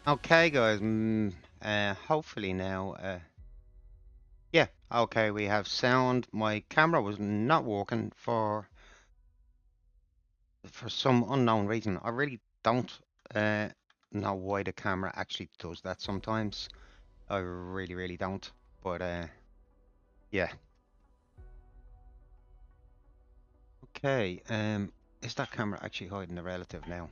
Okay, guys. Hopefully now. Yeah. Okay, we have sound. My camera was not working for some unknown reason. I really don't uh know why the camera actually does that sometimes. I really don't. But yeah. Okay. Is that camera actually hiding the relative now?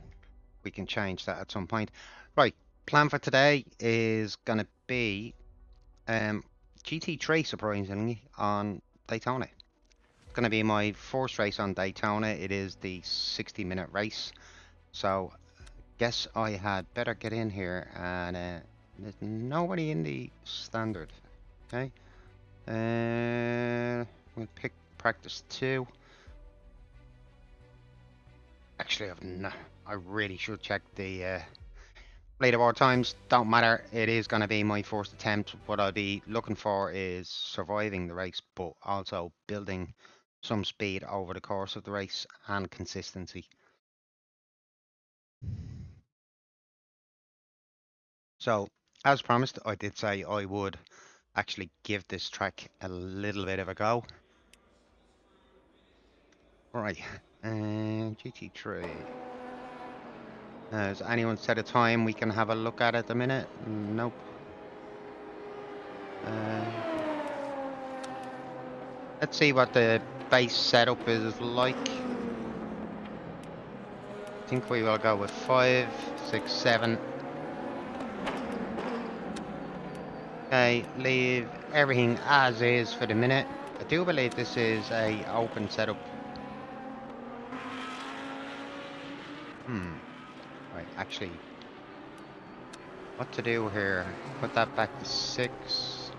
We can change that at some point. Right. Plan for today is gonna be um GT3 surprisingly on Daytona. It's going to be my first race on Daytona. It is the 60-minute race. So, guess I had better get in here. And there's nobody in the standard. Okay. We'll pick practice 2. Actually, I really should check the leaderboard times. Don't matter. It is going to be my first attempt. What I'll be looking for is surviving the race, but also building some speed over the course of the race and consistency. So, as promised, I did say I would actually give this track a little bit of a go. Right, GT3. Has anyone set a time we can have a look at the minute? Nope. Uh, let's see what the base setup is like. I think we will go with 5, 6, 7. Okay, leave everything as is for the minute. I do believe this is a open setup. Right, actually, what to do here? Put that back to 6.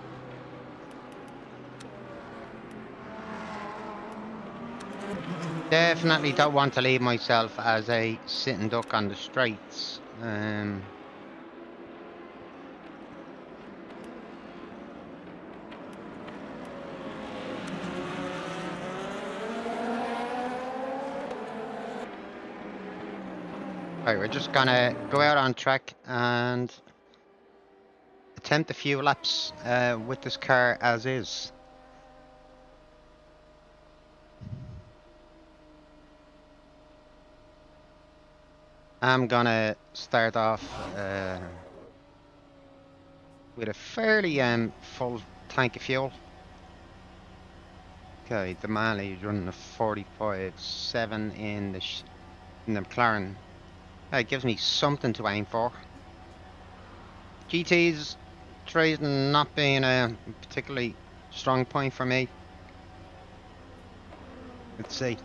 Definitely don't want to leave myself as a sitting duck on the straights. Right, we're just gonna go out on track and attempt a few laps with this car as is. I'm gonna start off with a fairly full tank of fuel. Okay, the Mali is running a 45.7 in the McLaren. It gives me something to aim for. GT's trade not being a particularly strong point for me. Let's see.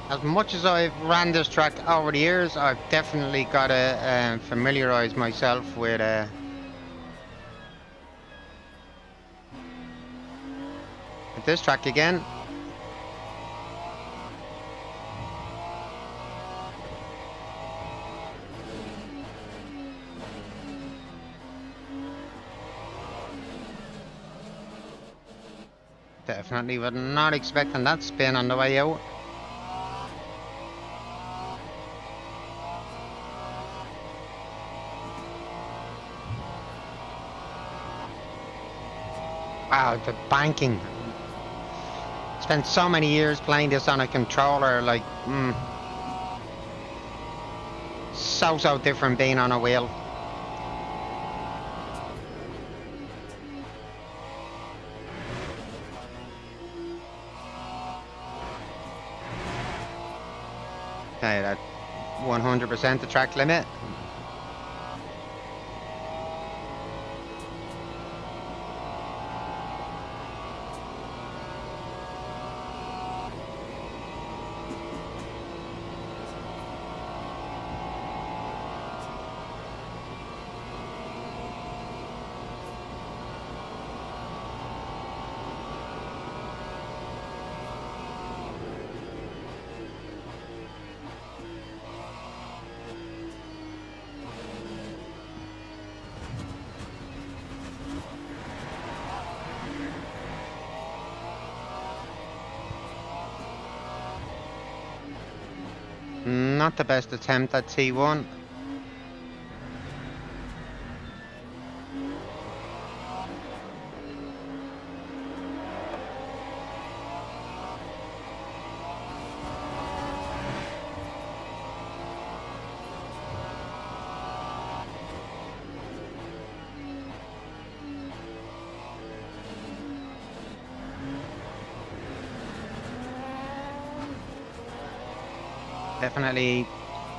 As much as I've ran this track over the years, I've definitely got to familiarise myself with this track again. Definitely was not expecting that spin on the way out. Wow, the banking. Spent so many years playing this on a controller, like, so different being on a wheel. Okay, that 100% the track limit. not the best attempt at T1. Definitely.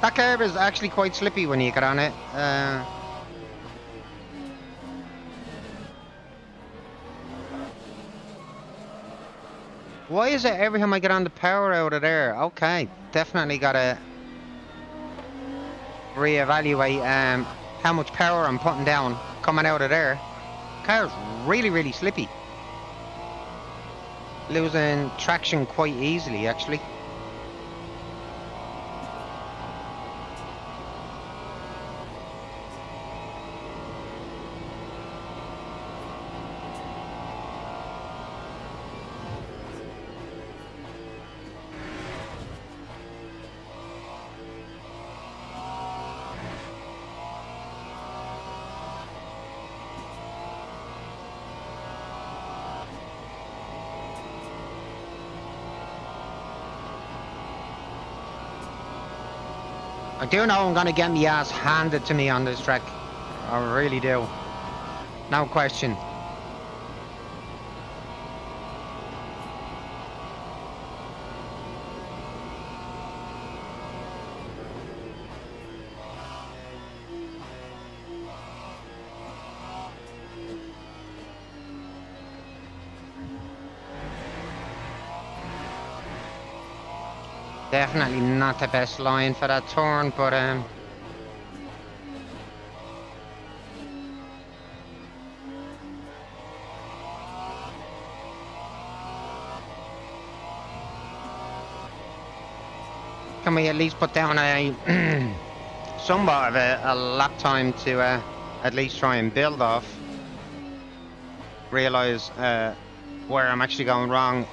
That curve is actually quite slippy when you get on it. Why is it every time I get on the power out of there? Okay, definitely gotta reevaluate how much power I'm putting down coming out of there. Car's really, really slippy. Losing traction quite easily, actually. I do know I'm gonna get my ass handed to me on this track. I really do. No question. Definitely not the best line for that turn, but can we at least put down a somewhat of a lap time to at least try and build off? Realise where I'm actually going wrong.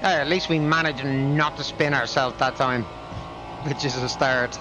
At least we managed not to spin ourselves that time, which is a start.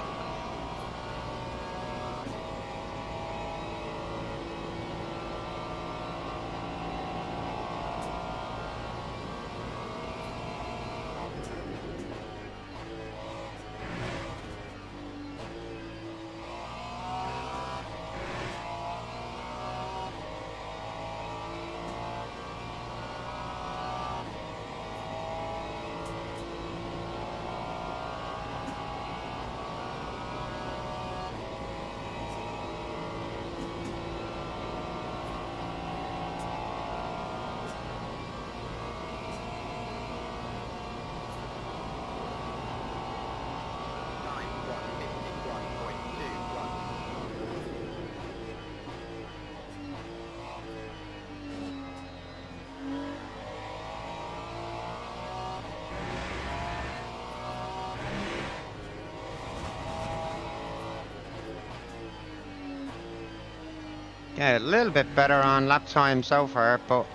Yeah, a little bit better on lap time so far, but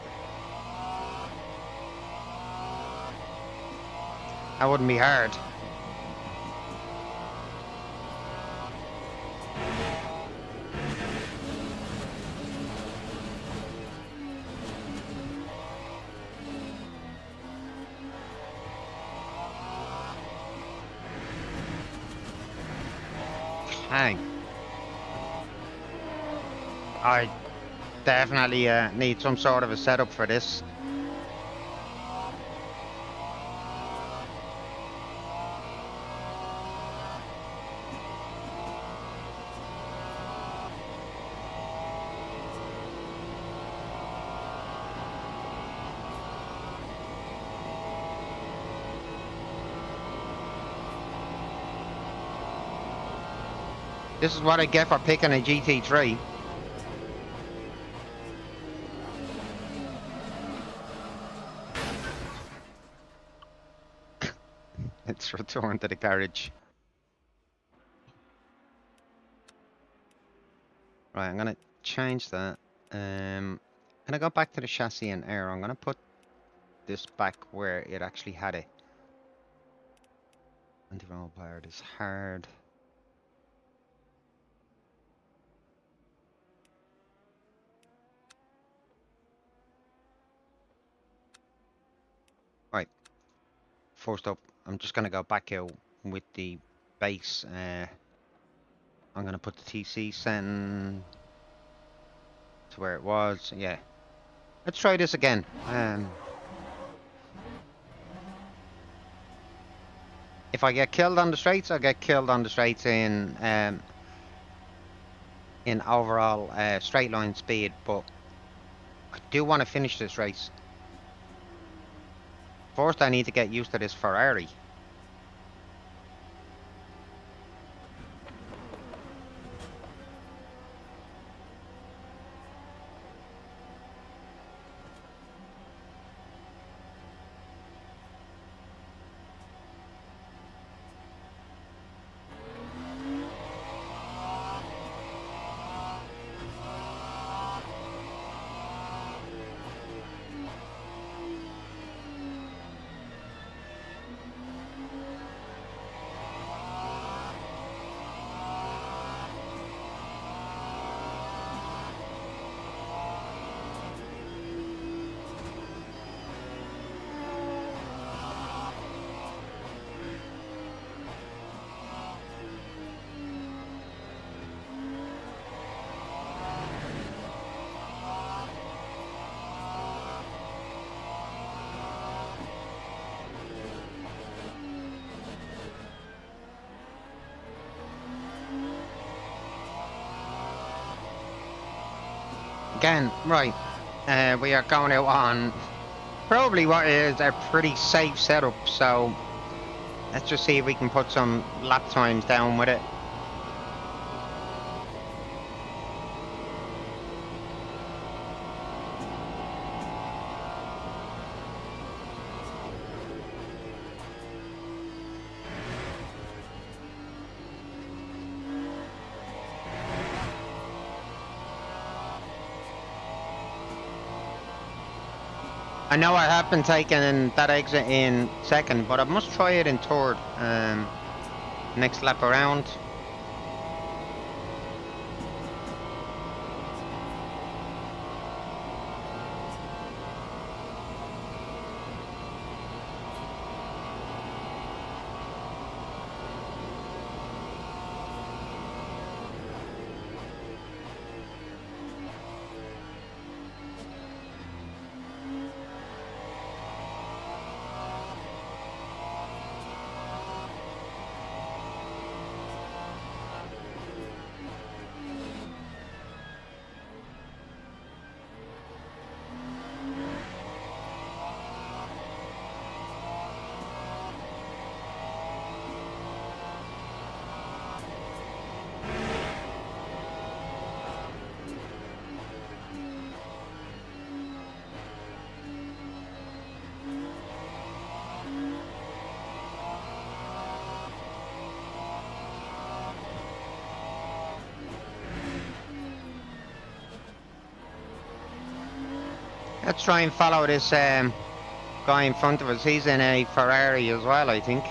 that wouldn't be hard. Hang. I definitely need some sort of a setup for this. This is what I get for picking a GT3. return to the garage. Right, I'm gonna change that. Can I go back to the chassis and air? I'm gonna put this back where it actually had it. Anti-roll bar is hard. Right, first up, I'm just gonna go back out with the base. I'm gonna put the TC setting to where it was. Yeah, let's try this again. If I get killed on the straights, I'll get killed on the straights in overall straight line speed, but I do want to finish this race. First, I need to get used to this Ferrari. Again, right, we are going out on probably what is a pretty safe setup, so let's just see if we can put some lap times down with it. I know I have been taking that exit in second, but I must try it in third next lap around. Let's try and follow this guy in front of us. He's in a Ferrari as well, I think.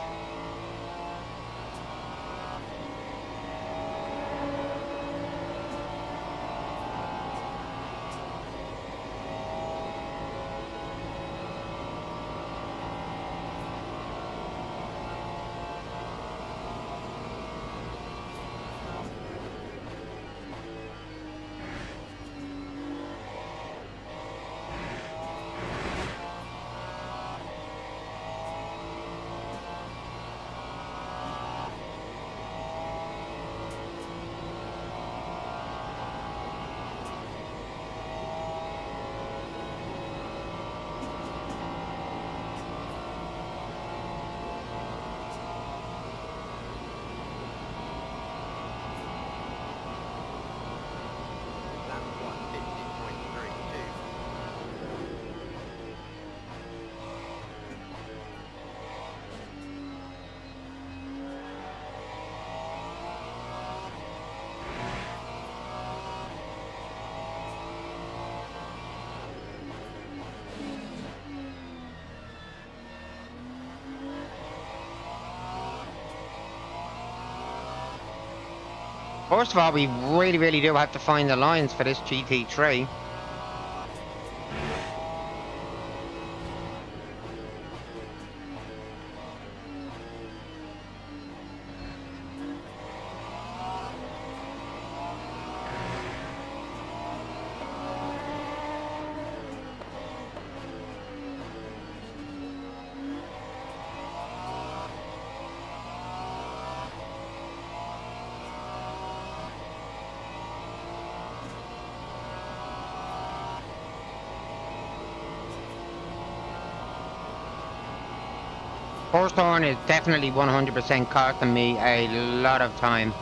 First of all, we really, really do have to find the lines for this GT3. First horn is definitely 100% costing me a lot of time.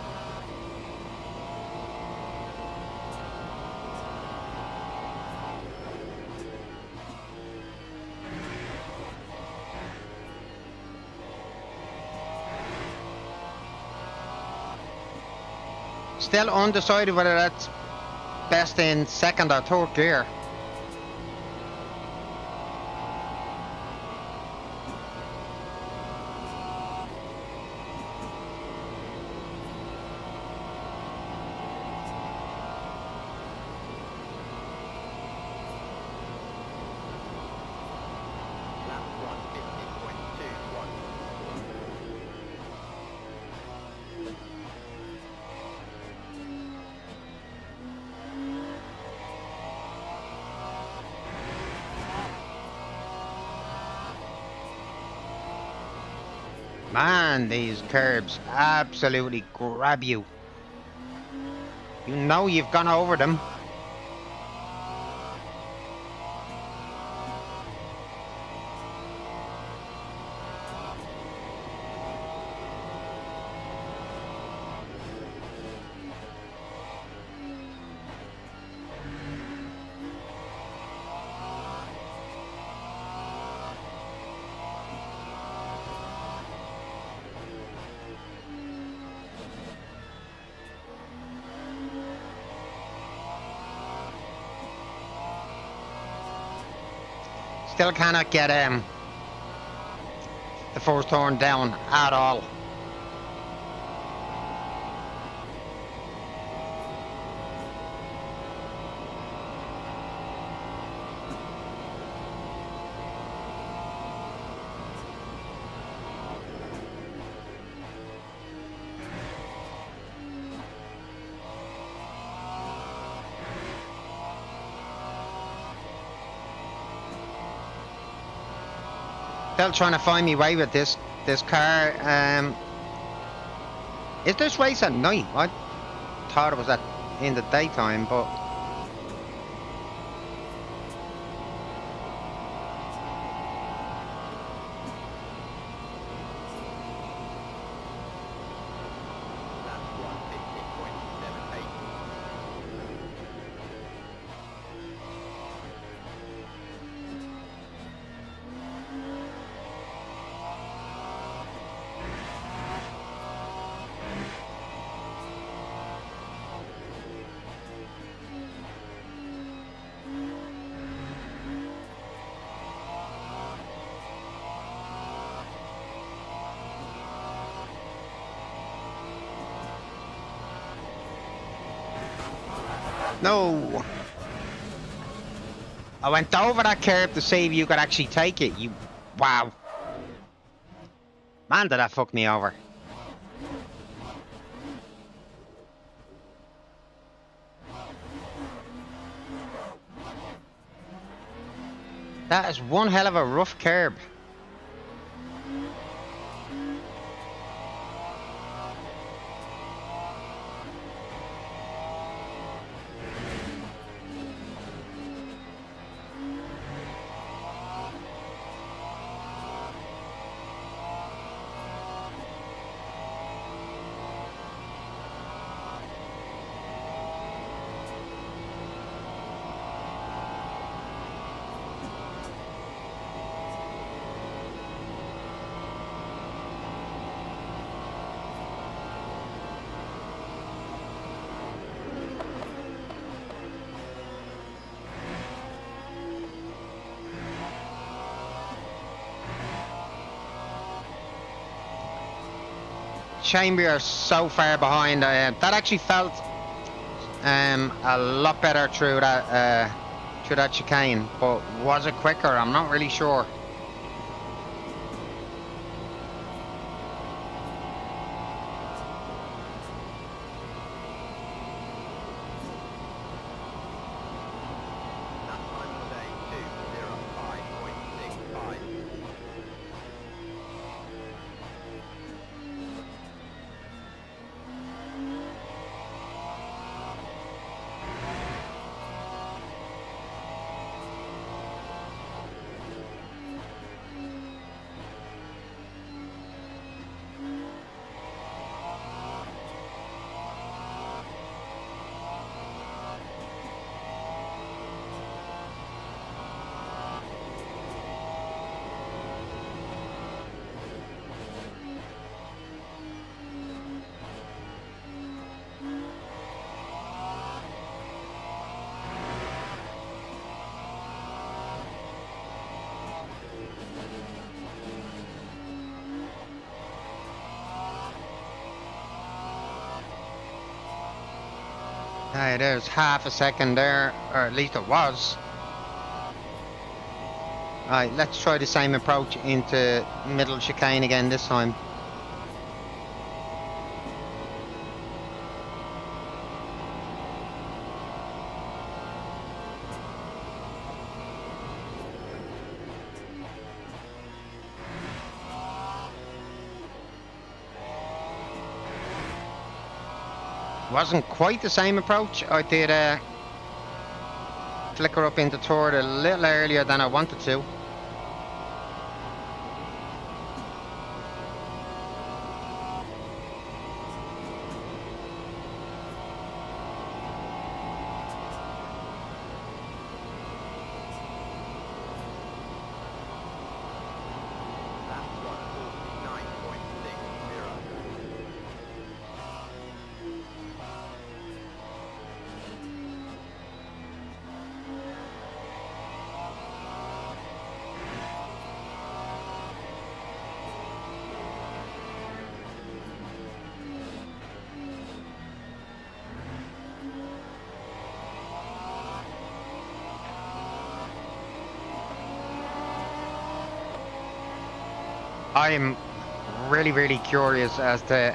Still undecided whether that's best in second or third gear. Man, these curbs absolutely grab you. You know you've gone over them. Still cannot get the first turn down at all. Still trying to find me way with this car. Is this race at night? I thought it was in the daytime, but no. I went over that curb to see if you could actually take it. Wow. Man, did that fuck me over. That is one hell of a rough curb. shame we are so far behind. That actually felt a lot better through that chicane, but was it quicker? I'm not really sure. Hey, there's half a second there, or at least it was. Alright, let's try the same approach into middle chicane again this time. Wasn't quite the same approach. I did flicker up into third a little earlier than I wanted to. I'm really curious as to...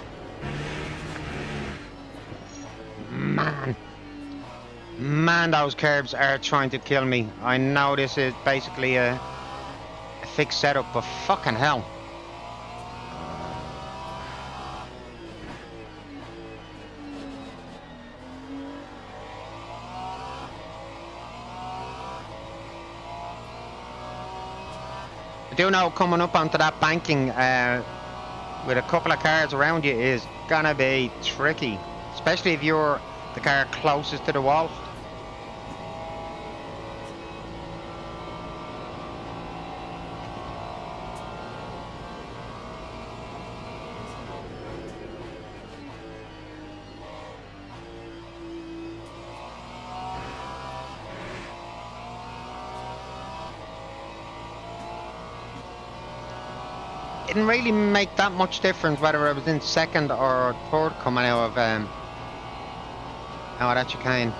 Man, those curbs are trying to kill me. I know this is basically a fixed setup, but fucking hell. I do know coming up onto that banking with a couple of cars around you is gonna be tricky, especially if you're the car closest to the wall. It didn't really make that much difference whether I was in second or third coming out of that chicane.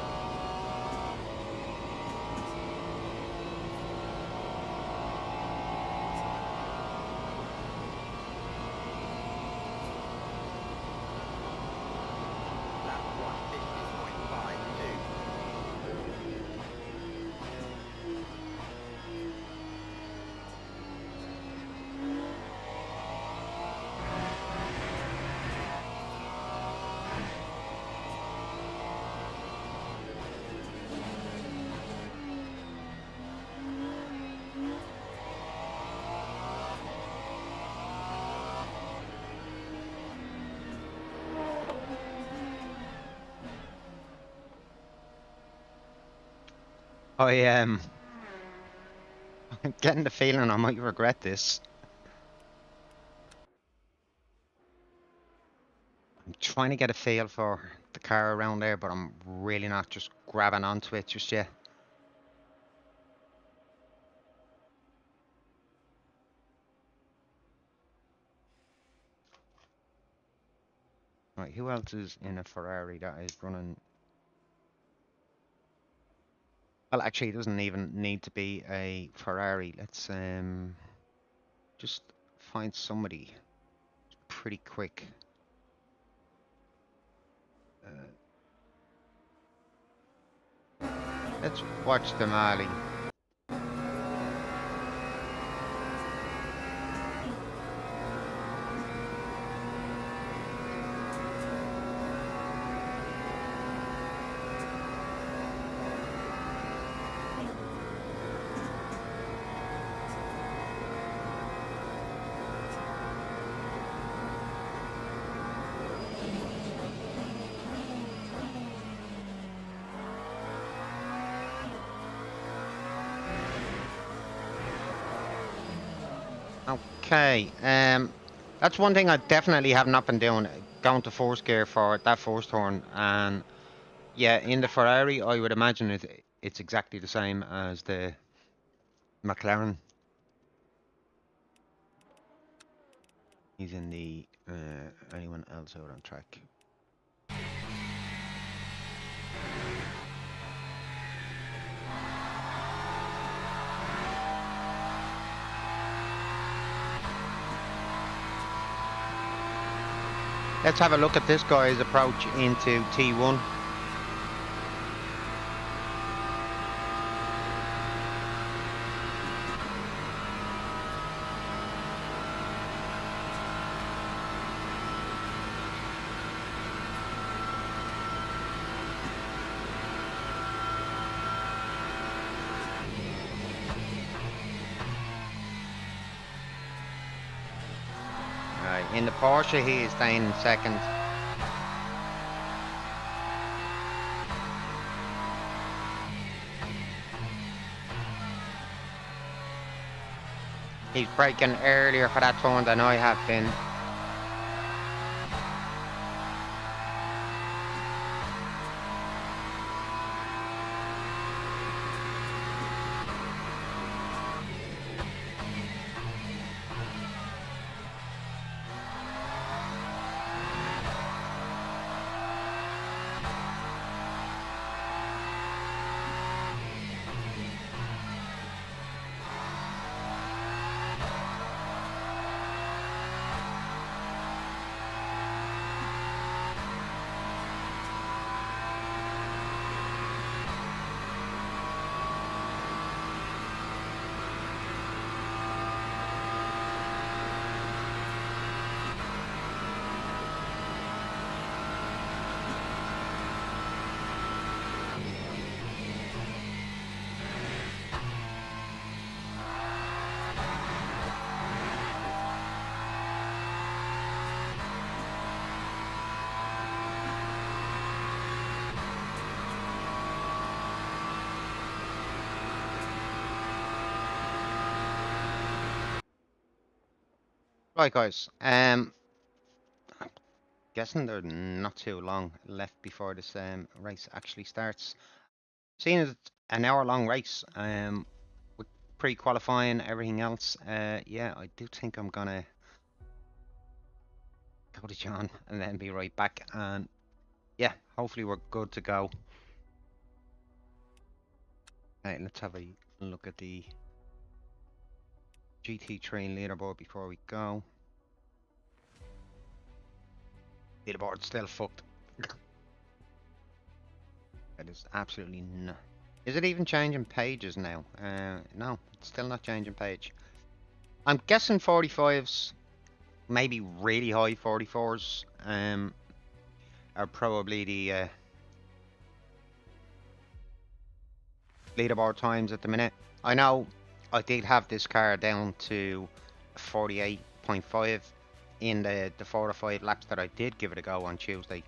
I'm getting the feeling I might regret this. I'm trying to get a feel for the car around there, but I'm really not just grabbing onto it just yet. Right, who else is in a Ferrari that is running? Well, actually, it doesn't even need to be a Ferrari. Let's just find somebody pretty quick. Let's watch the Mali. Okay, that's one thing I definitely have not been doing, going to force gear for that first turn. And yeah, in the Ferrari, I would imagine it's exactly the same as the McLaren. He's in the anyone else out on track? Let's have a look at this guy's approach into T1. Right, in the Porsche, he is staying in second. He's braking earlier for that turn than I have been. Right, guys. Guessing there's not too long left before this race actually starts. Seeing as it's an hour-long race, with pre-qualifying everything else, yeah, I do think I'm gonna go to John and then be right back. And yeah, hopefully we're good to go. Right, let's have a look at the GT3 leaderboard before we go. Leaderboard's still fucked. It is absolutely no. Is it even changing pages now? No, it's still not changing page. I'm guessing 45s, maybe really high 44s, are probably the leaderboard times at the minute. I know I did have this car down to 48.5 in the 4 or 5 laps that I did give it a go on Tuesday.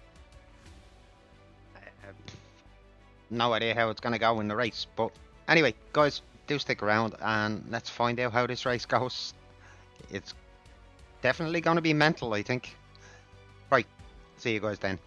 No idea how it's going to go in the race, but anyway, guys, do stick around and let's find out how this race goes. It's definitely going to be mental, I think. Right, see you guys then.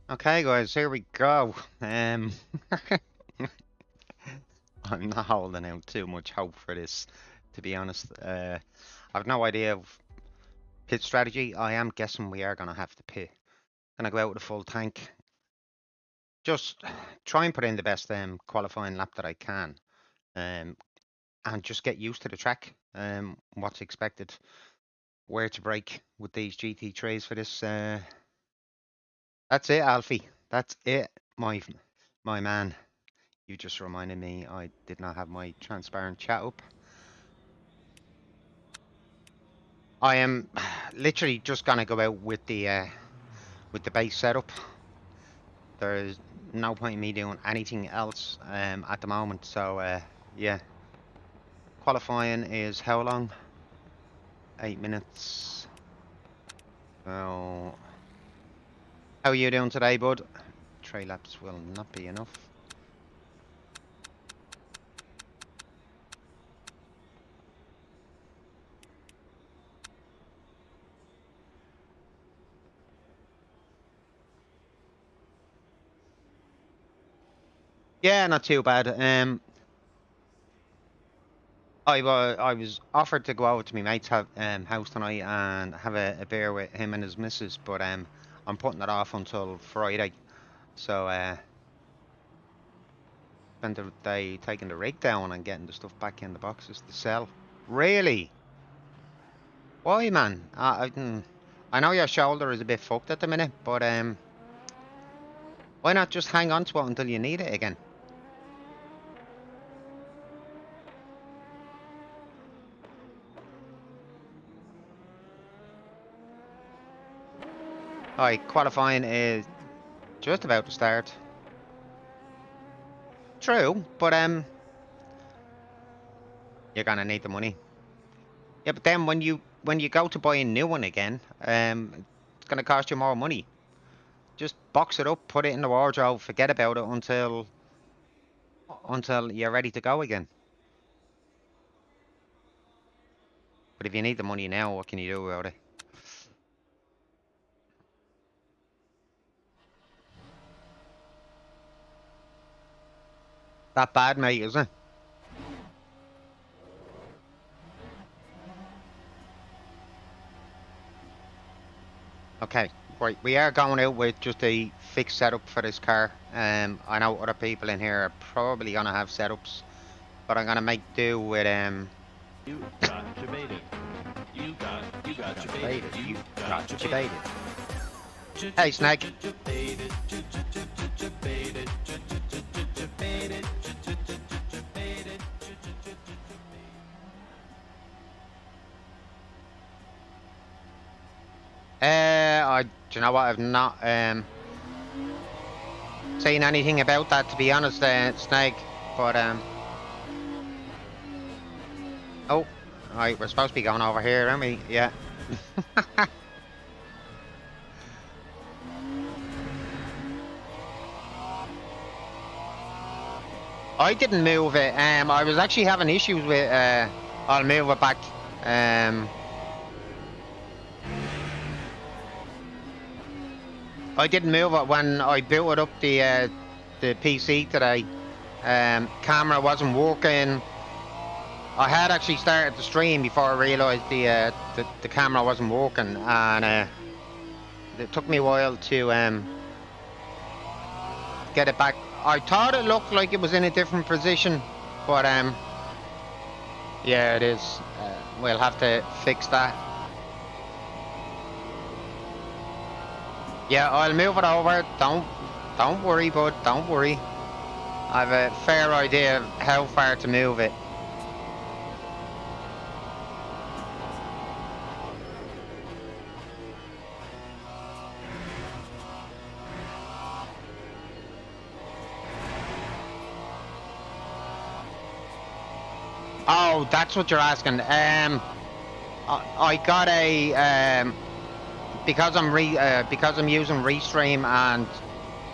Okay, guys, here we go. I'm not holding out too much hope for this, to be honest. I've no idea of pit strategy. I am guessing we are gonna have to pit. Gonna go out with a full tank. Just try and put in the best qualifying lap that I can. Um, and just get used to the track. What's expected, where to brake with these GT3s for this. That's it, Alfie. That's it, my man. You just reminded me I did not have my transparent chat up. I am literally just gonna go out with the base setup. There's no point in me doing anything else at the moment. So yeah, qualifying is how long? 8 minutes. So how are you doing today, bud? 3 laps will not be enough. Yeah, not too bad. I was offered to go over to my mate's house tonight and have a beer with him and his missus, but I'm putting it off until Friday. So spend the day taking the rig down and getting the stuff back in the boxes to sell. Really? Why, man? I know your shoulder is a bit fucked at the minute, but why not just hang on to it until you need it again? Alright, qualifying is just about to start. True, but you're gonna need the money. Yeah, but then when you go to buy a new one again, it's gonna cost you more money. Just box it up, put it in the wardrobe, forget about it until you're ready to go again. But if you need the money now, what can you do about it? That bad, mate, isn't it? Okay, right. We are going out with just a fixed setup for this car. I know other people in here are probably gonna have setups, but I'm gonna make do with You got debated. You got debated. You got debated. Hey, Snake. Do you know what? I've not seen anything about that, to be honest, Snake. But oh, right, we're supposed to be going over here, aren't we? Yeah. I didn't move it. I was actually having issues with. I'll move it back. I didn't move it when I booted up the PC today. Camera wasn't working. I had actually started the stream before I realised the camera wasn't working, and it took me a while to get it back. I thought it looked like it was in a different position, but yeah, it is. We'll have to fix that. Yeah, I'll move it over. Don't worry, bud. Don't worry. I have a fair idea of how far to move it. Oh, that's what you're asking. I got a because I'm using Restream and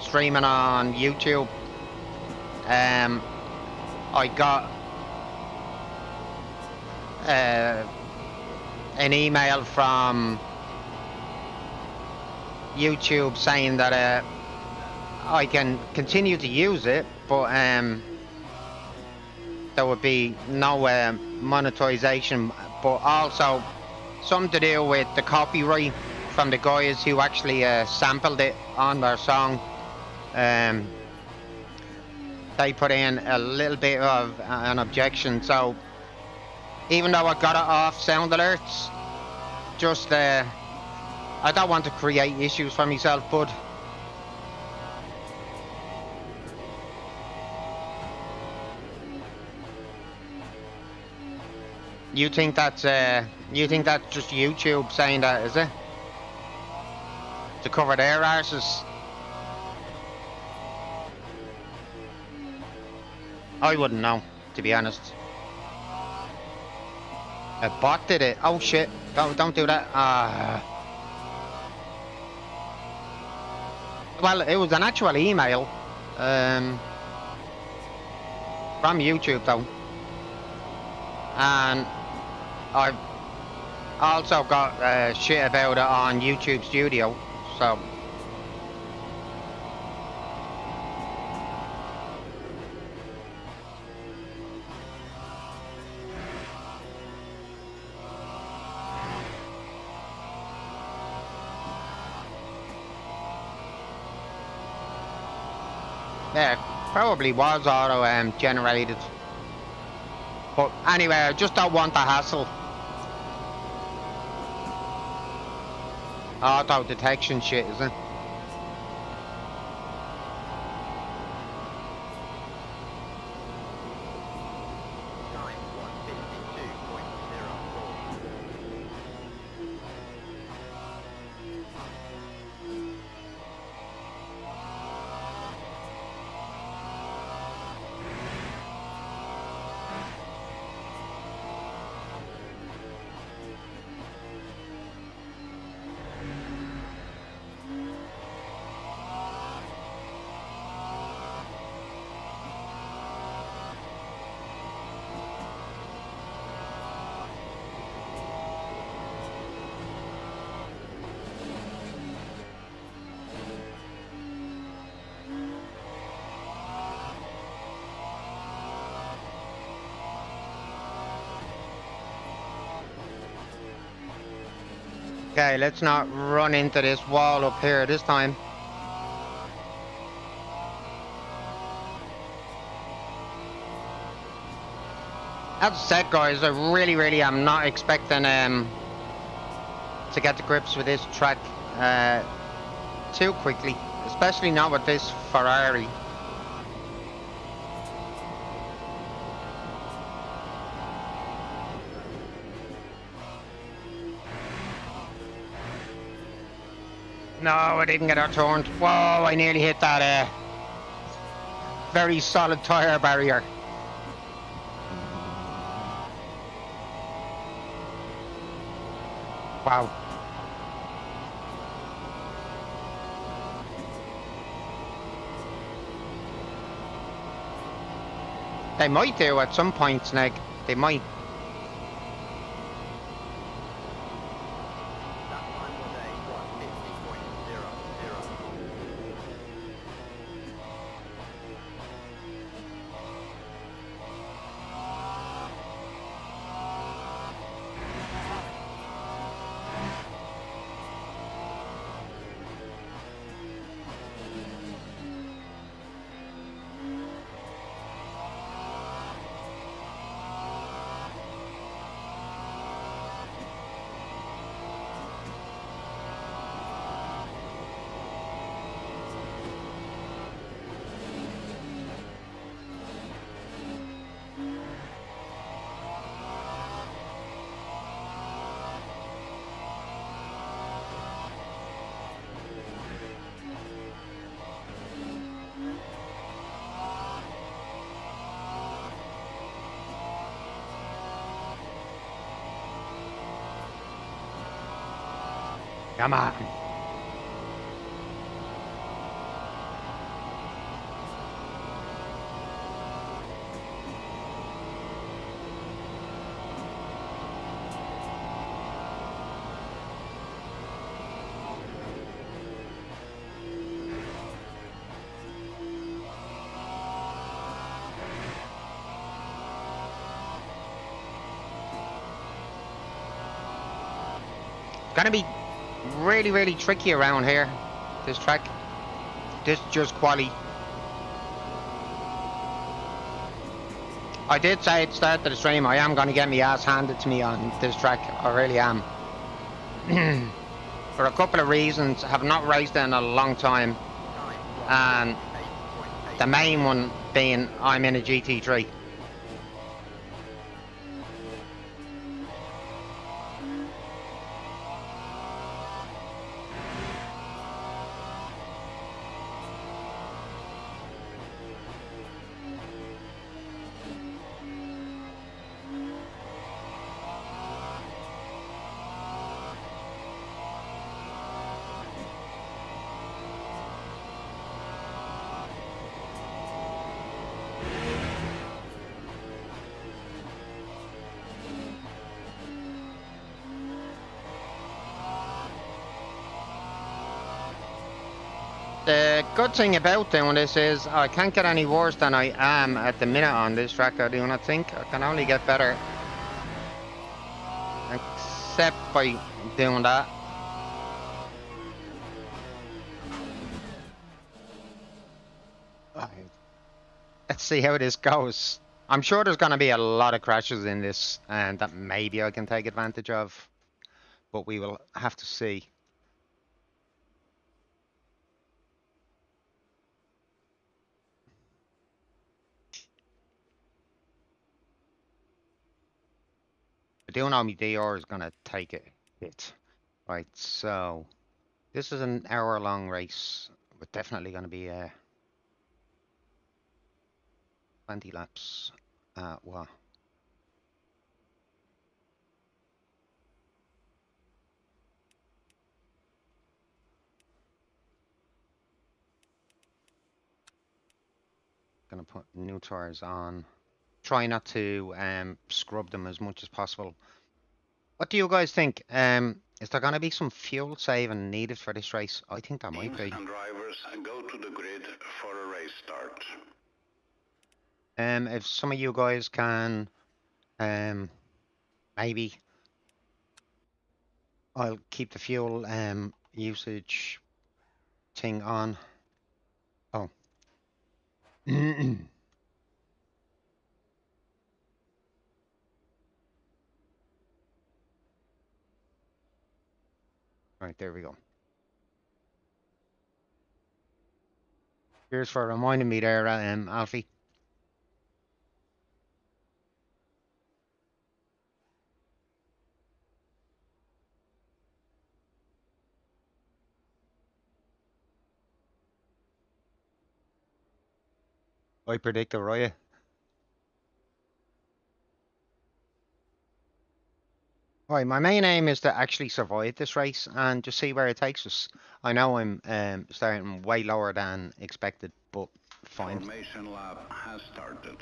streaming on YouTube. I got an email from YouTube saying that I can continue to use it, but there would be no monetization, but also something to do with the copyright from the guys who actually sampled it on their song. They put in a little bit of an objection, so even though I got it off sound alerts, just I don't want to create issues for myself, but you think that's just YouTube saying that, is it? To cover their arses? I wouldn't know, to be honest. A bot did it. Oh shit! Don't do that. Well, it was an actual email from YouTube though, and I've also got shit about it on YouTube Studio. So. Yeah, probably was auto generated. But anyway, I just don't want the hassle. Auto detection shit, isn't it? Okay, let's not run into this wall up here this time. As I said, guys, I really am not expecting to get to grips with this track too quickly, especially not with this Ferrari. No, I didn't get out turned. Whoa, I nearly hit that very solid tyre barrier. Wow. They might do at some point, Sneg. They might. Come on. Gonna be really, really tricky around here. This track. This just quali. I did say at the start of the stream, I am gonna get my ass handed to me on this track. I really am. For a couple of reasons. I have not raced in a long time. And the main one being I'm in a GT3. The good thing about doing this is I can't get any worse than I am at the minute on this track. I do not think I can only get better, except by doing that. Let's see how this goes. I'm sure there's going to be a lot of crashes in this, and that maybe I can take advantage of, but we will have to see. I do know my DR is going to take a hit. Right, so this is an hour-long race. We're definitely going to be 20 laps. What? Gonna put new tires on. Try not to scrub them as much as possible. What do you guys think? Is there gonna be some fuel saving needed for this race? I think there might be. And drivers go to the grid for a race start. If some of you guys can, maybe I'll keep the fuel usage thing on. Oh. Right, there we go. Cheers for reminding me there, Alfie. I predict a riot. Right, my main aim is to actually survive this race and just see where it takes us. I know I'm starting way lower than expected, but fine. Formation lap has started.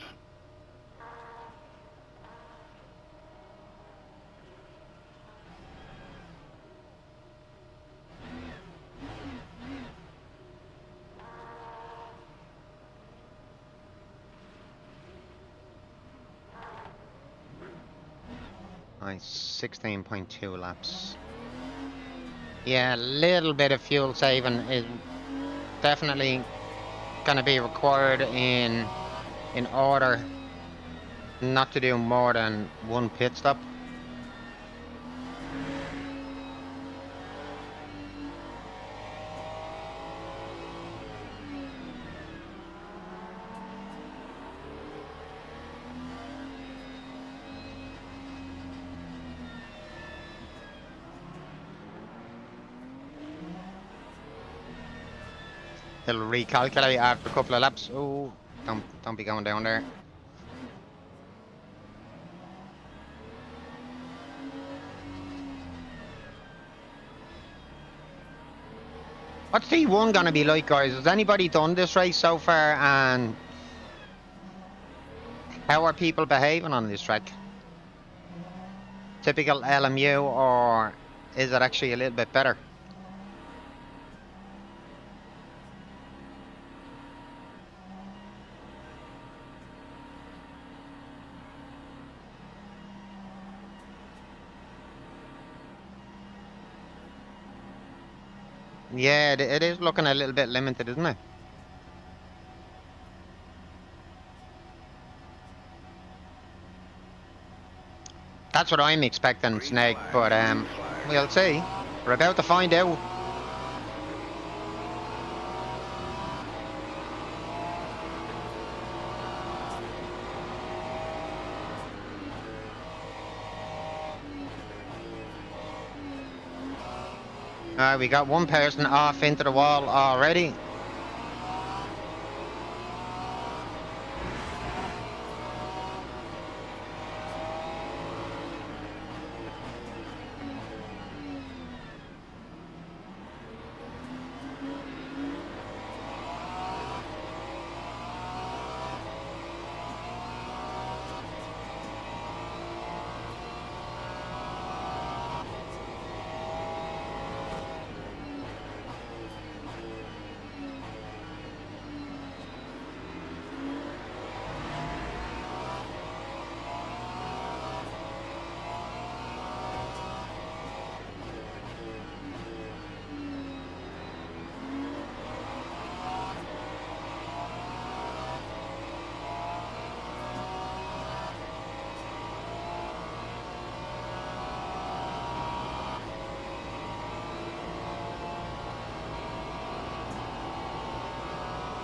Nice, 16.2 laps. Yeah, a little bit of fuel saving is definitely going to be required in order not to do more than one pit stop. It'll recalculate after a couple of laps. Oh, don't be going down there. What's T1 gonna be like, guys? Has anybody done this race so far, and how are people behaving on this track? Typical LMU, or is it actually a little bit better? Yeah, it is looking a little bit limited, isn't it? That's what I'm expecting, Green Snake, flag, but green flag. we'll see. We're about to find out. We got one person off into the wall already.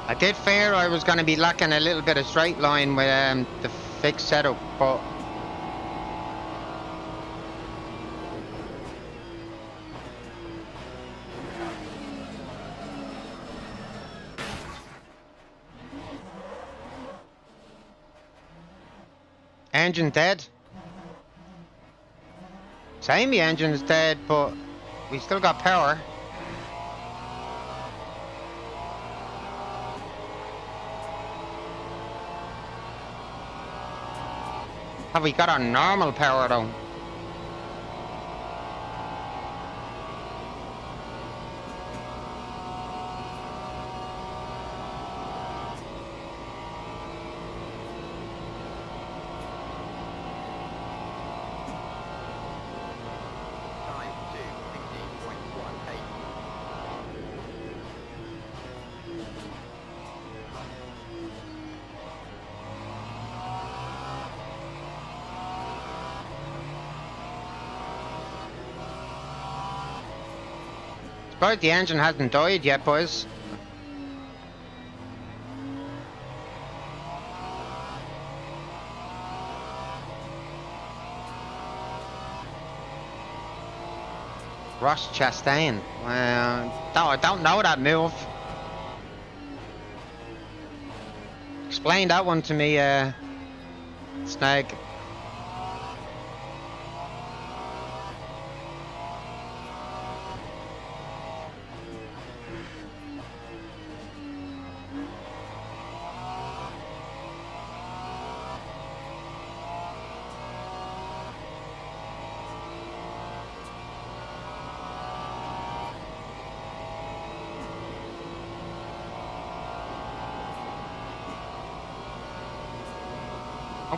I did fear I was going to be lacking a little bit of straight line with the fixed setup, but engine dead. Same, the engine is dead, but we still got power. Have we got our normal power though? Time to 16.18. Surprised the engine hasn't died yet, boys. Ross Chastain. I don't know that move. Explain that one to me, Snag.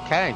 Okay.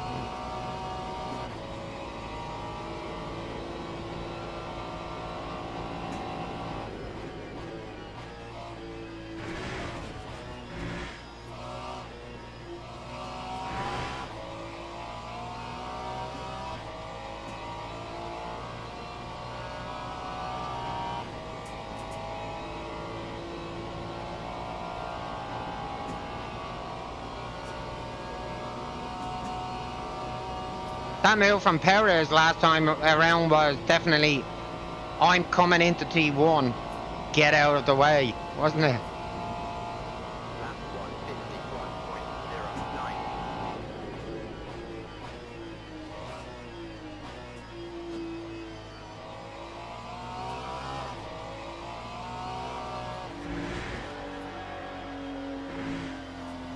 That move from Perez last time around was definitely, I'm coming into T1, get out of the way, wasn't it? Lap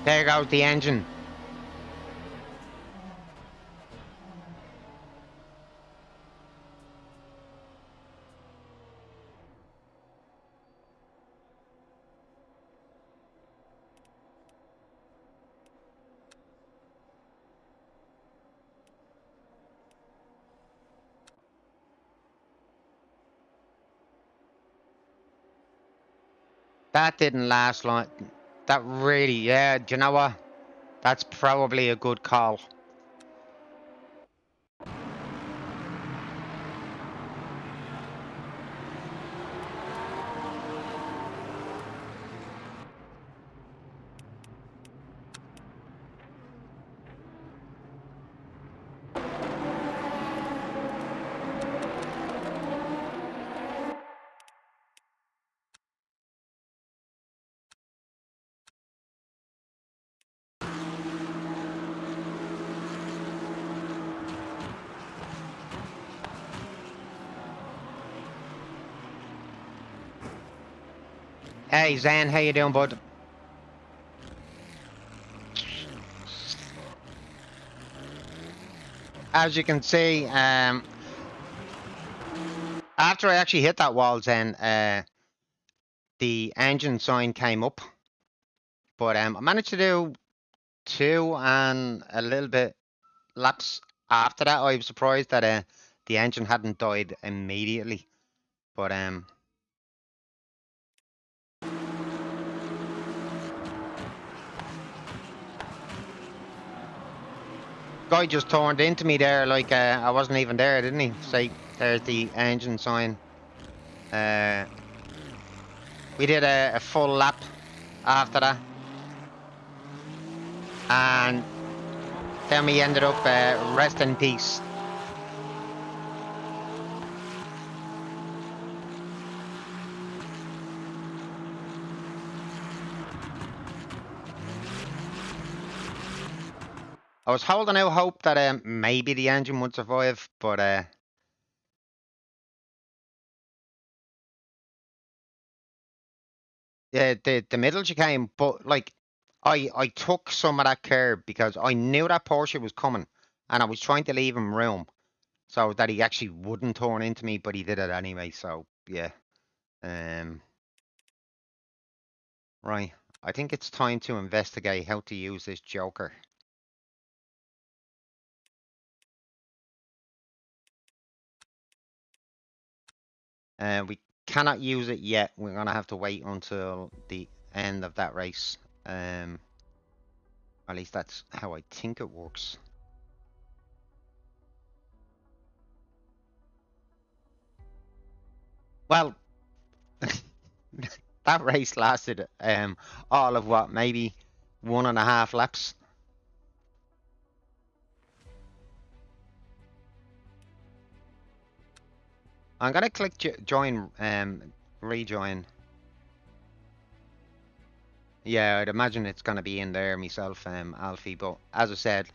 151.09. There goes the engine. That didn't last long. That really, yeah, do you know what? That's probably a good call. Hey, Zan, how you doing, bud? As you can see, after I actually hit that wall, Zen, the engine sign came up. But I managed to do 2 and a little bit laps after that. I was surprised that the engine hadn't died immediately. But guy just turned into me there like I wasn't even there, didn't he? Say, there's the engine sign. We did a full lap after that. And then we ended up rest in peace. I was holding out hope that maybe the engine would survive, but yeah, the middle chicane, but like I took some of that curb because I knew that Porsche was coming, and I was trying to leave him room so that he actually wouldn't turn into me, but he did it anyway. So yeah, right. I think it's time to investigate how to use this Joker. We cannot use it yet. We're gonna have to wait until the end of that race. At least that's how I think it works. Well, that race lasted all of what, maybe 1.5 laps. I'm gonna click join, rejoin. Yeah, I'd imagine it's gonna be in there myself, Alfie. But as I said,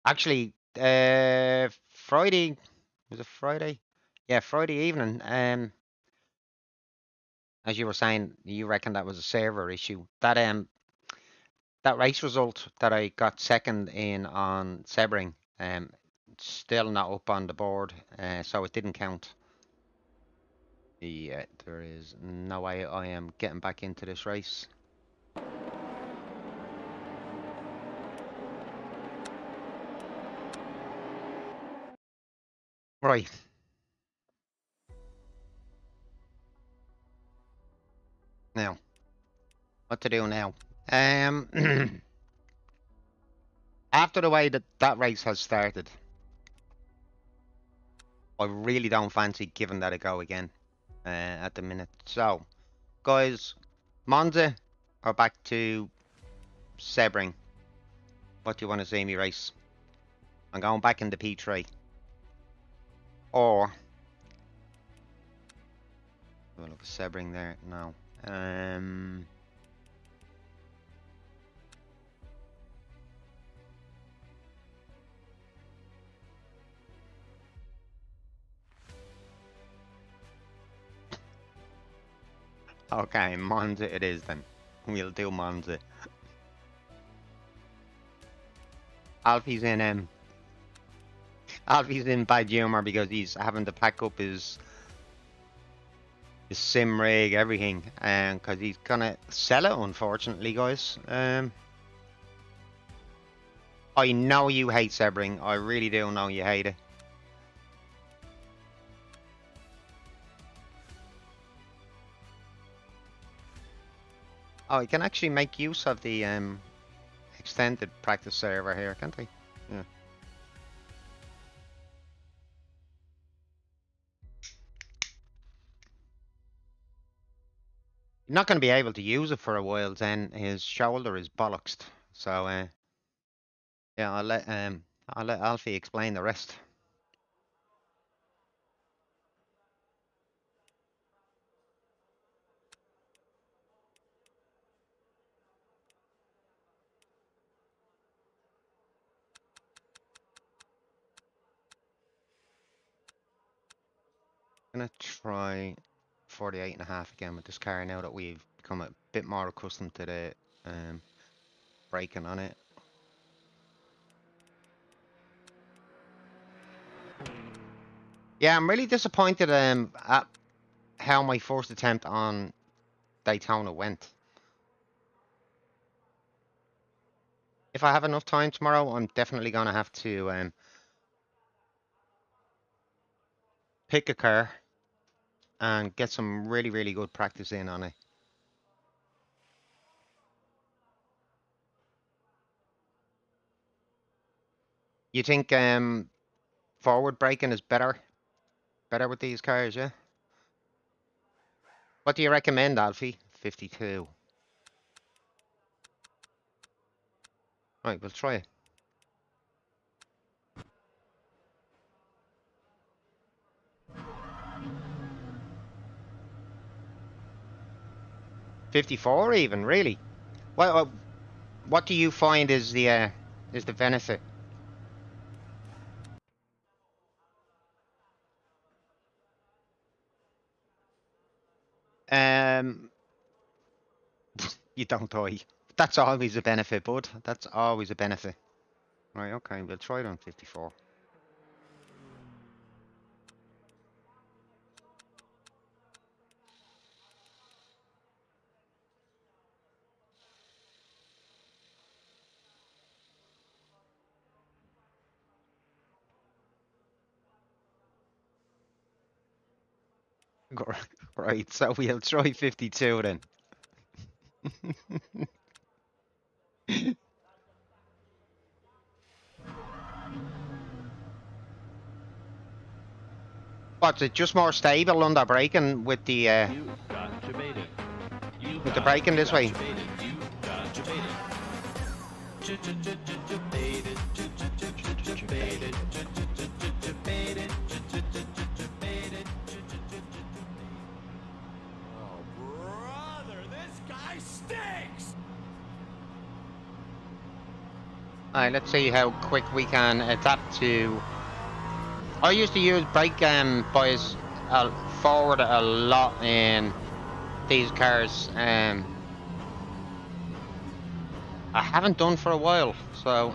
actually, Friday, was it Friday? Yeah, Friday evening. As you were saying, you reckon that was a server issue. That race result that I got second in on Sebring, still not up on the board, so it didn't count. Yeah, there is no way I am getting back into this race. Right. Now, what to do now? After the way that race has started, I really don't fancy giving that a go again at the minute. So, guys, Monza are back to Sebring. What do you want to see me race? I'm going back into P3. Or, oh, look, Sebring there. No. Okay, Monza it is then. We'll do Monza. Alfie's in Alfie's in bad humor because he's having to pack up his sim rig, everything, and because he's gonna sell it, unfortunately, guys. I know you hate Sebring. I really do know you hate it. Oh, I can actually make use of the extended practice server here, can't I? Yeah. You're not going to be able to use it for a while. Then his shoulder is bollocksed. So yeah, I'll let Alfie explain the rest. I'm gonna try 48.5 again with this car now that we've become a bit more accustomed to the braking on it. Yeah, I'm really disappointed at how my first attempt on Daytona went. If I have enough time tomorrow, I'm definitely gonna have to pick a car and get some really good practice in on it. You think forward braking is better with these cars, yeah? What do you recommend, Alfie? 52. Right, we'll try it. $54 even, really? What do you find is the benefit? Um, you don't die. That's always a benefit, bud. That's always a benefit. Right, okay, we'll try it on 54. Right, so we'll try 52 then. What's it? Just more stable under braking with the You got debated. You with the got braking this way. debated. You got debated. Debated. Debated. Debated. Debated. Oh, brother, this guy stinks! Alright, let's see how quick we can adapt to. I used to use brake bias forward a lot in these cars. I haven't done for a while, so.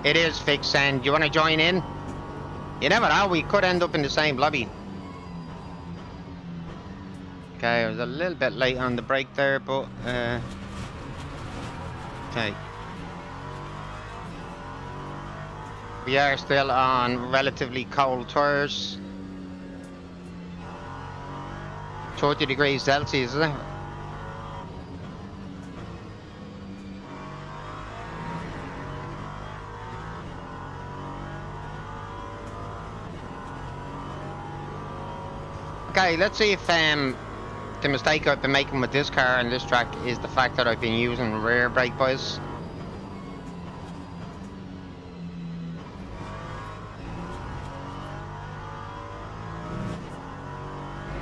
It is fixed, and you want to join in? You never know, we could end up in the same lobby. Okay, I was a little bit late on the brake there, but okay. We are still on relatively cold tires. 30 degrees Celsius, isn't it? Okay, let's see if the mistake I've been making with this car and this track is the fact that I've been using rear brake bias.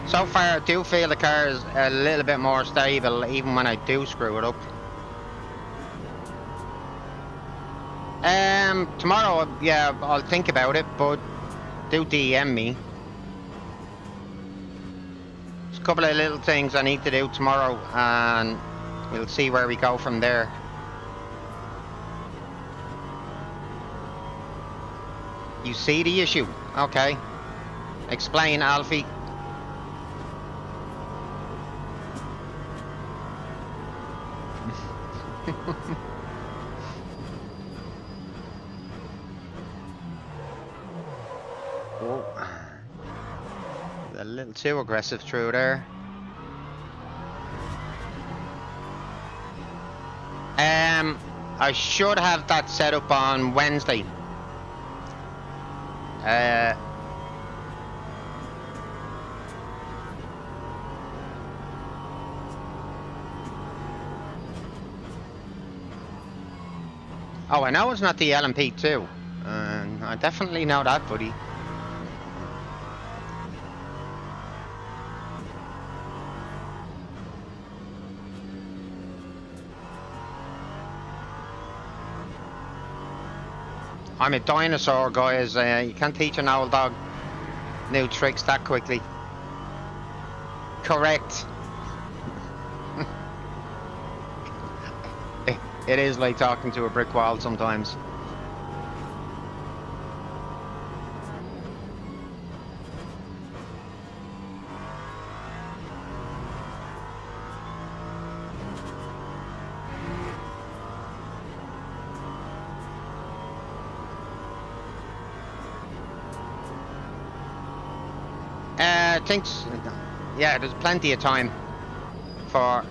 So far I do feel the car is a little bit more stable even when I do screw it up. Tomorrow, yeah, I'll think about it, but do DM me. There's a couple of little things I need to do tomorrow, and we'll see where we go from there. You see the issue? Okay. Explain, Alfie. Whoa. A little too aggressive through there. I should have that set up on Wednesday. Oh, I know it's not the LMP2. I definitely know that, buddy. I'm a dinosaur, guys. You can't teach an old dog new tricks that quickly. Correct. It is like talking to a brick wall sometimes. Thinks, yeah, there's plenty of time for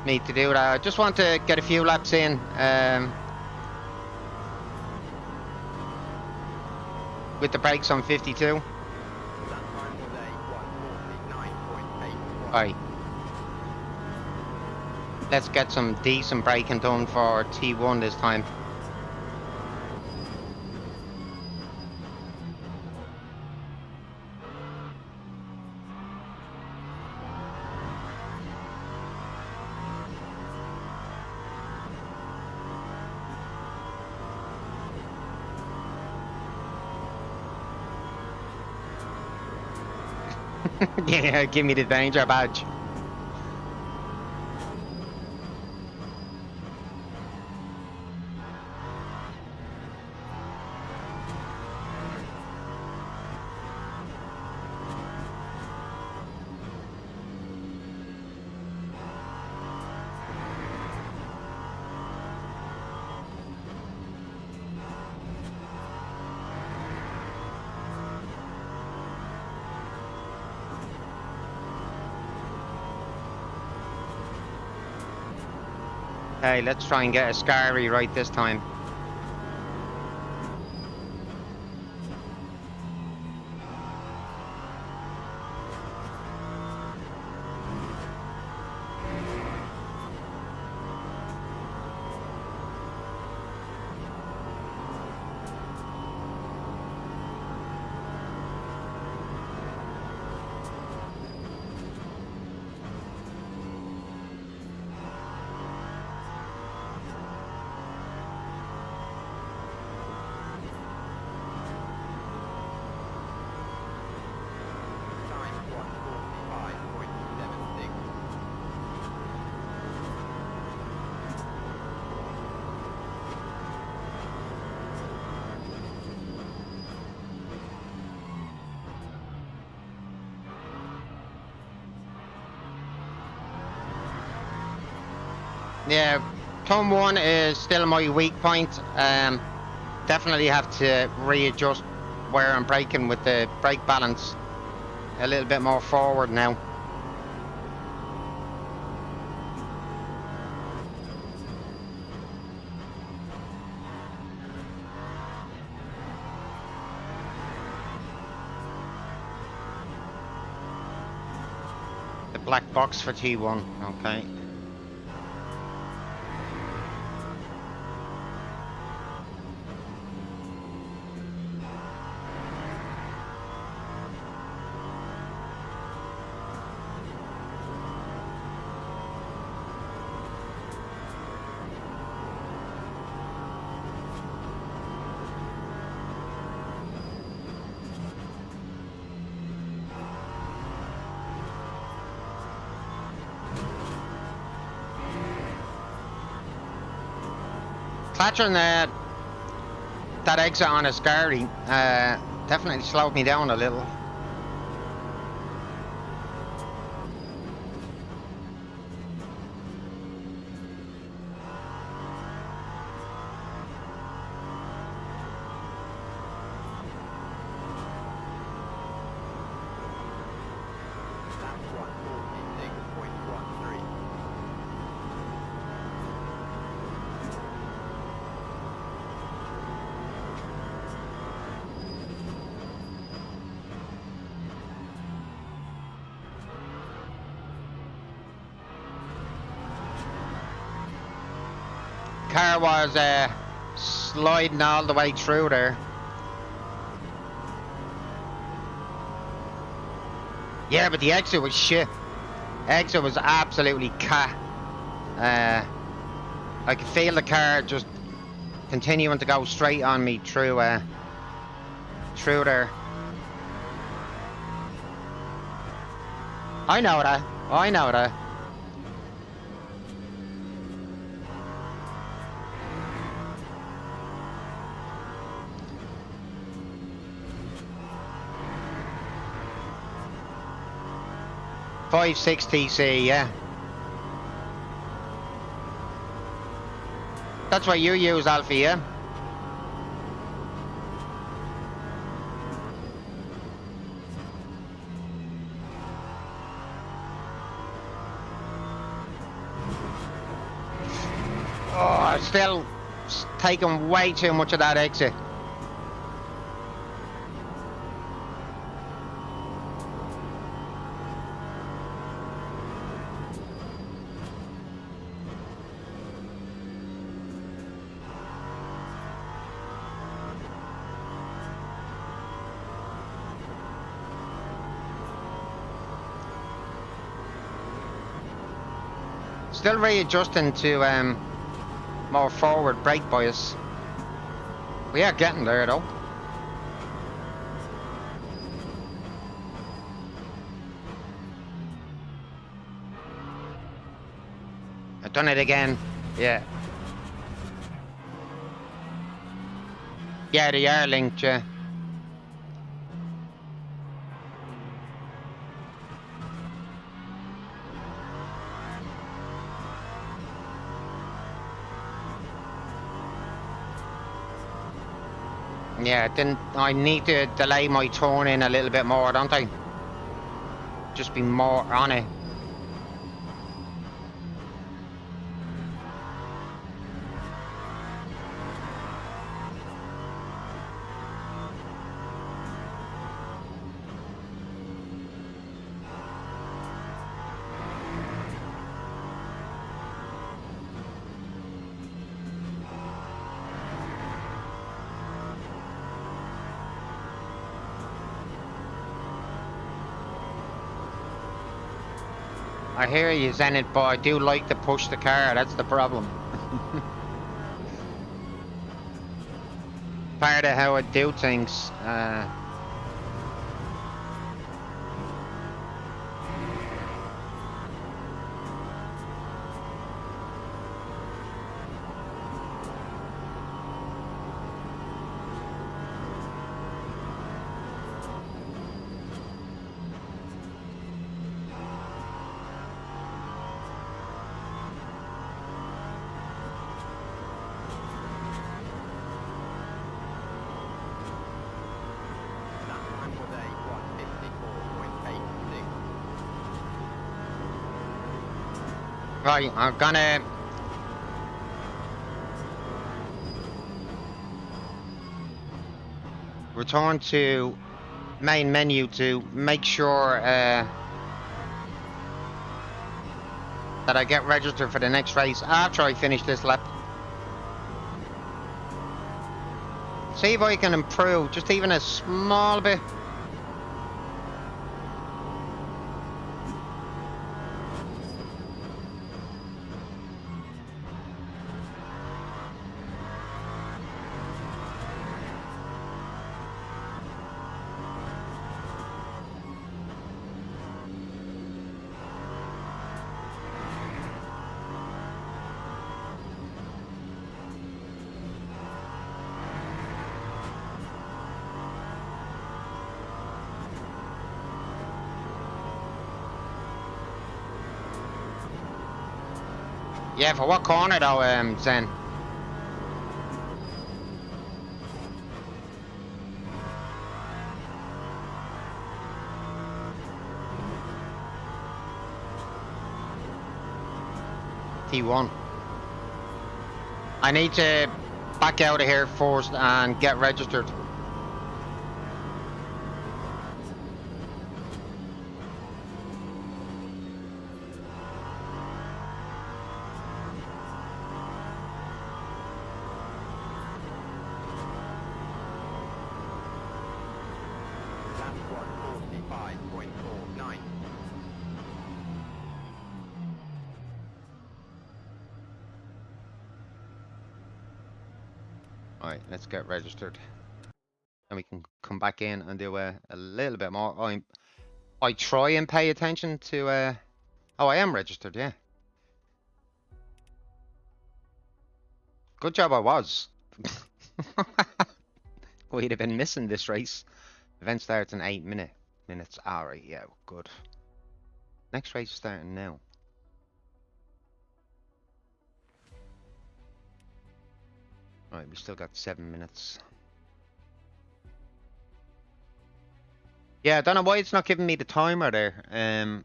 me to do that. I just want to get a few laps in. With the brakes on 52. That time was a 1:49.81. Right. Let's get some decent braking done for T1 this time. Yeah, give me the danger badge. Hey, let's try and get a Scary right this time. Time 1:45.76. Yeah, turn 1 is still my weak point. Definitely have to readjust where I'm braking with the brake balance a little bit more forward now. The black box for T1, okay. Catching that exit on a Scary definitely slowed me down a little. car was sliding all the way through there. Yeah, but the exit was shit. Exit was absolutely cat. I could feel the car just continuing to go straight on me through there. I know that. I know that. .56 TC, yeah. That's what you use, Alfie, yeah? Oh, still taking way too much of that exit. Still readjusting to more forward brake bias. We are getting there though. I've done it again. Yeah. Yeah, they are linked, yeah. Yeah, then I need to delay my turn in a little bit more, don't I? Just be more on it. I hear you, Zenit, but I do like to push the car, that's the problem. Part of how I do things. That time was a 1:54.86. Right, I'm gonna... return to main menu to make sure that I get registered for the next race after I finish this lap. See if I can improve just even a small bit. Yeah, for what corner though, Zen? T1. I need to back out of here first and get registered. Alright, let's get registered. And we can come back in and do a little bit more. I try and pay attention to oh, I am registered, yeah. Good job I was. We'd have been missing this race. Event starts in 8 minutes. Alright, yeah, good. Next race is starting now. Alright, we still got 7 minutes. Yeah, I don't know why it's not giving me the timer there.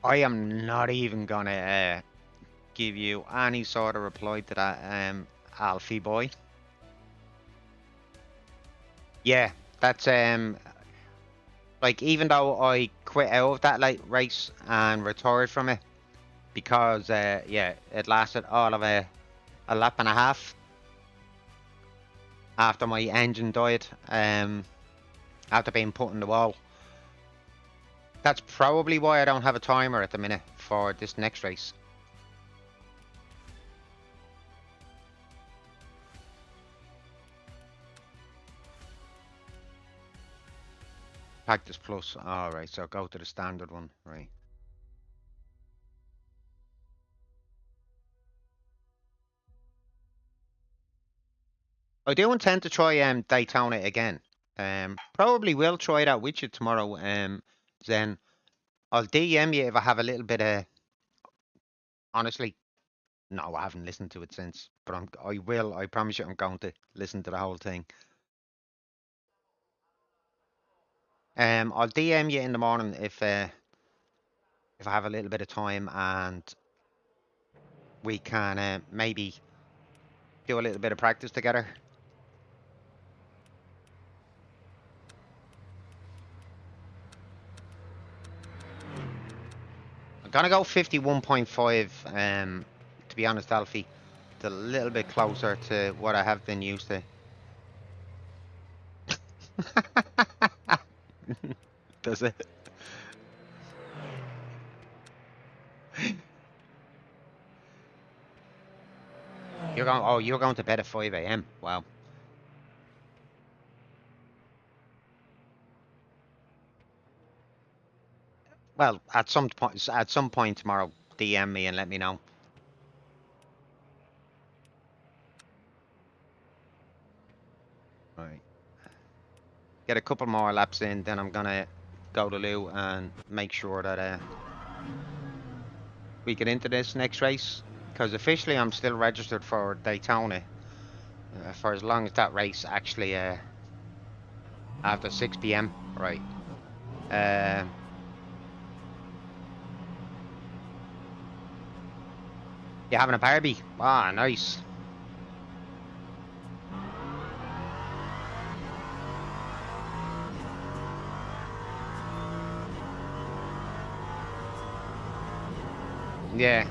I am not even gonna give you any sort of reply to that, Alfie boy. Yeah, that's like, even though I quit out of that like race and retired from it because yeah, it lasted all of a lap and a half after my engine died, after being put in the wall. That's probably why I don't have a timer at the minute for this next race. Practice plus. Alright, so go to the standard one. Right. I do intend to try Daytona again. Probably will try that with you tomorrow. Then I'll DM you if I have a little bit of. Honestly, no, I haven't listened to it since. But I will. I promise you, I'm going to listen to the whole thing. I'll DM you in the morning if I have a little bit of time and we can maybe do a little bit of practice together. I'm gonna go 51.5. To be honest, Alfie, it's a little bit closer to what I have been used to. Does it? You're going. Oh, you're going to bed at 5 a.m. Wow. Well, at some point tomorrow, DM me and let me know. Right. Get a couple more laps in, then I'm gonna go to Lou and make sure that we get into this next race. Because officially I'm still registered for Daytona for as long as that race actually after 6 p.m. Right. You having a Barbie? Ah, nice. Yeah.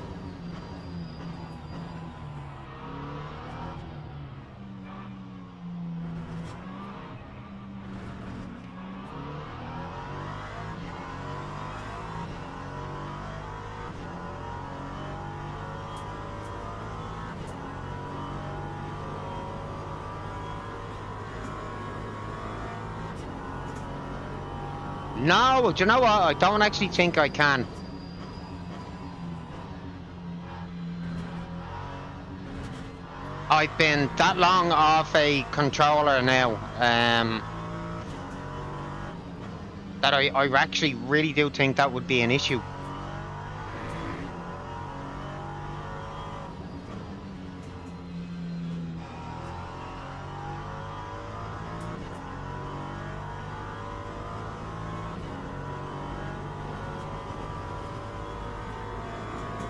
No, do you know what? I don't actually think I can. I've been that long off a controller now, that I actually really do think that would be an issue.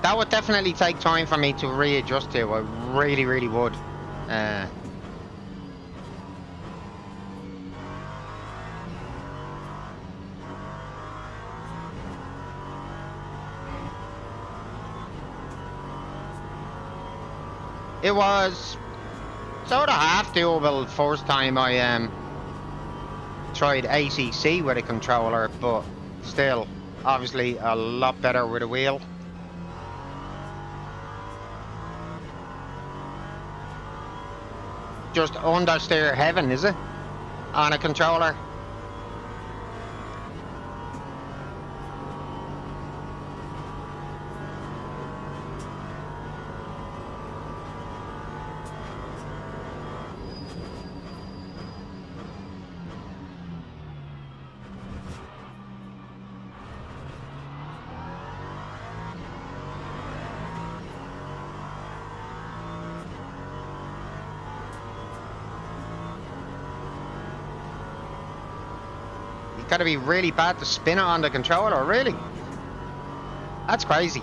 That would definitely take time for me to readjust to. I really, really would. It was sort of half doable first time I tried ACC with a controller, but still, obviously a lot better with a wheel. Just understeer heaven, is it? On a controller. You gotta be really bad to spin it on the controller, really? That's crazy.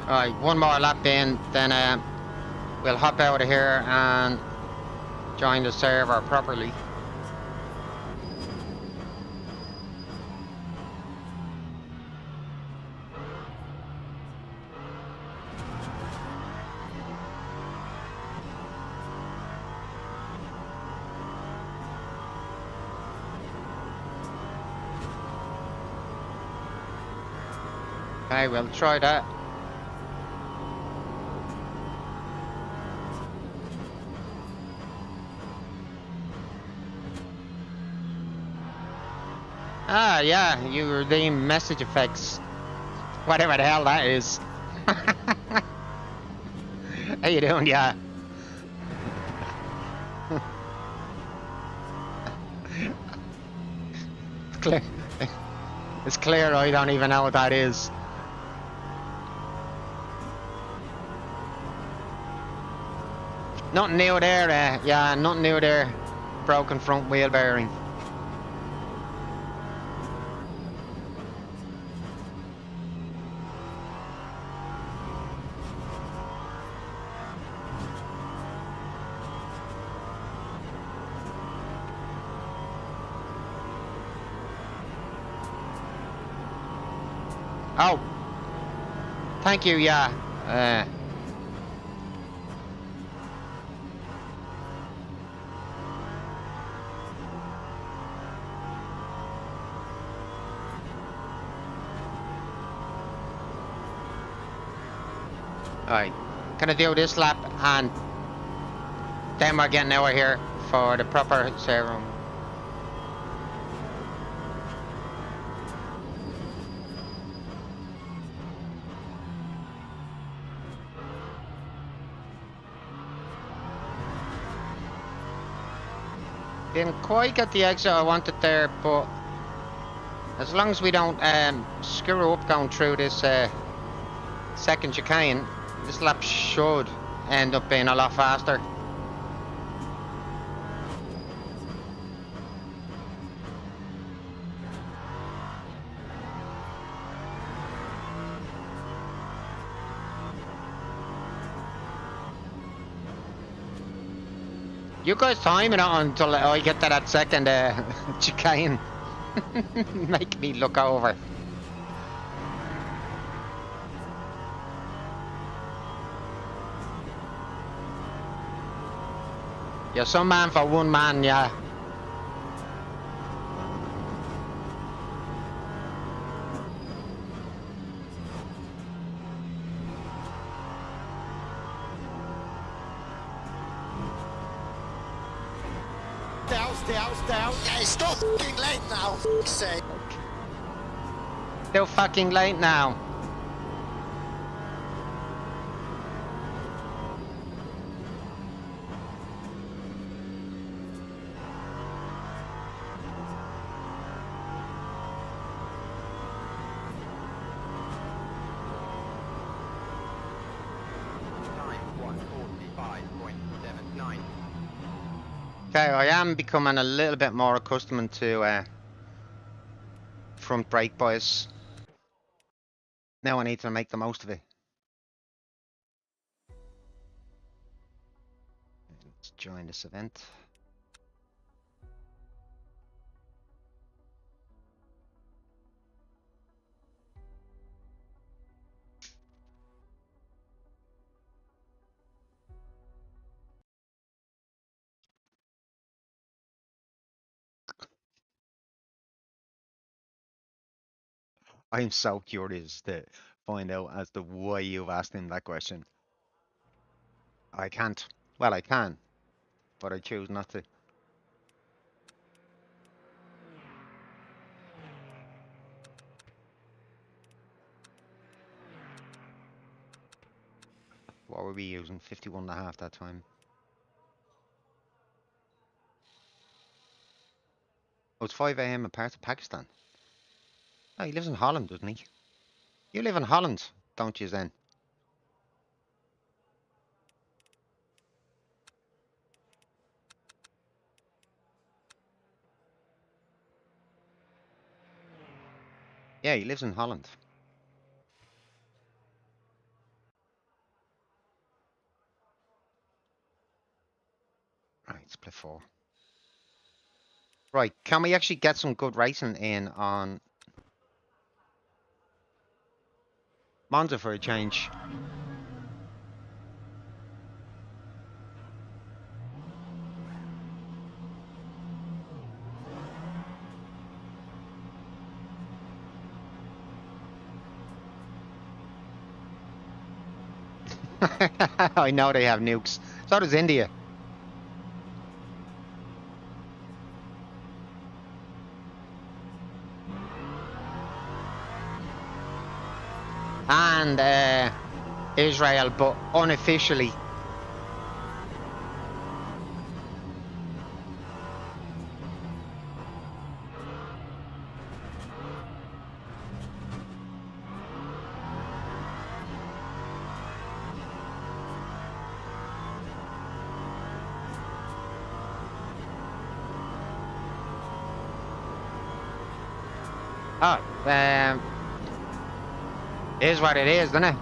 Alright, one more lap in, then we'll hop out of here and join the server properly. Okay, we'll try that. Ah, yeah, you redeem message effects. Whatever the hell that is. How you doing, yeah? It's clear. It's clear I don't even know what that is. Nothing new there, yeah, nothing new there. Broken front wheel bearing. Oh, thank you, yeah. Alright, gonna do this lap and then we're getting over here for the proper serum. Didn't quite get the exit I wanted there, but as long as we don't screw up going through this second chicane, this lap should end up being a lot faster. You guys timing it until I get to that second chicane. Make me look over. You're some man for one man, yeah. down. Yeah, it's not fucking late now, for fuck's sake. Too fucking late now. Time 1:45.79. Okay, I am becoming a little bit more accustomed to front brake bias. Now I need to make the most of it. Let's join this event. I'm so curious to find out as to why you've asked him that question. I can't. Well, I can, but I choose not to. What were we using? 51.5 that time. Oh, it's 5 a.m. in parts of Pakistan. Oh, he lives in Holland, doesn't he? You live in Holland, don't you, then? Yeah, he lives in Holland. Right, let's play 4. Right, can we actually get some good racing in on Monza for a change? I know they have nukes. So does India. And Israel, but unofficially. Oh, is what it is, isn't it?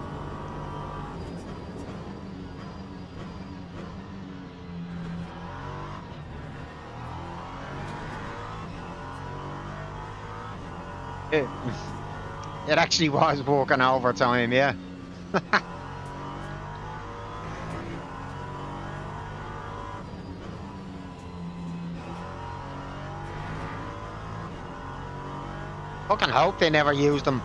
It, it actually was walking overtime, yeah. Fucking hope they never used them.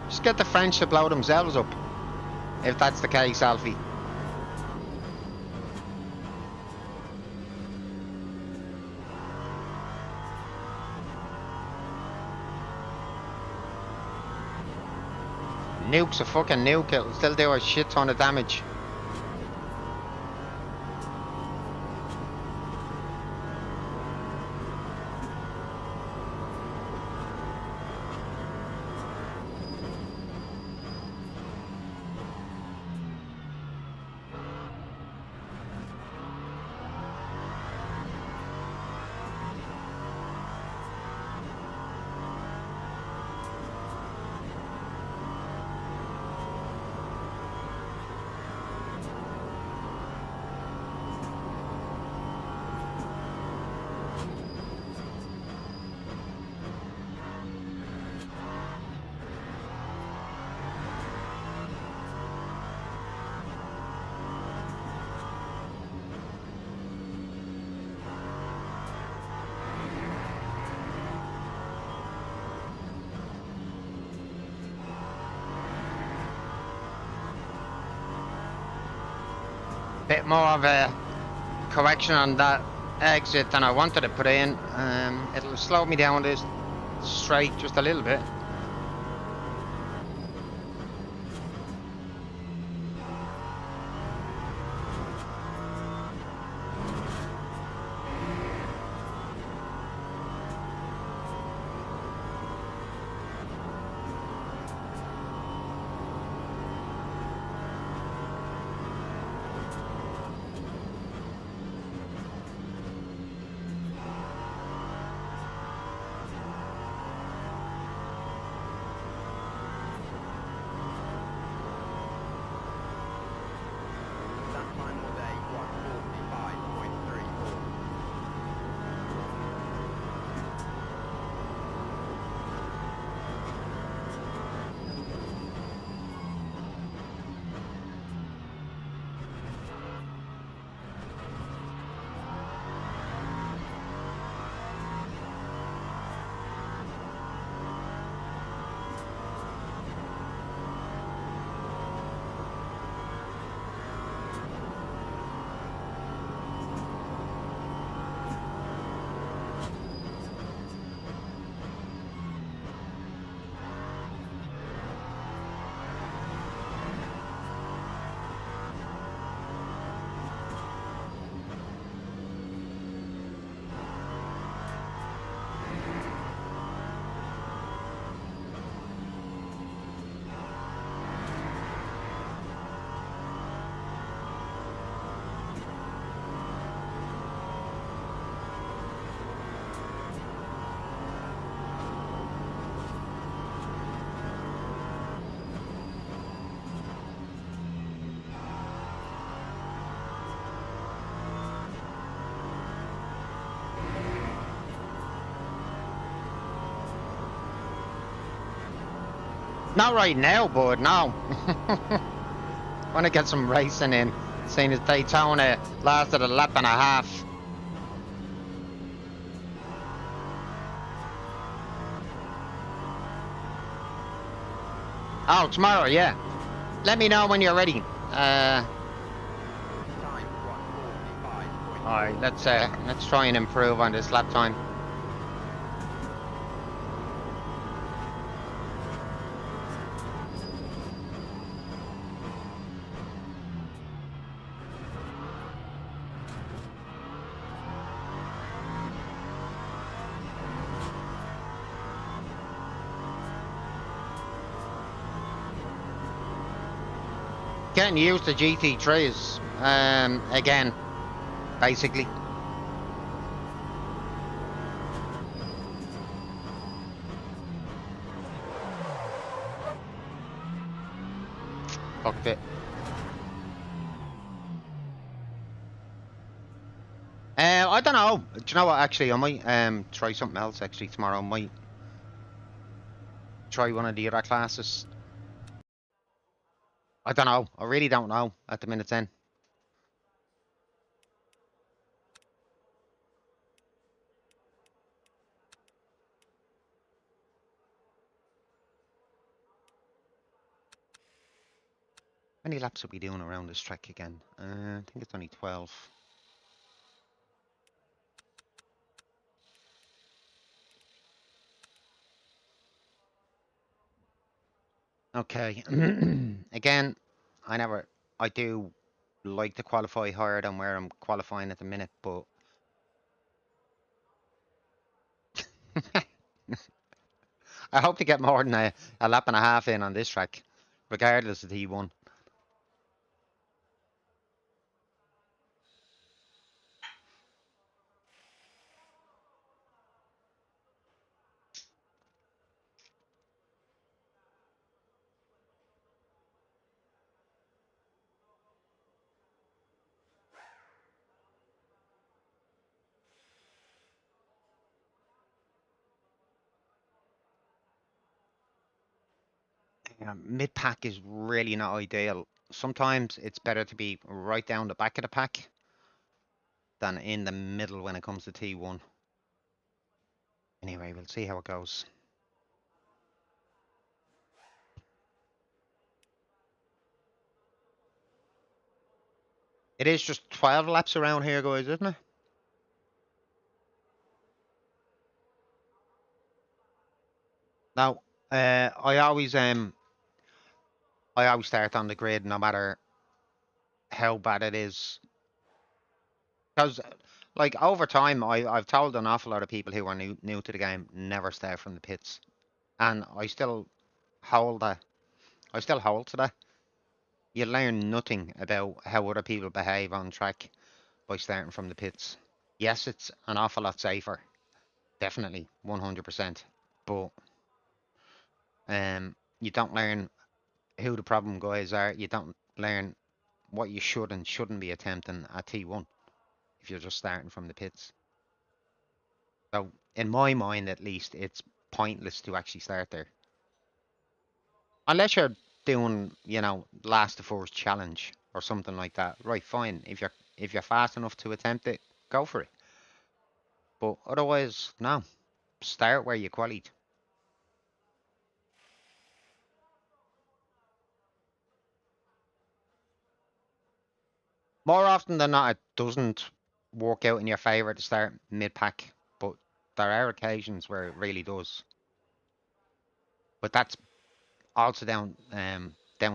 Just get the French to blow themselves up, if that's the case, Alfie. Nuke's a fucking nuke, it'll still do a shit ton of damage. bit more of a correction on that exit than I wanted to put in. It'll slow me down this straight just a little bit. That time all day, 1:45.34. Not right now, bud, no. Want to get some racing in, seeing as Daytona lasted a lap and a half. Oh, tomorrow, yeah. Let me know when you're ready. Time 1:45.4. Alright, let's try and improve on this lap time. Getting used to GT3s, again, basically. Fucked it. I don't know. Do you know what? Actually, I might try something else. Actually, tomorrow, I might try one of the other classes. I don't know. I really don't know at the minute. Then. How many laps are we doing around this track again? I think it's only 12. Okay. Again, I do like to qualify higher than where I'm qualifying at the minute, but I hope to get more than a lap and a half in on this track, regardless of T1. Mid-pack is really not ideal. Sometimes it's better to be right down the back of the pack than in the middle when it comes to T1. Anyway, we'll see how it goes. It is just 12 laps around here, guys, isn't it? Now, I always start on the grid no matter how bad it is. Because, like, over time, I've told an awful lot of people who are new to the game, never start from the pits. And I still hold that. I still hold to that. You learn nothing about how other people behave on track by starting from the pits. Yes, it's an awful lot safer. Definitely, 100%. But you don't learn who the problem guys are. You don't learn what you should and shouldn't be attempting at T1 if you're just starting from the pits. So, in my mind at least, it's pointless to actually start there. Unless you're doing, last to first challenge or something like that. Right, fine. If you're fast enough to attempt it, go for it. But otherwise, no. Start where you qualied. More often than not, it doesn't work out in your favour to start mid-pack, but there are occasions where it really does. But that's also down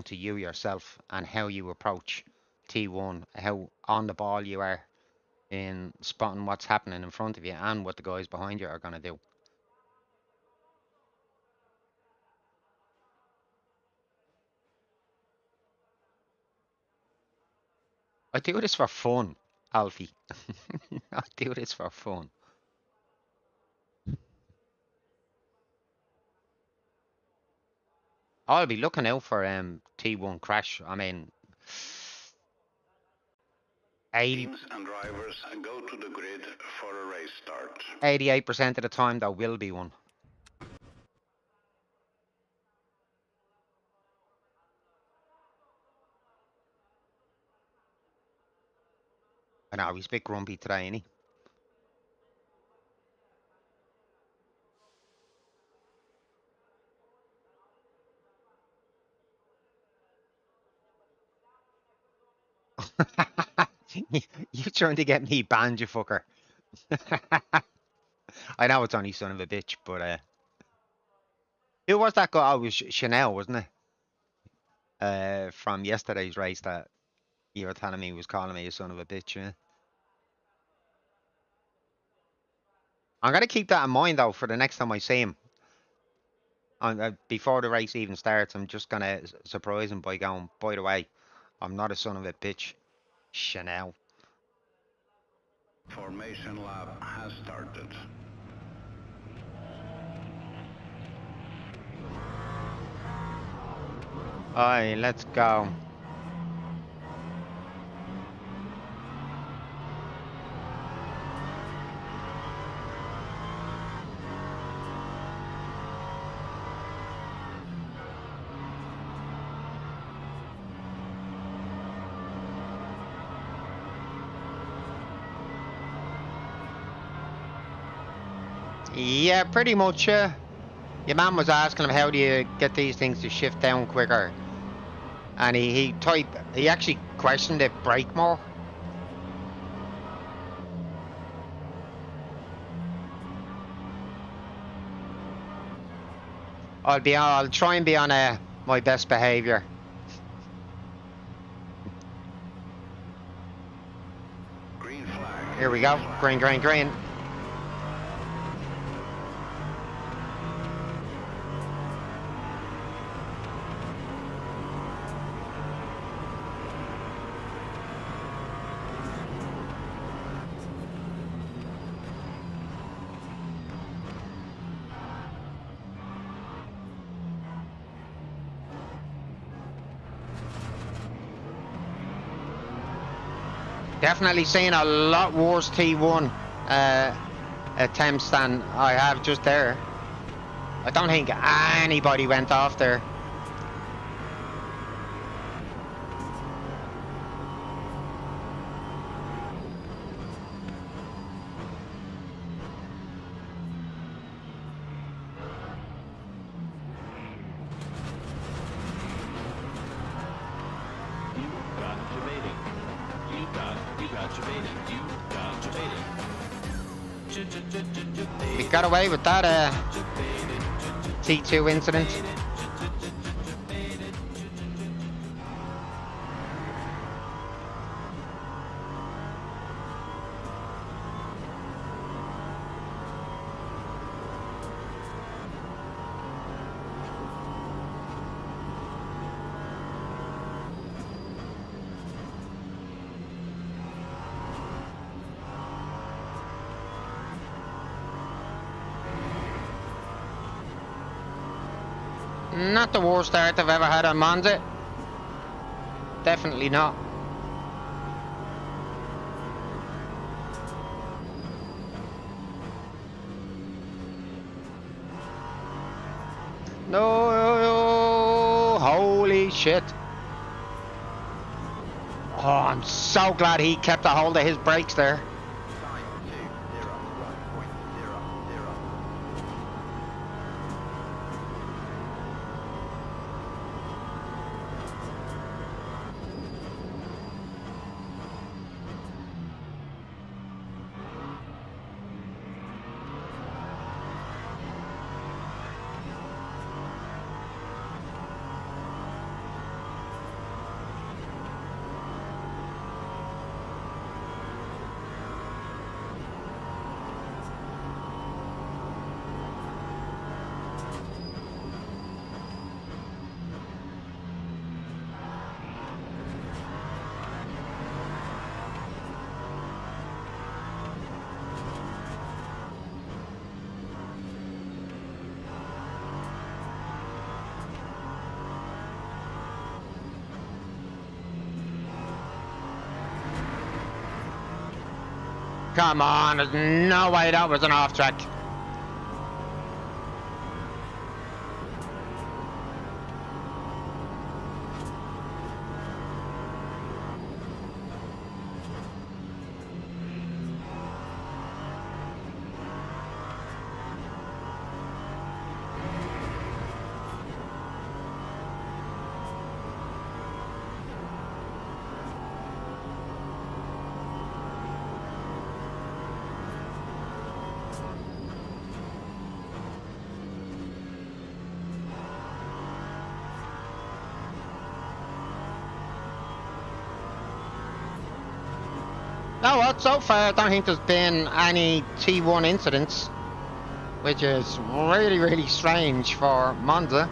to you yourself and how you approach T1, how on the ball you are in spotting what's happening in front of you and what the guys behind you are going to do. I do this for fun, Alfie. I do this for fun. I'll be looking out for T1 crash. I mean, 80, Teams and drivers go to the grid for a race start. 88% of the time there will be one. I know, he's a bit grumpy today, ain't he? You trying to get me banned, you fucker. I know it's only son of a bitch, but who was that guy? Oh, it was Chanel, wasn't it? From yesterday's race that you were telling me was calling me a son of a bitch, yeah. I'm gonna keep that in mind though for the next time I see him. Before the race even starts, I'm just gonna surprise him by going, by the way, I'm not a son of a bitch. Chanel. Formation lap has started. Alright, let's go. Yeah, pretty much. Your man was asking him how do you get these things to shift down quicker, and he actually questioned it. Brake more. I'll try and be on my best behaviour. Green flag. Here we go. Green, green, green. Definitely seen a lot worse T1 attempts than I have just there. I don't think anybody went off there. You got Jamating. You got We got away with that T2 incident. Not the worst start I've ever had on Monza. Definitely not. No, holy shit. Oh, I'm so glad he kept a hold of his brakes there. Time 201.00. Come on, there's no way that was an off track. No, well, so far I don't think there's been any T1 incidents, which is really, really strange for Monza.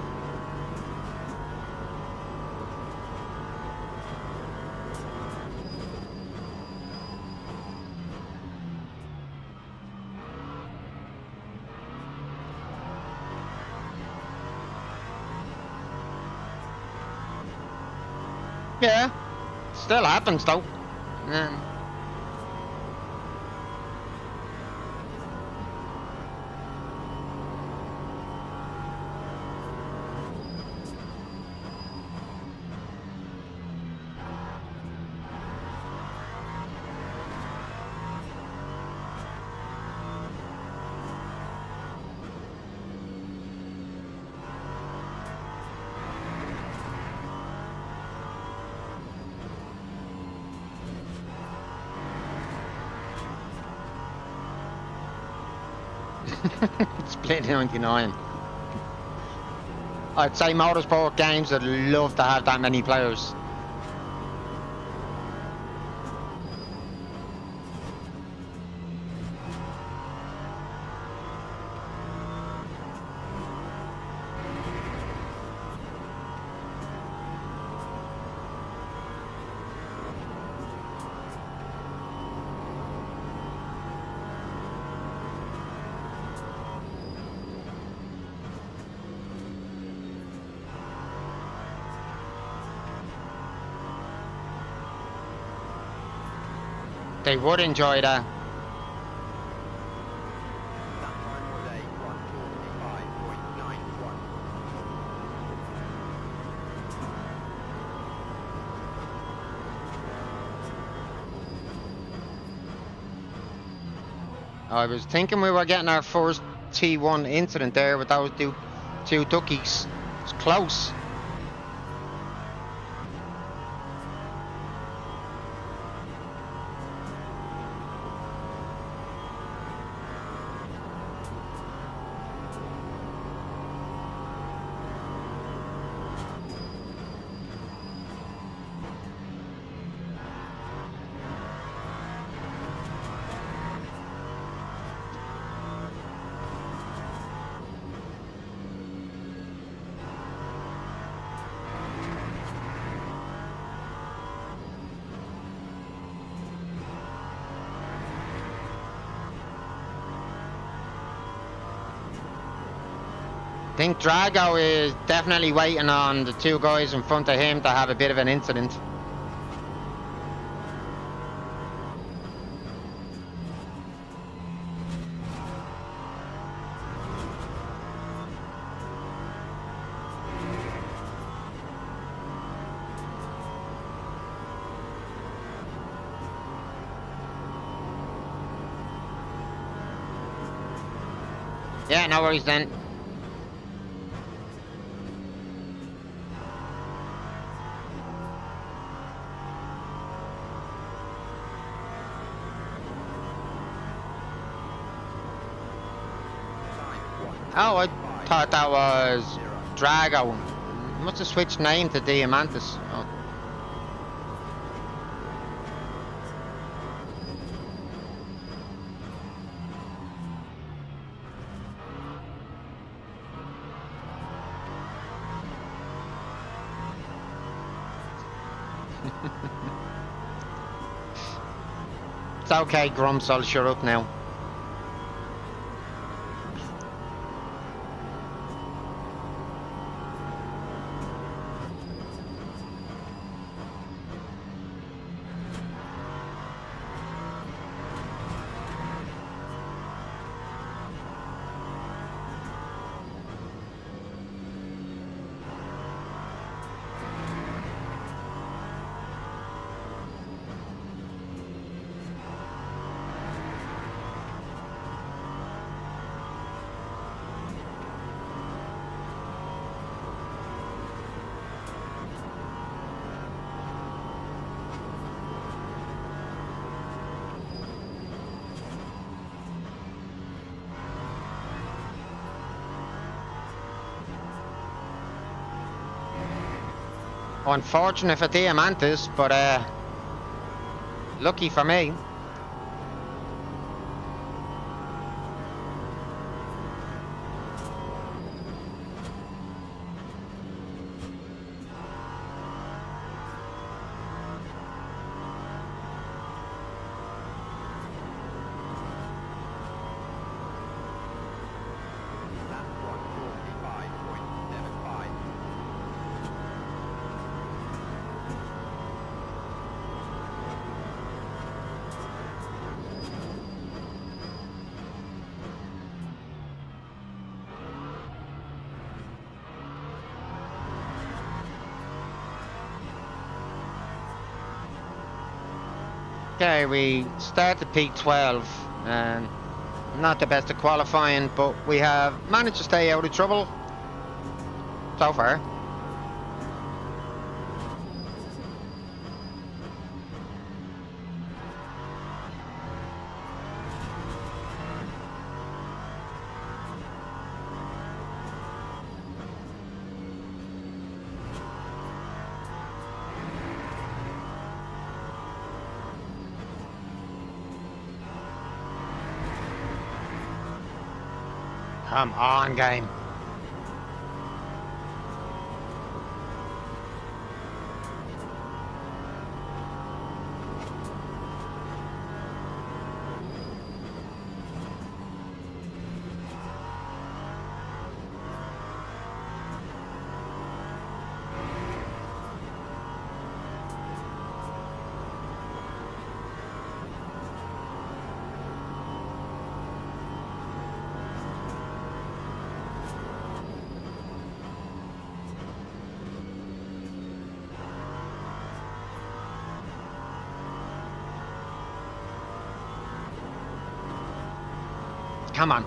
Yeah, still happens though. Yeah. Split 99. I'd say motorsport games would love to have that many players. They would enjoy that. That time was a 1:45.91. I was thinking we were getting our first T1 incident there with those two duckies. It's close. I think Drago is definitely waiting on the two guys in front of him to have a bit of an incident. Yeah, no worries then. Oh, I thought that was Drago. Must have switched name to Diamantis. Oh. It's okay, Grumps, I'll shut up now. Unfortunate for Diamantis, but lucky for me. Lap 145.75. Okay, we started P12 and not the best at qualifying, but we have managed to stay out of trouble so far. Come on, game. Come on.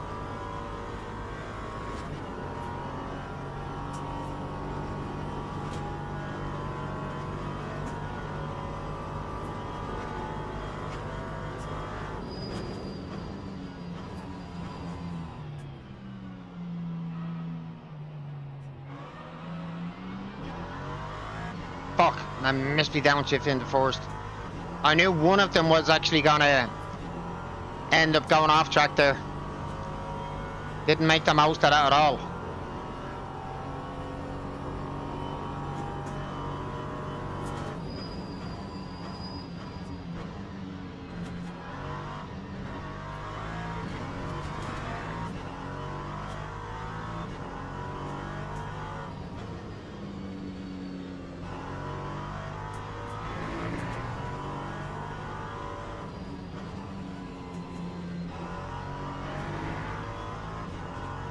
Fuck, I missed me downshift in the first. I knew one of them was actually gonna end up going off track there. Didn't make the most of that at all.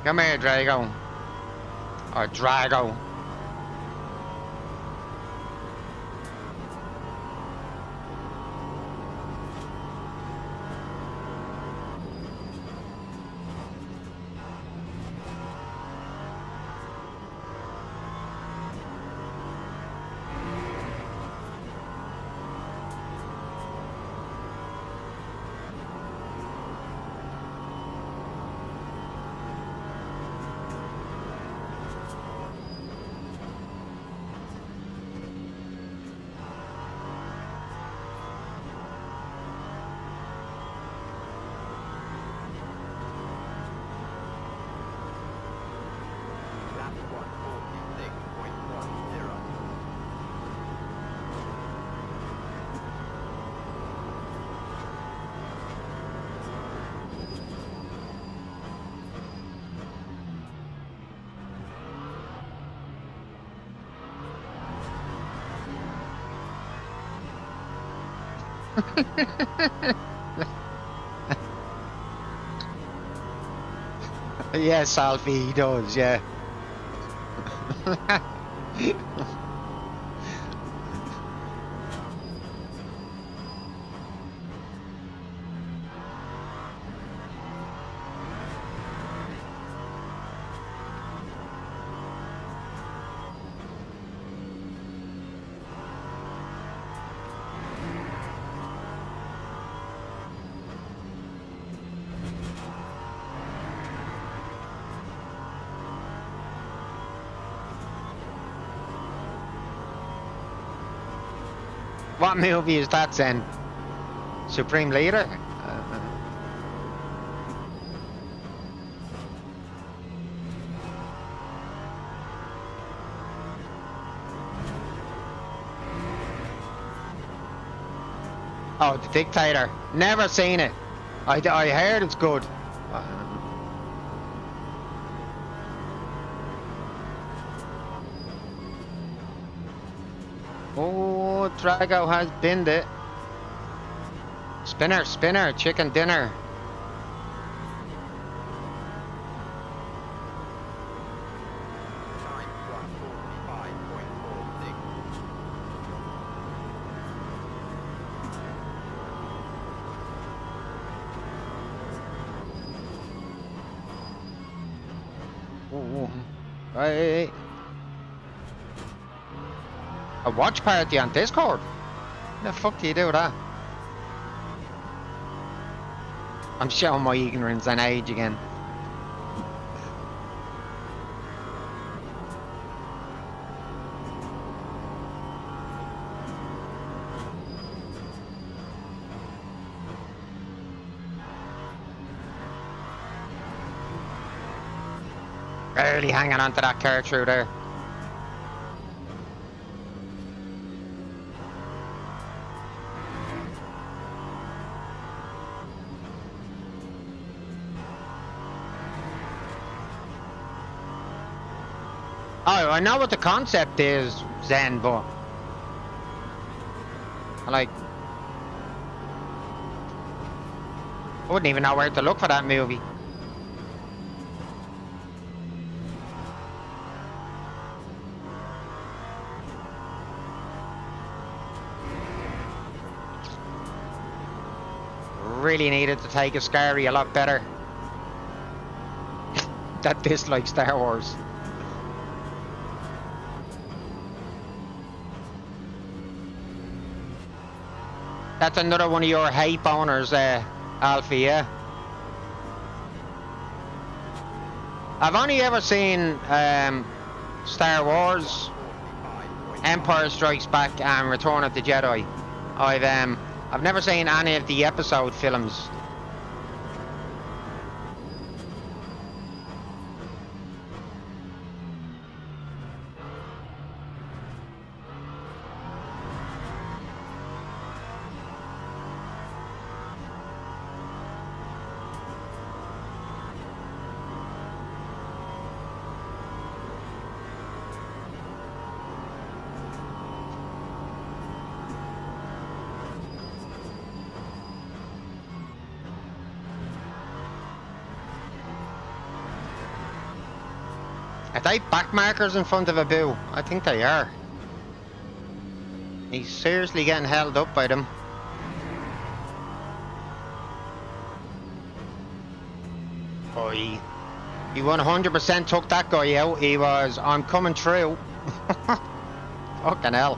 Come here, Drago. Or Drago. Lap 146.10. Yes, Alfie, he does, yeah. What movie is that then? Supreme Leader? Oh, The Dictator. Never seen it. I heard it's good. Oh, Drago has binned it. Spinner, spinner, chicken dinner. Time 145.46. Oh, right. A watch party on Discord? How the fuck do you do that? I'm showing my ignorance and age again. Barely hanging on to that car through there. Oh, I know what the concept is, Zen, but I wouldn't even know where to look for that movie. Really needed to take a scary a lot better. That dislikes Star Wars. That's another one of your hate boners, Alfie, yeah? I've only ever seen Star Wars, Empire Strikes Back and Return of the Jedi. I've never seen any of the episode films. Are they back markers in front of Abu? I think they are. He's seriously getting held up by them. Oh, he 100% took that guy out. He was, I'm coming through. Fucking hell.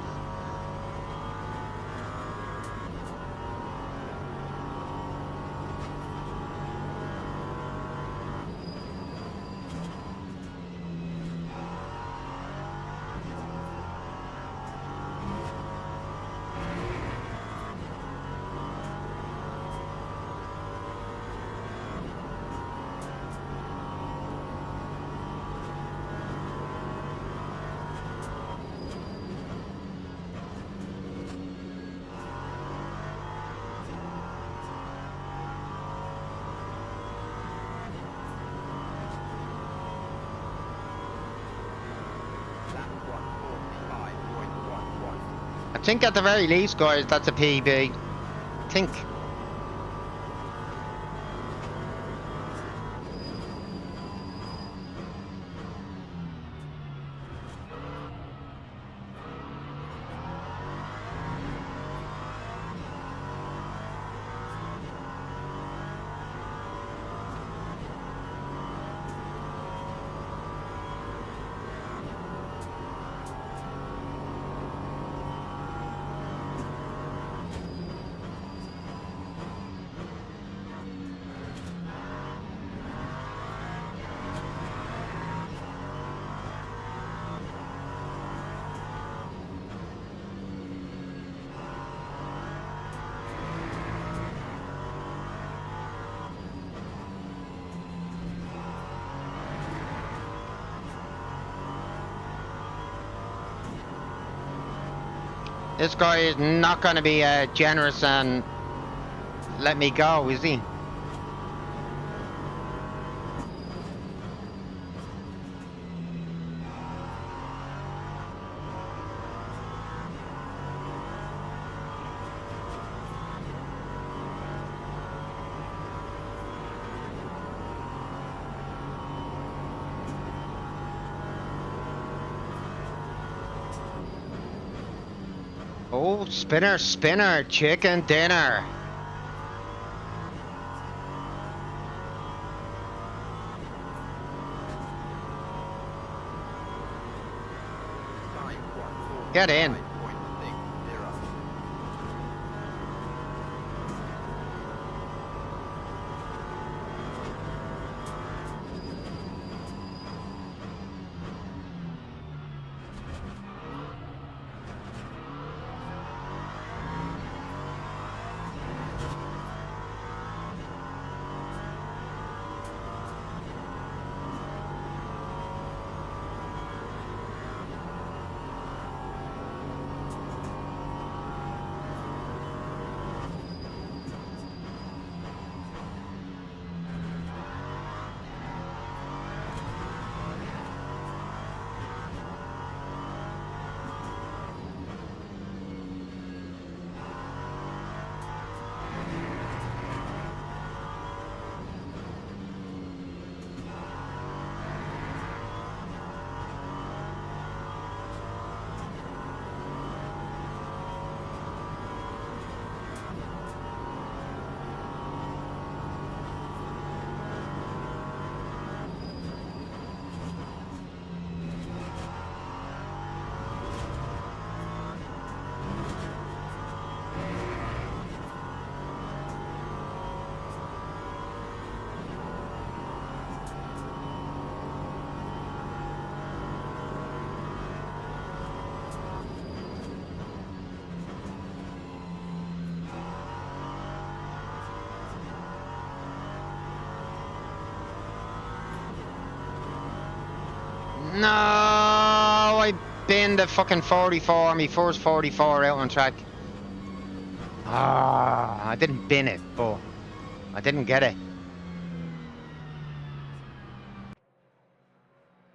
Lap 1:45.11. I think at the very least, guys, that's a PB. I think. This guy is not going to be generous and let me go, is he? Oh, spinner, spinner, chicken dinner. Time Get in. 1:45.60. No, I binned the fucking 44, my first 44 out on track. Ah, I didn't bin it, but I didn't get it.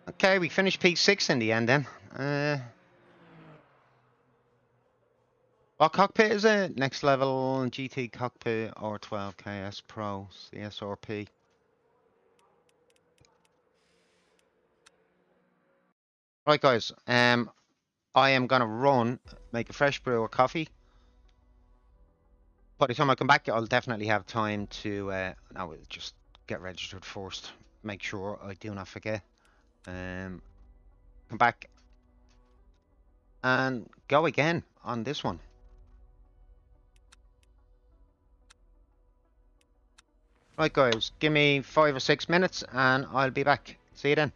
Okay, we finished P6 in the end then. What cockpit is it? Next level GT cockpit or 12KS Pro CSRP. Right, guys. I am gonna run, make a fresh brew of coffee. By the time I come back, I'll definitely have time to. Now we'll just get registered first. Make sure I do not forget. Come back and go again on this one. Right, guys. Give me 5 or 6 minutes, and I'll be back. See you then.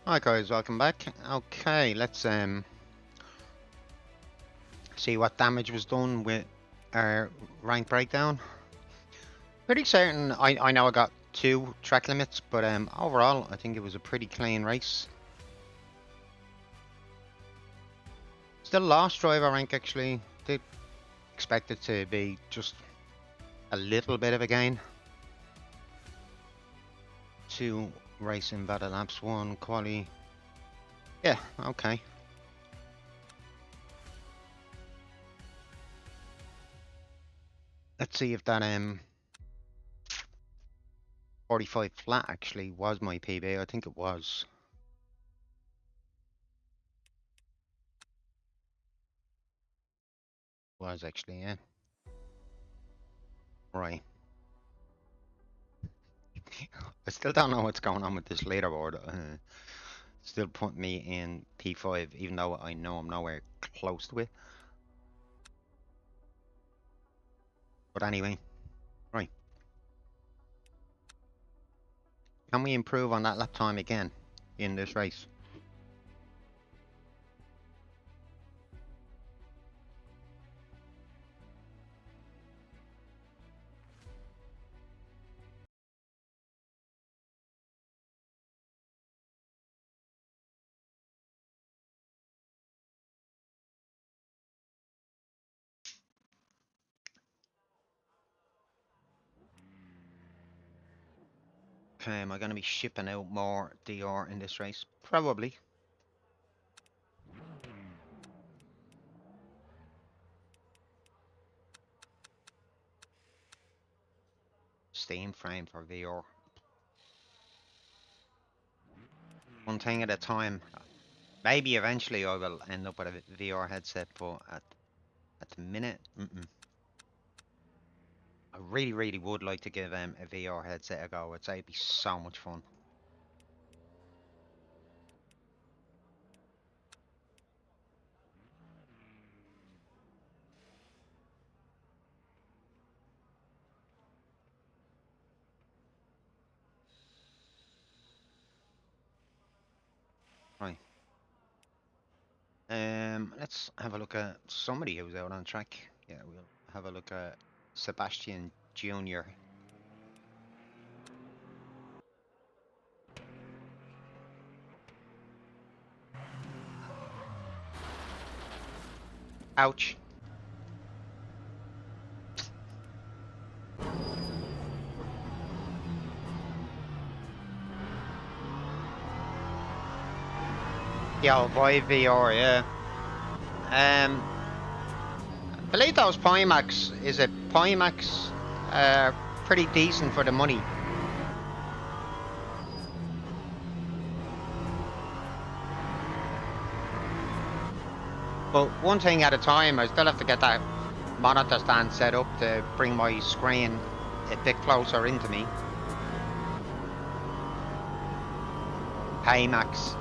Hi guys, welcome back. Okay, let's see what damage was done with our rank breakdown. Pretty certain I know I got 2 track limits, but overall I think it was a pretty clean race. Still lost driver rank actually. Did expect it to be just a little bit of a gain. 2 racing battle laps, 1 quali. Yeah, okay. Let's see if that 45 flat actually was my PB. I think it was. Was actually, yeah. Right. I still don't know what's going on with this leaderboard. Still put me in P5, even though I know I'm nowhere close to it. But anyway, right. Can we improve on that lap time again in this race? Okay, am I going to be shipping out more DR in this race? Probably. Steam frame for VR. One thing at a time. Maybe eventually I will end up with a VR headset, but at the minute, I really, really would like to give a VR headset a go. I'd say it'd be so much fun. Right. Let's have a look at somebody who's out on track. Yeah, we'll have a look at Sebastian Jr. Ouch. Yo, boy VR, yeah. I believe those Pimax, is it Pimax? Pretty decent for the money. But one thing at a time, I still have to get that monitor stand set up to bring my screen a bit closer into me. Pimax.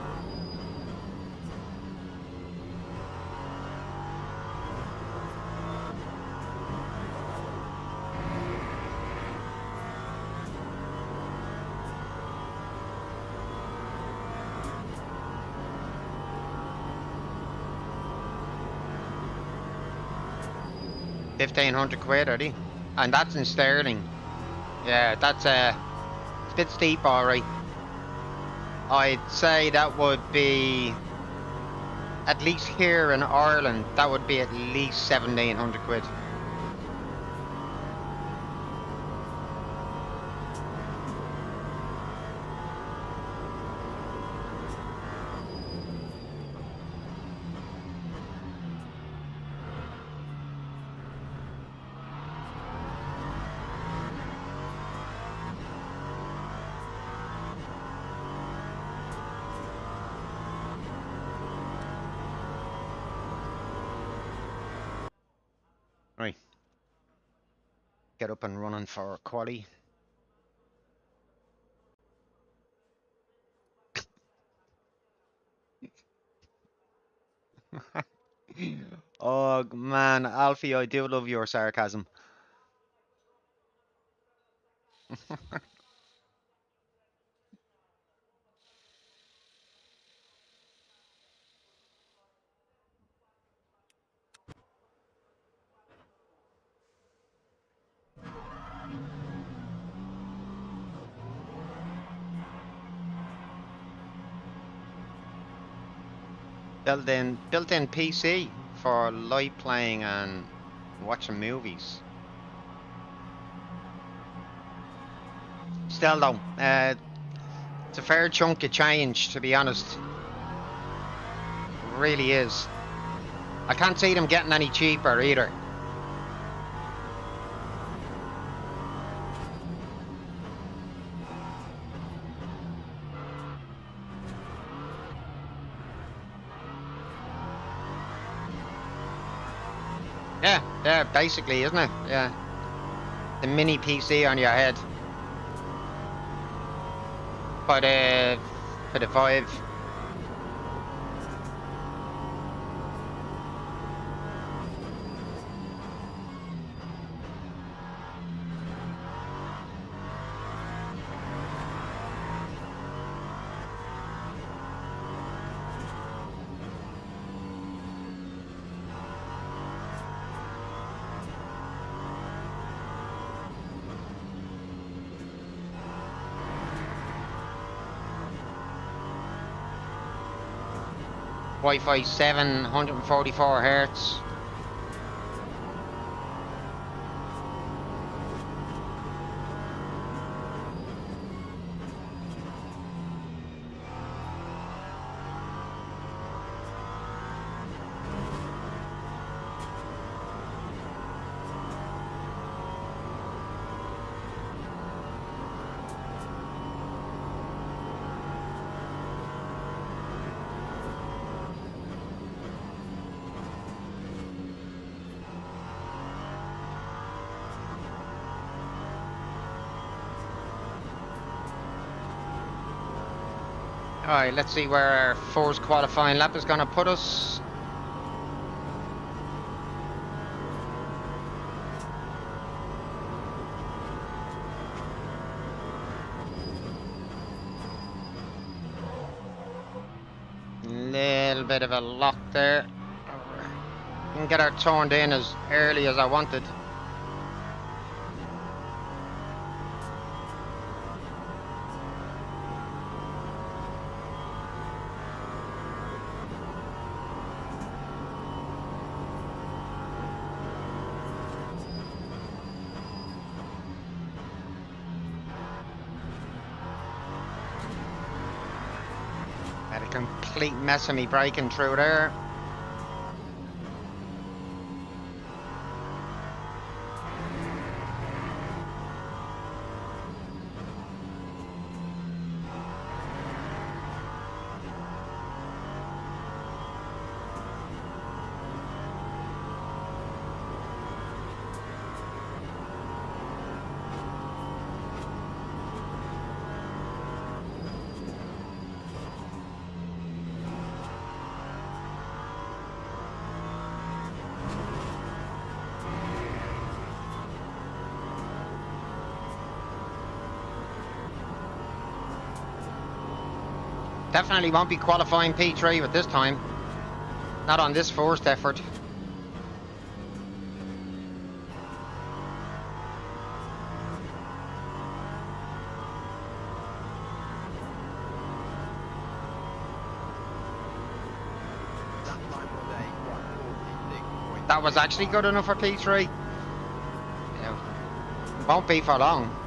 £1,500, are they? And that's in sterling. Yeah, that's it's a bit steep, alright. I'd say that would be, at least here in Ireland, that would be at least £1,700. Right. Get up and running for quali. Oh man, Alfie, I do love your sarcasm. built-in PC for live playing and watching movies. Still though, it's a fair chunk of change, to be honest. It really is. I can't see them getting any cheaper either. Yeah, basically, isn't it? Yeah. The mini PC on your head. For the Vive. Wi-Fi 7, 144 hertz. Alright, let's see where our first qualifying lap is going to put us. Little bit of a lock there. Didn't get her turned in as early as I wanted. Had a complete mess of me braking through there. Definitely won't be qualifying P3 with this time. Not on this first effort. That was actually good enough for P3. Yeah, won't be for long.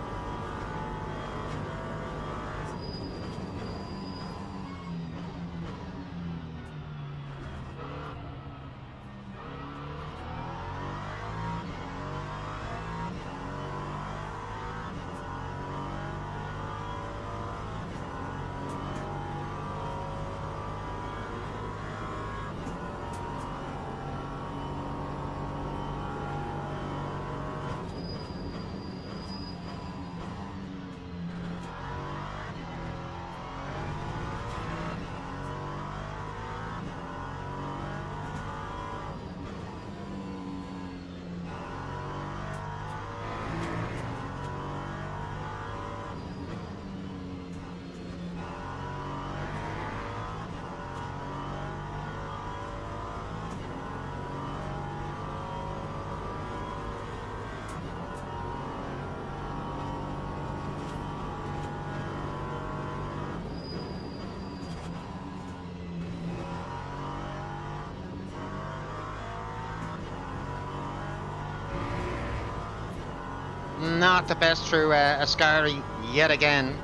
not the best through Ascari yet again.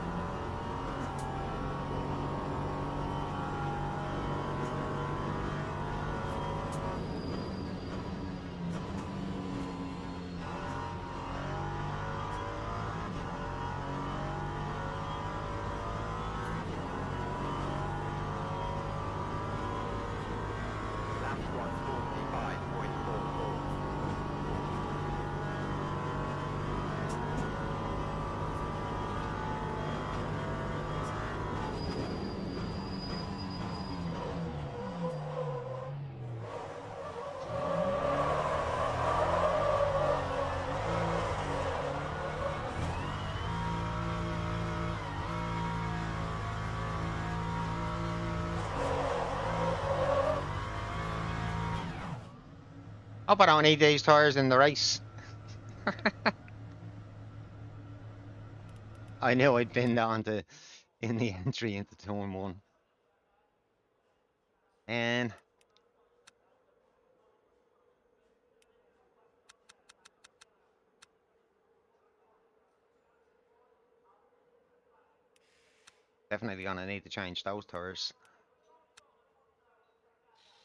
Lap 145.44. Hope I don't need these tyres in the race. I knew I'd been down to in the entry into turn one. And definitely gonna need to change those tyres.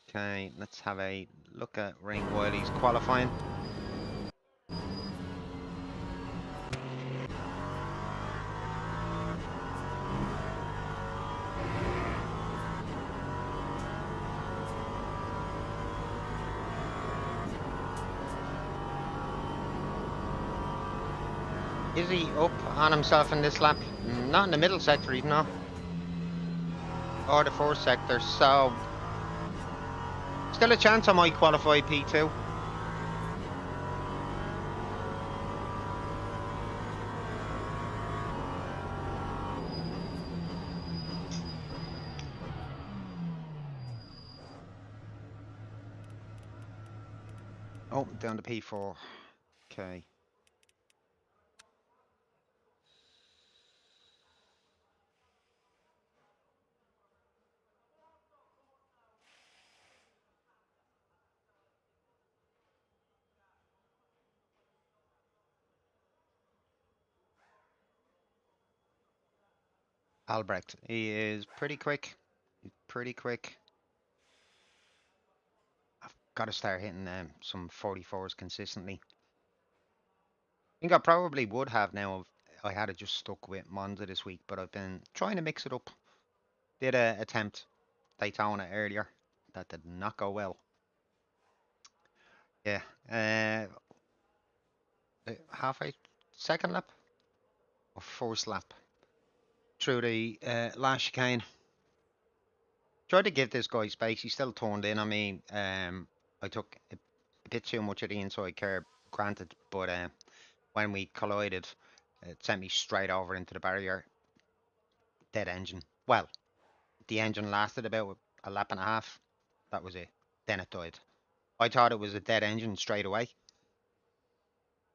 Okay, let's have a look at Ring Wiley's qualifying. Is he up on himself in this lap? Not in the middle sector, he's not. Or the fourth sector, so still a chance I might qualify P2. Oh, down to P4. Okay. Albrecht, he is pretty quick. He's pretty quick. I've got to start hitting some 44s consistently. I think I probably would have now if I had just stuck with Monza this week, but I've been trying to mix it up. Did a attempt Daytona earlier. That did not go well. Yeah. Halfway second lap or first lap through the last chicane. Tried to give this guy space. He still turned in on me. I took a bit too much of the inside curb, granted, but when we collided, it sent me straight over into the barrier. Dead engine. Well, the engine lasted about a lap and a half. That was it. Then it died. I thought it was a dead engine straight away.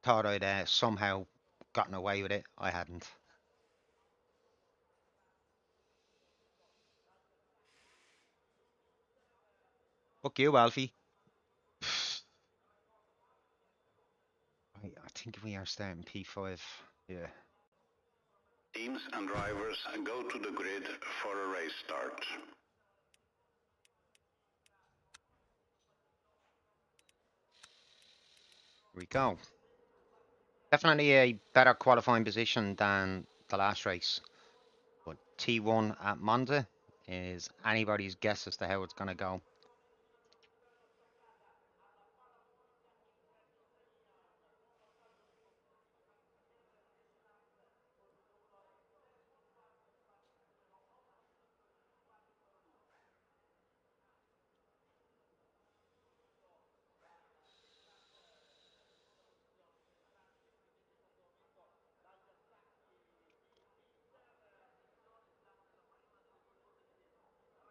Thought I'd somehow gotten away with it. I hadn't. Fuck you, Alfie. I think we are starting P5. Yeah. Teams and drivers go to the grid for a race start. Here we go. Definitely a better qualifying position than the last race. But T1 at Monza is anybody's guess as to how it's going to go.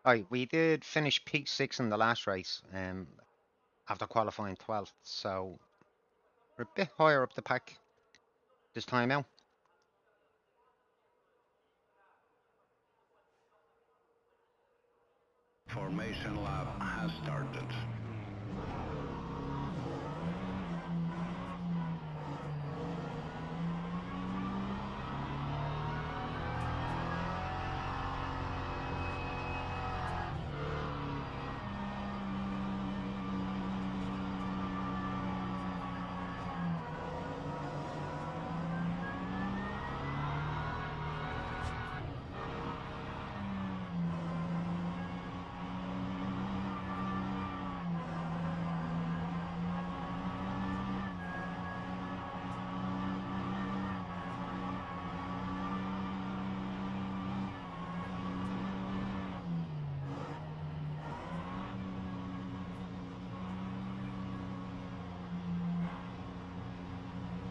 Right, we did finish P6 in the last race after qualifying 12th, so we're a bit higher up the pack this time out. Formation lap has started.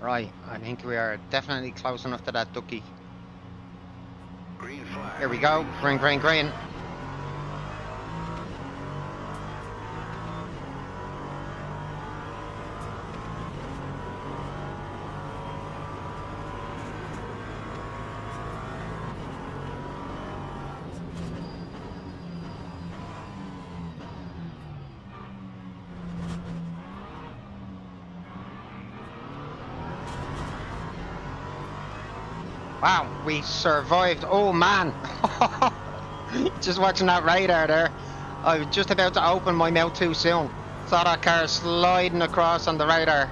Right, I think we are definitely close enough to that ducky. Green flag. Here we go. Green, green, green. Wow, we survived. Oh man. Just watching that radar there. I was just about to open my mouth too soon. Saw that car sliding across on the radar.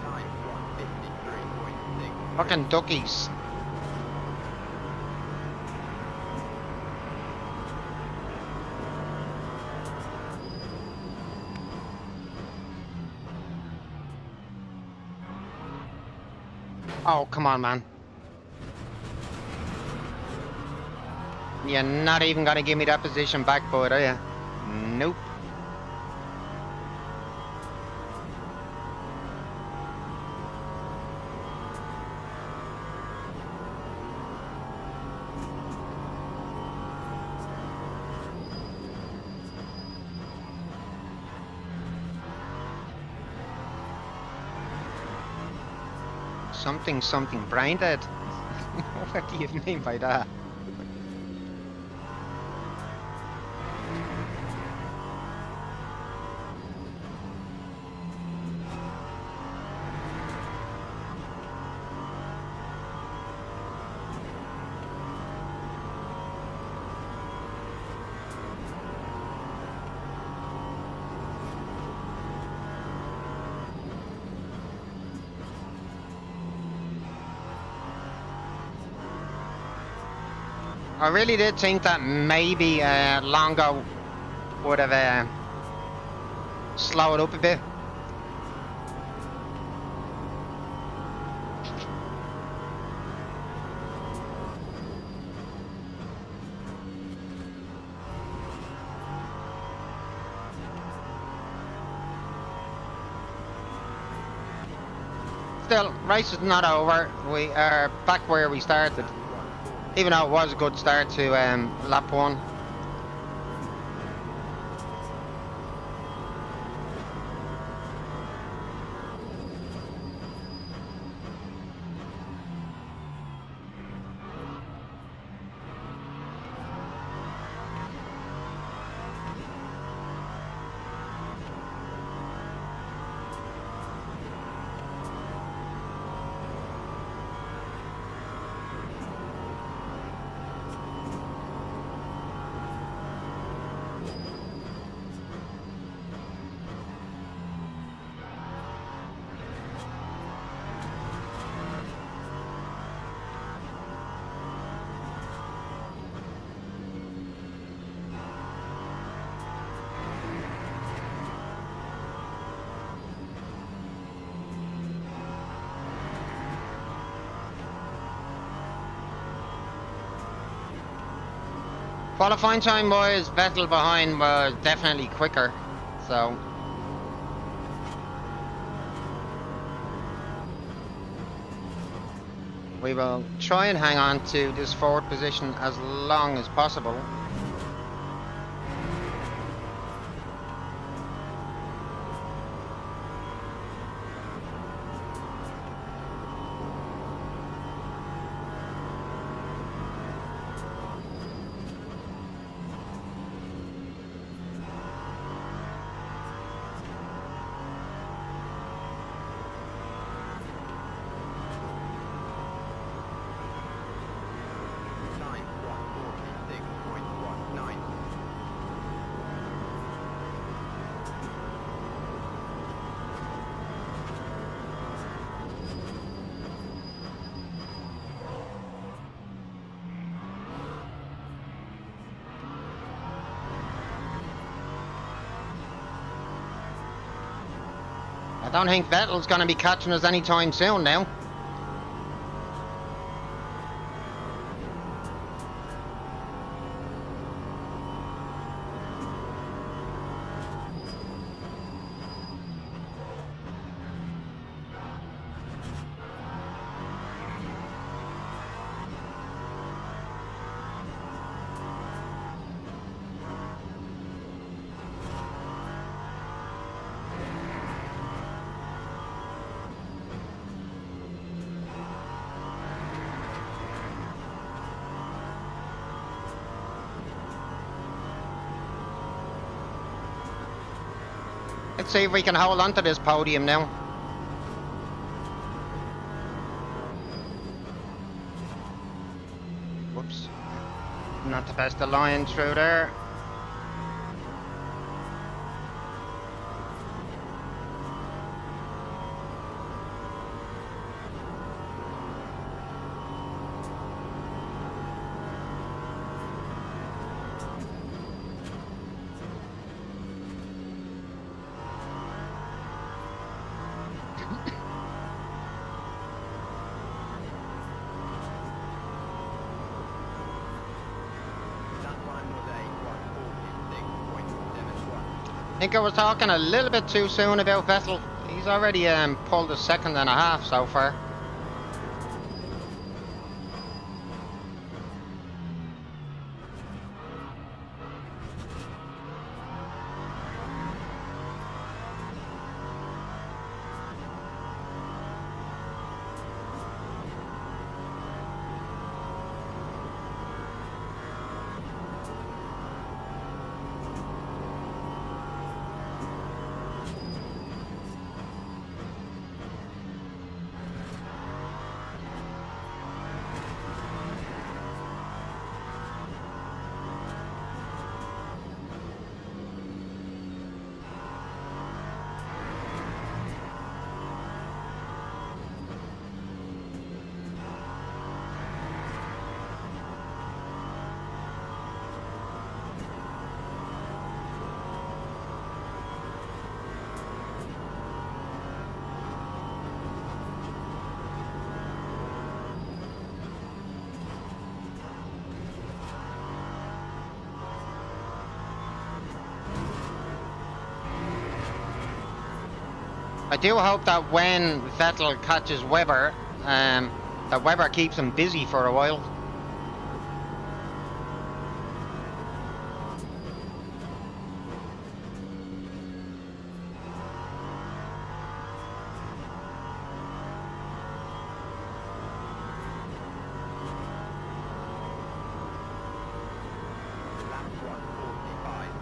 Time 1:53.6. Fucking duckies. Oh, come on, man. You're not even gonna give me that position back, bud, are you? Nope. Something brain dead. What do you mean by that? I really did think that maybe Longo would have slowed up a bit. Still, race is not over. We are back where we started. Even though it was a good start to lap one. Qualifying time wise, Vettel behind was definitely quicker, so. We will try and hang on to this forward position as long as possible. Time 146.19. I don't think Vettel's going to be catching us anytime soon now. Let's see if we can hold on to this podium now. Whoops. Not the best of line through there. That time was a 146.71. I think I was talking a little bit too soon about Vettel. He's already pulled a second and a half so far. I do hope that when Vettel catches Webber, that Webber keeps him busy for a while. Lap 145.44.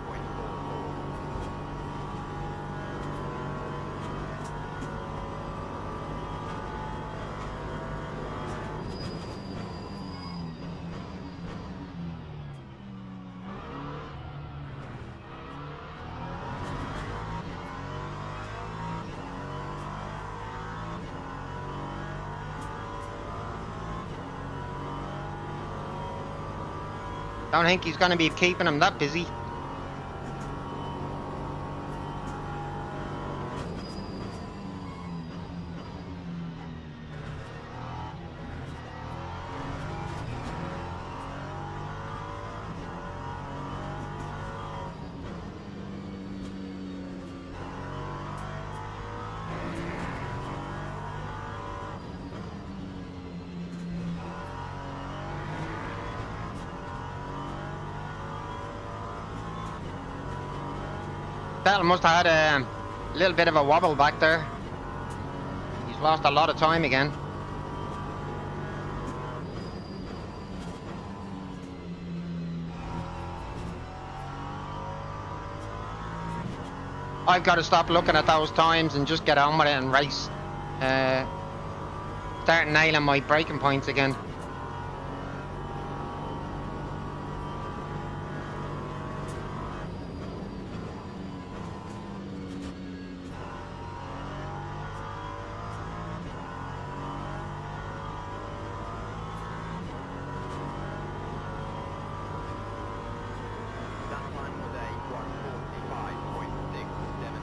Don't think he's going to be keeping him that busy. Vettel must have had a little bit of a wobble back there. He's lost a lot of time again. I've got to stop looking at those times and just get on with it and race. Start nailing my braking points again. That time was a 1:45.67.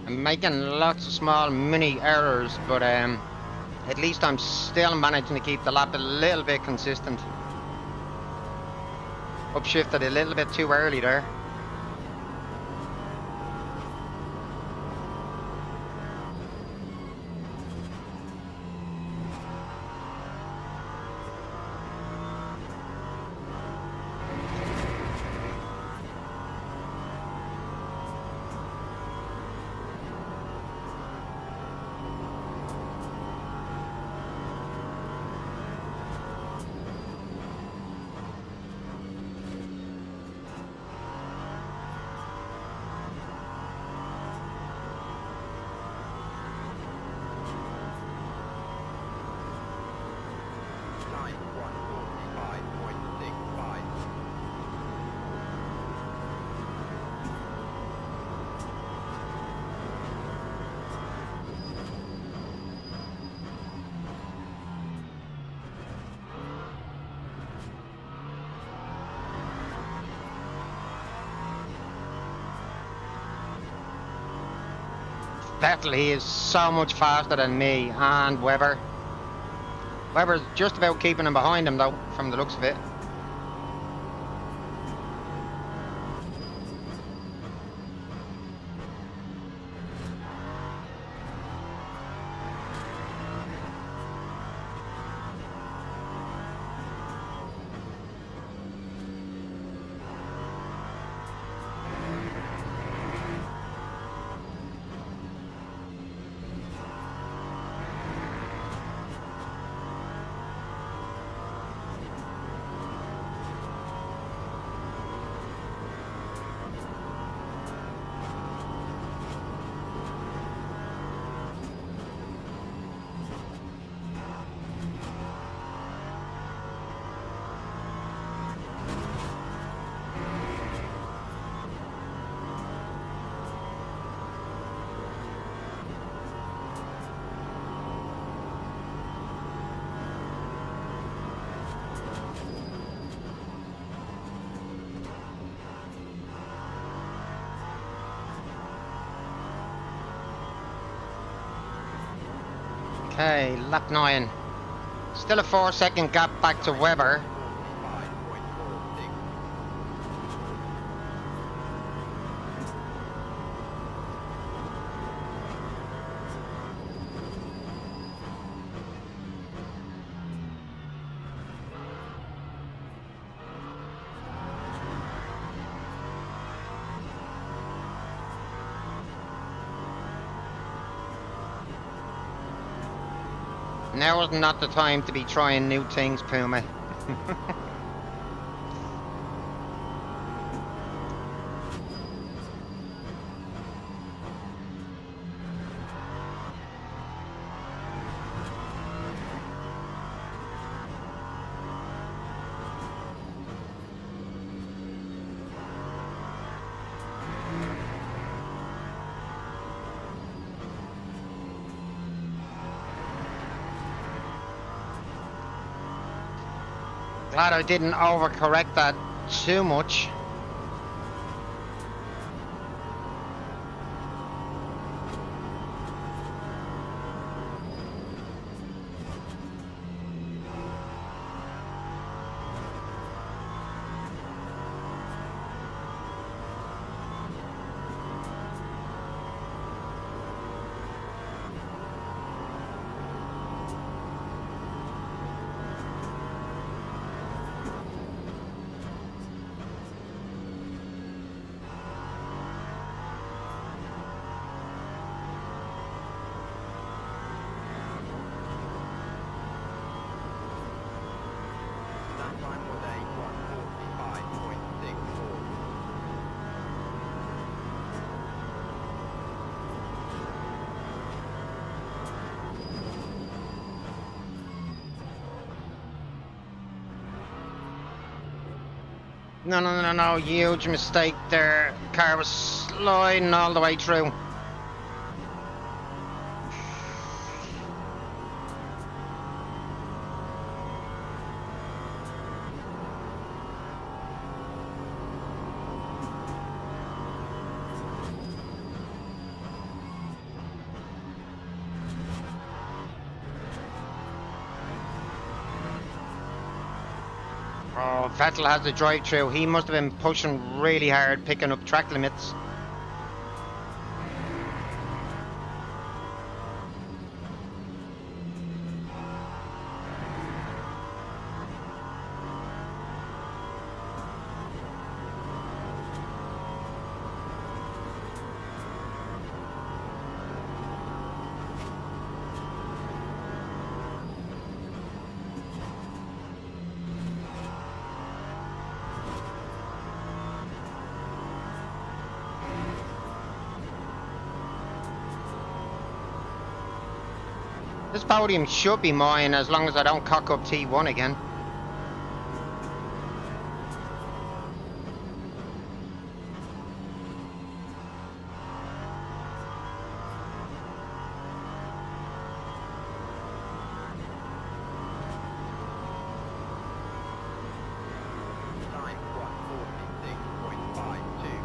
I'm making lots of small mini errors, but at least I'm still managing to keep the lap a little bit consistent. Upshifted a little bit too early there. Time 1:45.65. Vettel, he is so much faster than me and Webber. Webber's just about keeping him behind him though, from the looks of it. Okay, lap 9. Still a 4-second gap back to Webber. 45.46. Now is not the time to be trying new things, Puma. Glad I didn't overcorrect that too much. That time was a 1:45.64. No, no, no, no, huge mistake there. Car was sliding all the way through. Oh, Vettel has the drive through. He must have been pushing really hard, picking up track limits. This podium should be mine as long as I don't cock up T1 again. Time 1:46.52.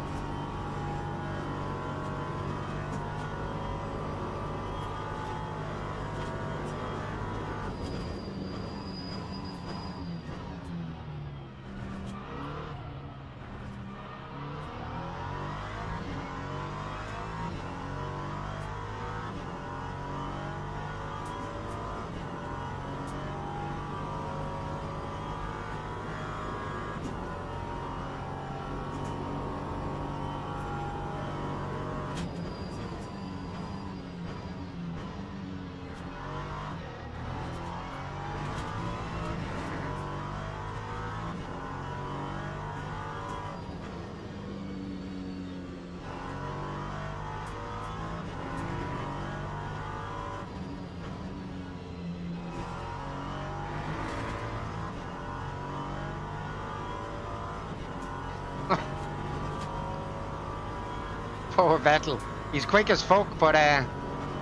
Poor Vettel. He's quick as fuck, but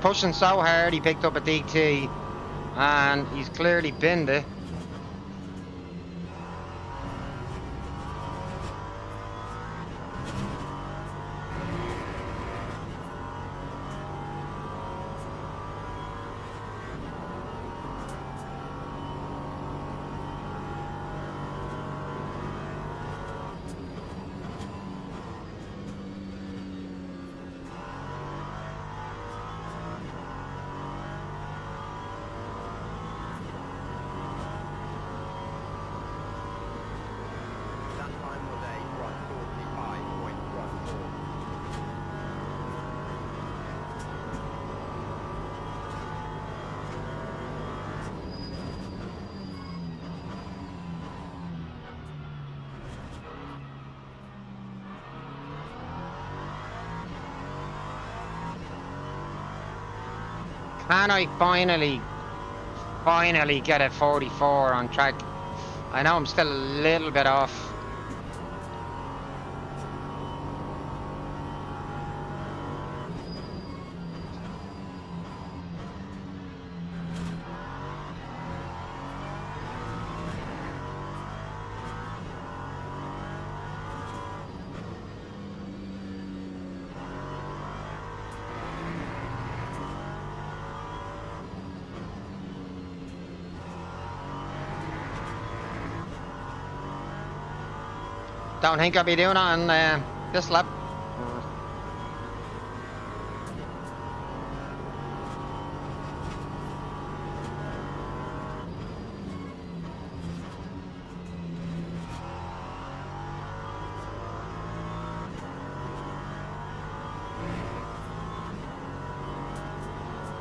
pushing so hard he picked up a DT and he's clearly binned it. That time was a 1:45.14. Can I finally get a 44 on track? I know I'm still a little bit off. Don't think I'll be doing it on this lap.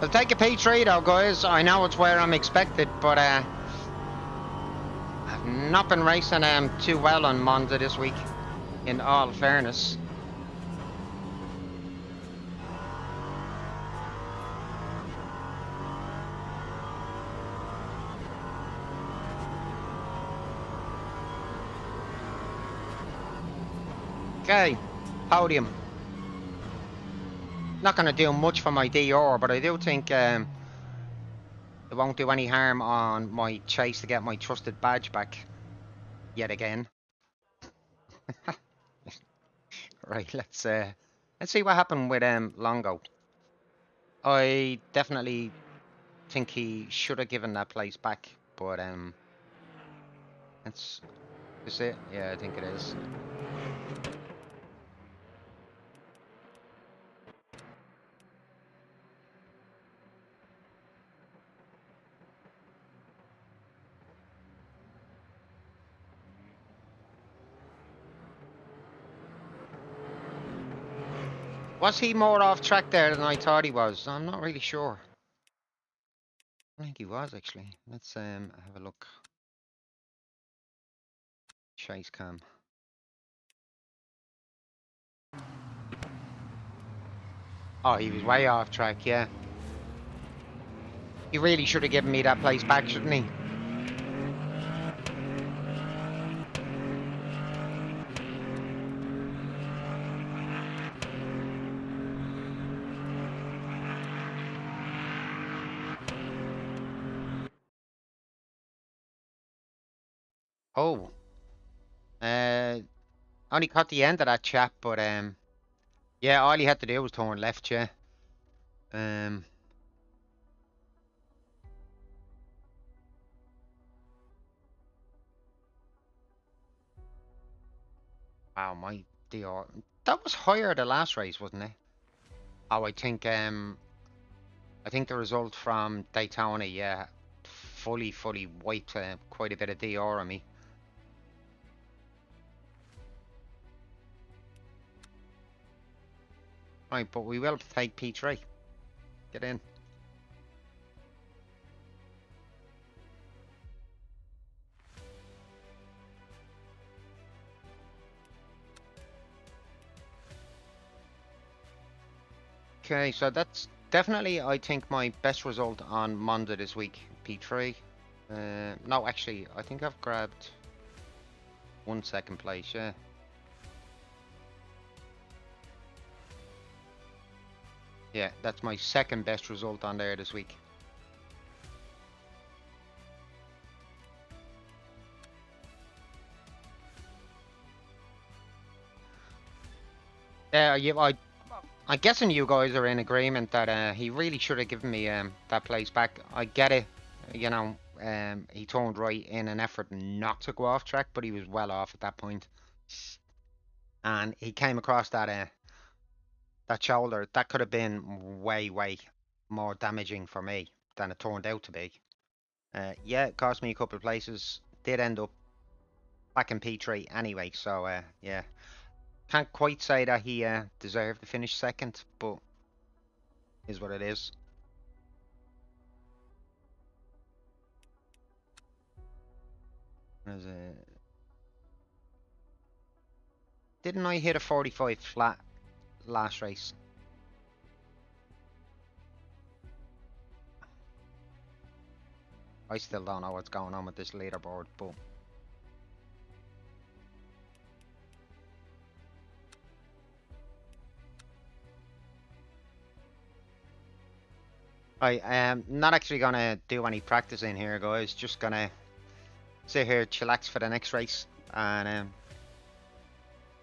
I'll take a P3 though, guys. I know it's where I'm expected, but I've not been racing too well on Monza this week, in all fairness. Okay, podium. Not going to do much for my DR, but I do think it won't do any harm on my chase to get my trusted badge back yet again. Right, let's see what happened with Longo. I definitely think he should have given that place back, but that's is it. Yeah, I think it is. Was he more off track there than I thought he was? I'm not really sure. I think he was actually. Let's have a look. Chase cam. Oh, he was way off track, yeah. He really should have given me that place back, shouldn't he? Oh. Only caught the end of that chap, but yeah, all he had to do was turn left, yeah. Wow, my DR. That was higher the last race, wasn't it? Oh, I think the result from Daytona, yeah, fully wiped quite a bit of DR on me. Right, but we will take P3. Get in. Okay, so that's definitely, I think, my best result on Monza this week. P3. No, actually, I think I've grabbed 1 second place, yeah. Yeah, that's my second best result on there this week. Yeah, I'm guessing you guys are in agreement that he really should have given me that place back. I get it, you know, he turned right in an effort not to go off track, but he was well off at that point. And he came across that shoulder. That could have been way more damaging for me than it turned out to be. Yeah, it cost me a couple of places. Did end up back in P3 anyway, so yeah. Can't quite say that he deserved to finish second, but is what it is. Didn't I hit a 45 flat last race? I still don't know what's going on with this leaderboard, but I am not actually gonna do any practicing here, guys. Just gonna sit here, chillax for the next race, and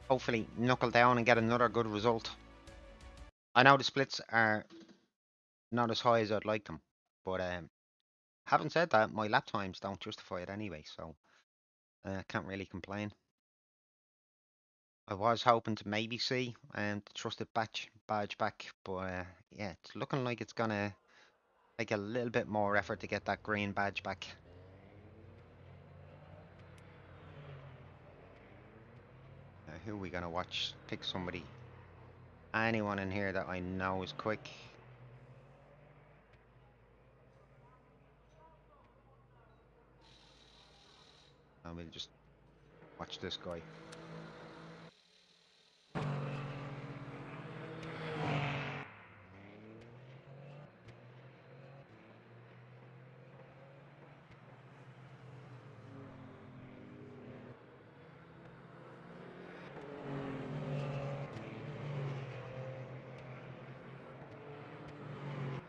hopefully knuckle down and get another good result. I know the splits are not as high as I'd like them, but having said that, my lap times don't justify it anyway, so can't really complain. I was hoping to maybe see the trusted badge back, but yeah, it's looking like it's gonna take a little bit more effort to get that green badge back. Who are we gonna watch? Pick somebody. Anyone in here that I know is quick. And we'll just watch this guy.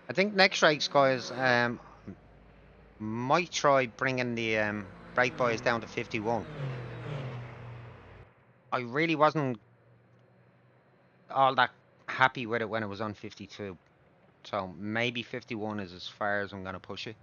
I think next race, guys, might try bringing the brake bias down to 51. I really wasn't all that happy with it when it was on 52. So maybe 51 is as far as I'm going to push it.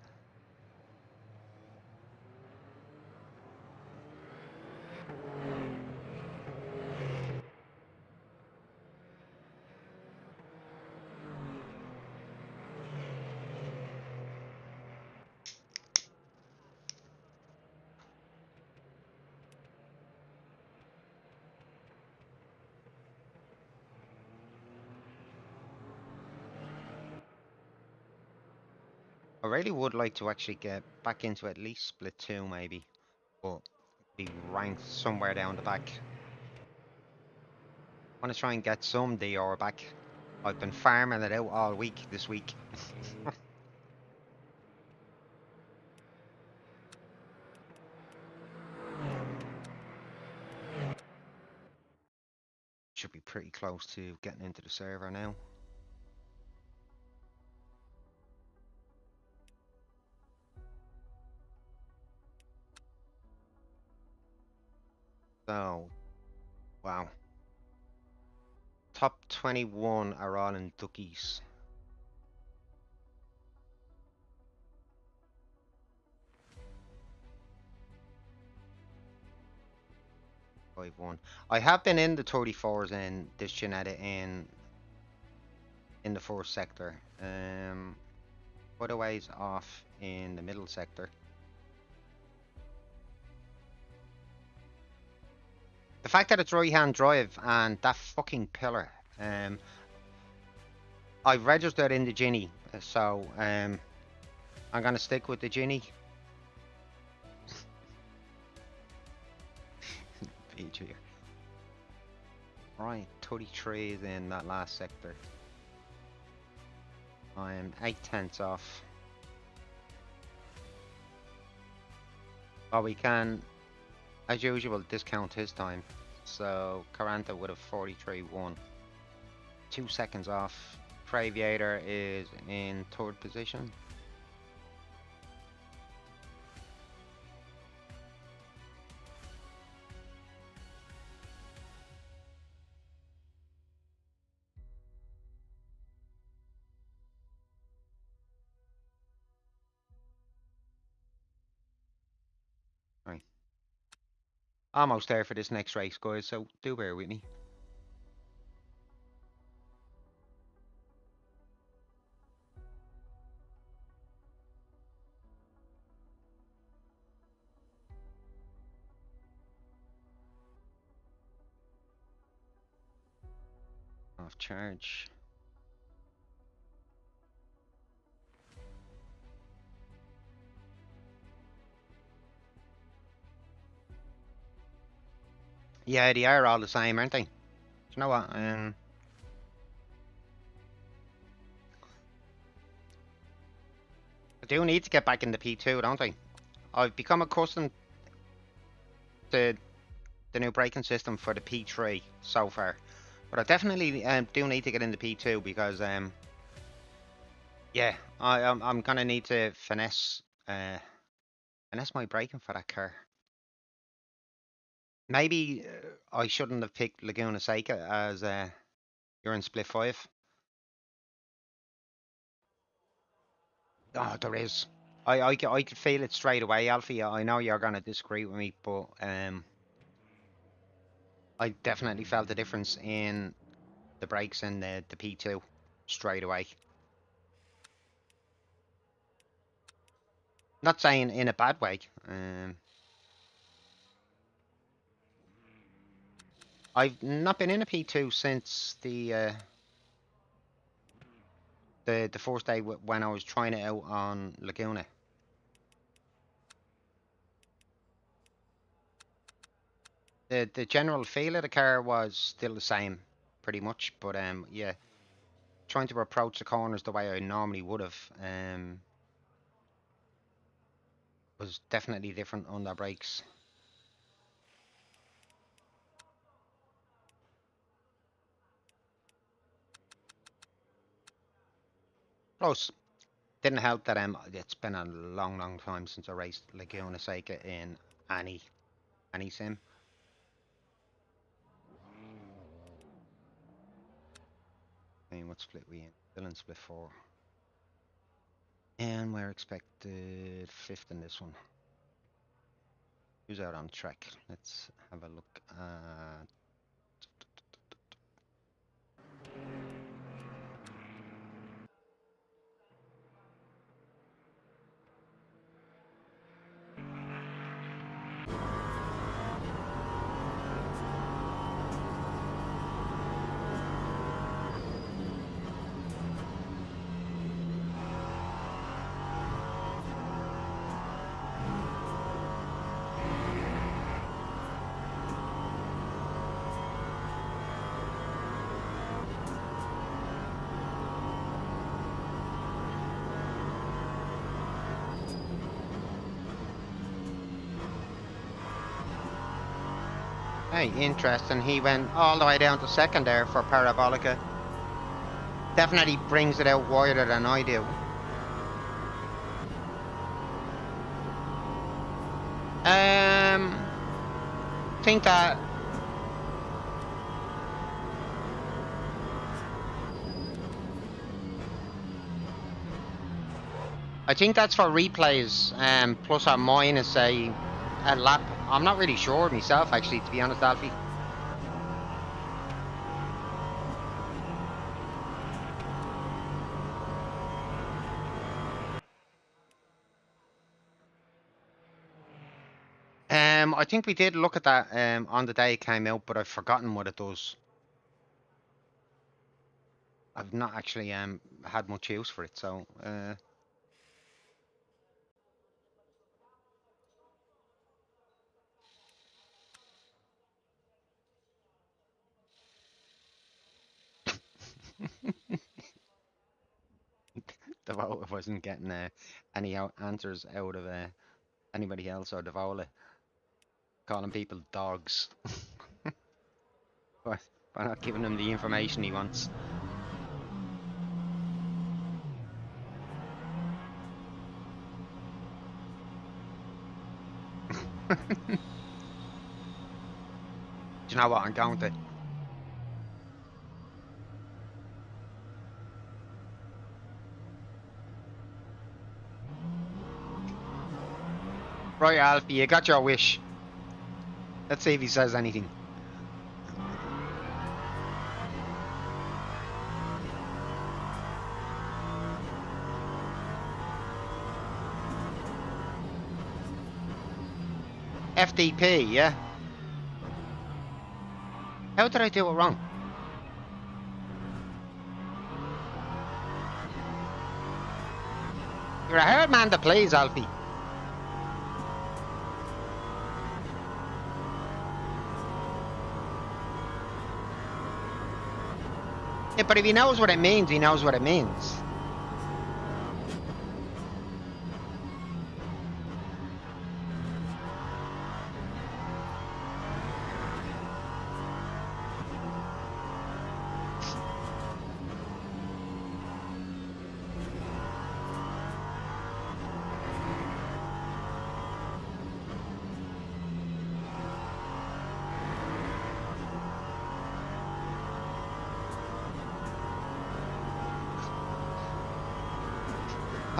I really would like to actually get back into at least split 2 maybe, but be ranked somewhere down the back. I want to try and get some DR back. I've been farming it out all week this week. Should be pretty close to getting into the server now. So, wow. Top 21 are all in duckies. 5-1. I have been in the 34s in this Genetta in the first sector. Quite a ways off in the middle sector. The fact that it's right-hand drive and that fucking pillar. I've registered in the Ginny, so I'm gonna stick with the Ginny. Page here. Right, 33 is in that last sector. I'm 8/10 off. But we can, as usual, discount his time. So Caranta would have 43-1. 2 seconds off. Traviator is in 3rd position. Right. Almost there for this next race, guys, so do bear with me. Off charge. Yeah, they are all the same, aren't they? Do you know what? I do need to get back into P2, don't I? I've become accustomed to the new braking system for the P3 so far. But I definitely do need to get into P2 because, yeah, I'm gonna need to finesse my braking for that car. Maybe I shouldn't have picked Laguna Seca as you're in split 5. Oh, there is. I could feel it straight away, Alfie. I know you're gonna disagree with me, but I definitely felt the difference in the brakes in the P2 straight away. Not saying in a bad way. I've not been in a P2 since the first day when I was trying it out on Laguna. The general feel of the car was still the same, pretty much. But yeah, trying to approach the corners the way I normally would have was definitely different on the brakes. Plus, didn't help that it's been a long time since I raced Laguna Seca in any sim. I mean, what split we in? Still in split 4. And we're expected 5th in this one. Who's out on track? Let's have a look at... Hey, interesting. He went all the way down to 2nd there for Parabolica. Definitely brings it out wider than I do. Think that I think that's for replays, plus or minus a lap. I'm not really sure myself, actually, to be honest, Alfie. I think we did look at that on the day it came out, but I've forgotten what it does. I've not actually had much use for it, so Devola wasn't getting any answers out of anybody else, or Devola calling people dogs. by not giving him the information he wants. Do you know what I'm going to? Right, Alfie, you got your wish. Let's see if he says anything. FDP, yeah? How did I do it wrong? You're a hard man to please, Alfie. Yeah, but if he knows what it means, he knows what it means.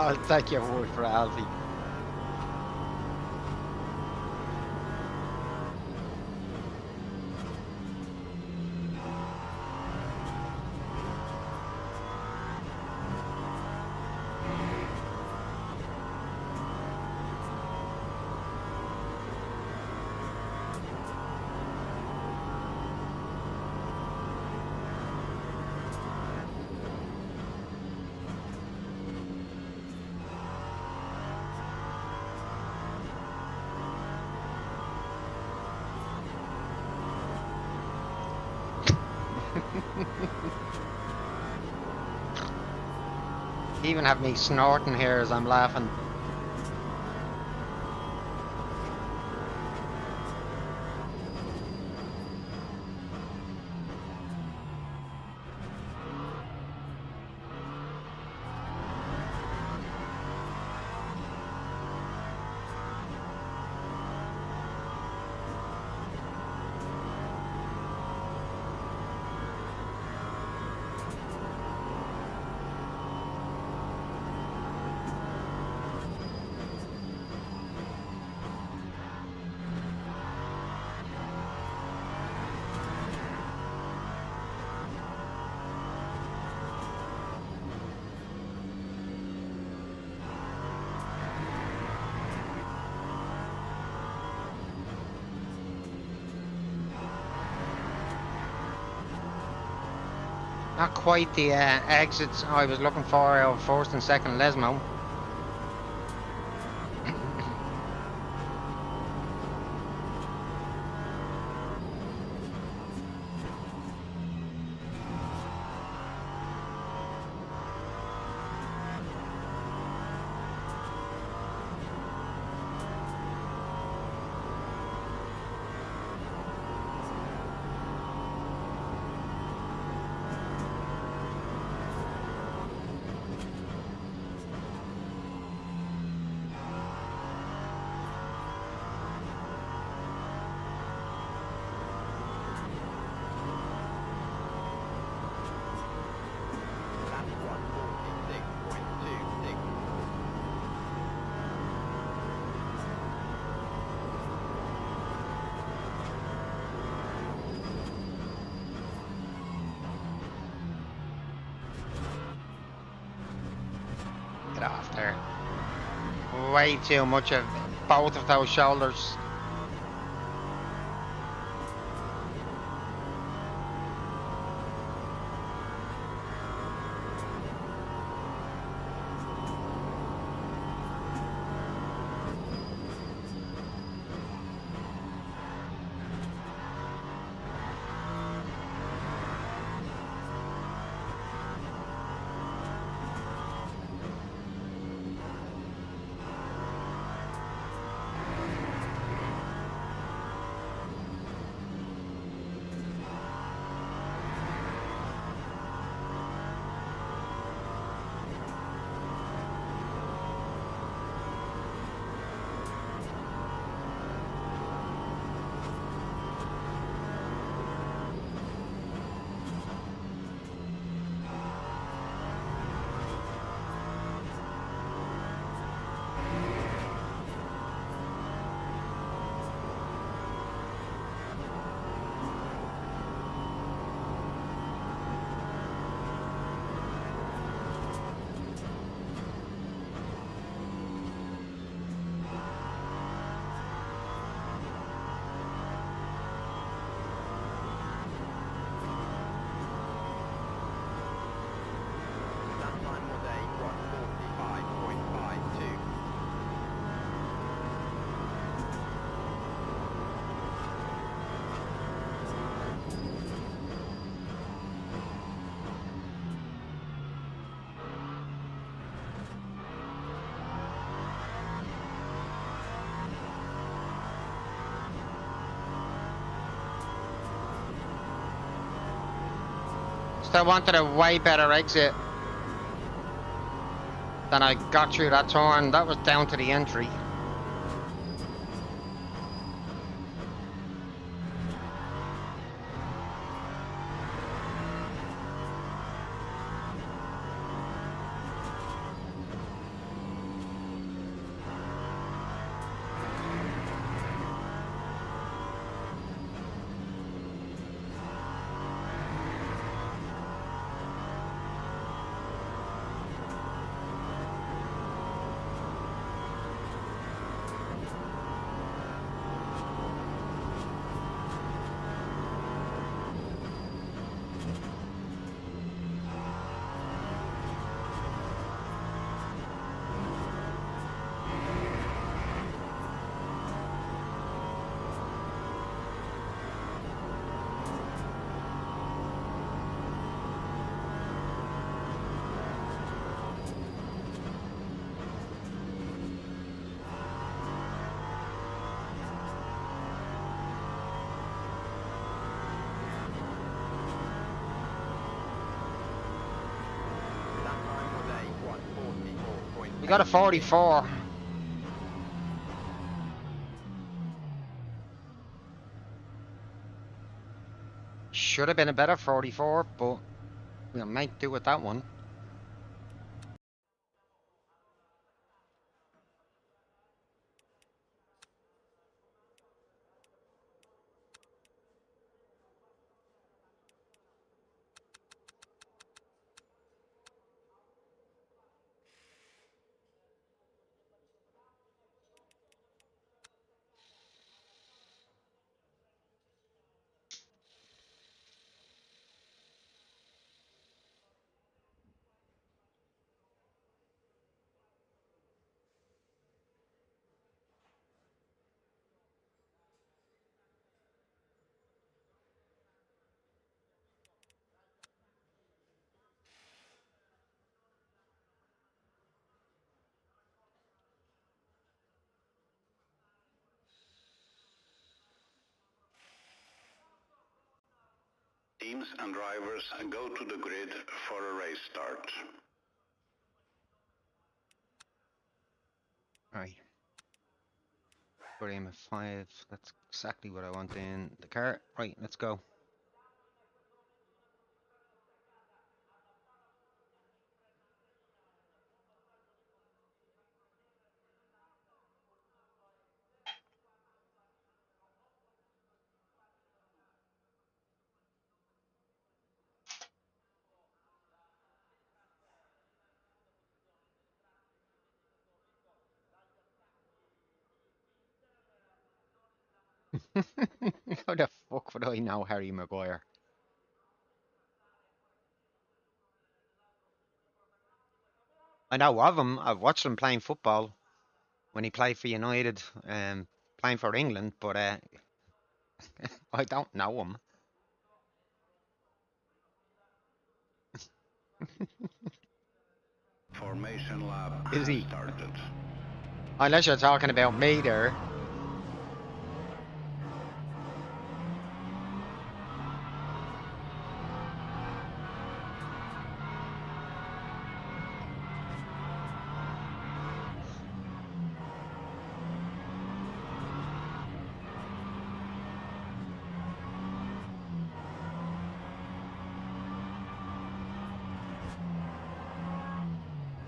I'll take your word for it, Alfie. Even have me snorting here as I'm laughing. Not quite the exits I was looking for out of first and second Lesmo. Lap 146.26. Get off there. Way too much of both of those shoulders. That time was a 145.52. Still wanted a way better exit than I got through that turn. That was down to the entry. You got a 44. Should have been a better 44, but we'll make do with that one. Teams and drivers go to the grid for a race start. Right. Good aim of 5. That's exactly what I want in the car. Right, let's go. How the fuck would I know Harry Maguire? I know of him. I've watched him playing football when he played for United, playing for England, but I don't know him. Formation lap Is has he? started. Unless you're talking about me there.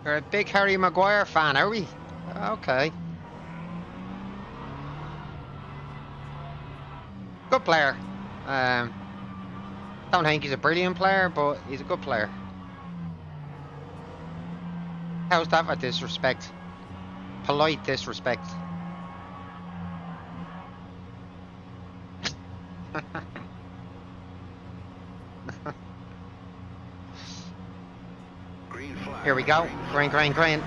You're a big Harry Maguire fan, are we? Okay. Good player. Don't think he's a brilliant player, but he's a good player. How's that for disrespect? Polite disrespect. Green flag. Here we go. Green, green, green.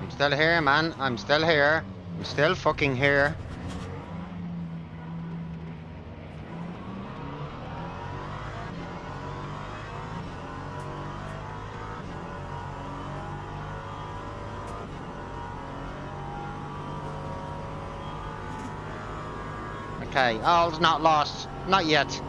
I'm still here, man. I'm still here. I'm still fucking here. Okay, all's not lost. Not yet.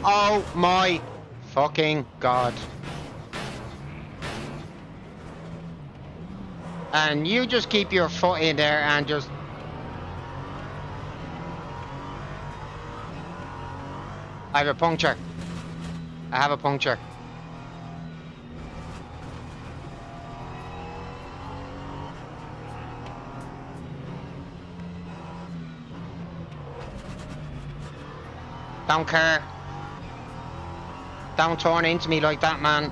Oh my fucking god. And you just keep your foot in there and just... I have a puncture. I have a puncture. Don't care. Don't turn into me like that, man.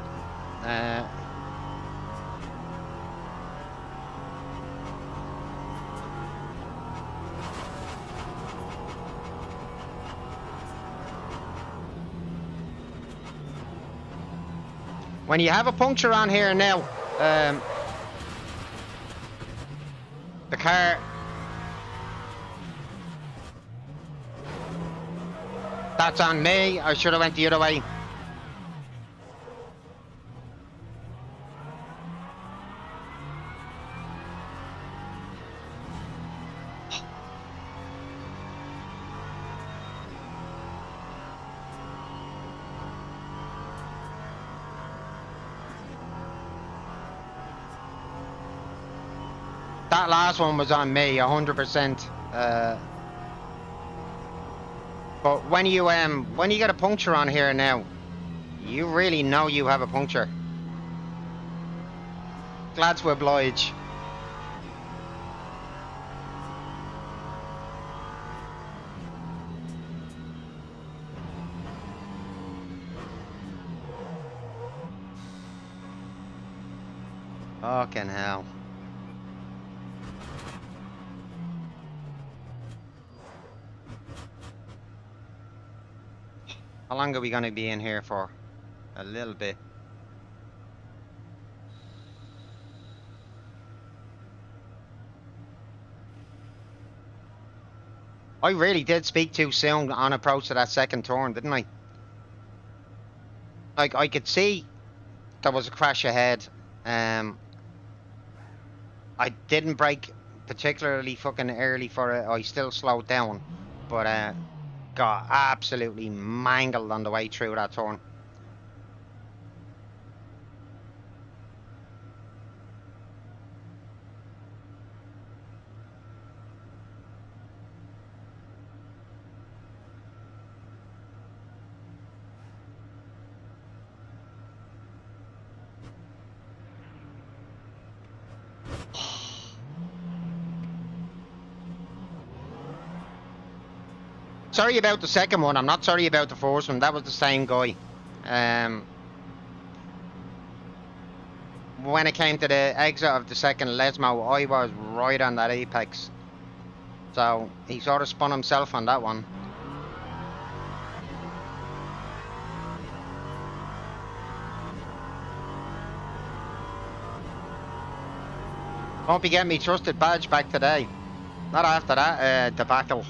When you have a puncture on here now, the car... That's on me. I should have went the other way. That last one was on me, 100%. But when you get a puncture on here now, you really know you have a puncture. Glad to oblige. Fucking hell. How long are we going to be in here for? A little bit. I really did speak too soon on approach to that second turn, didn't I? Like, I could see there was a crash ahead. I didn't brake particularly fucking early for it. I still slowed down, but got absolutely mangled on the way through that turn. Sorry about the second one. I'm not sorry about the first one. That was the same guy. When it came to the exit of the second Lesmo, I was right on that apex. So he sort of spun himself on that one. Won't be getting me trusted badge back today. Not after that debacle.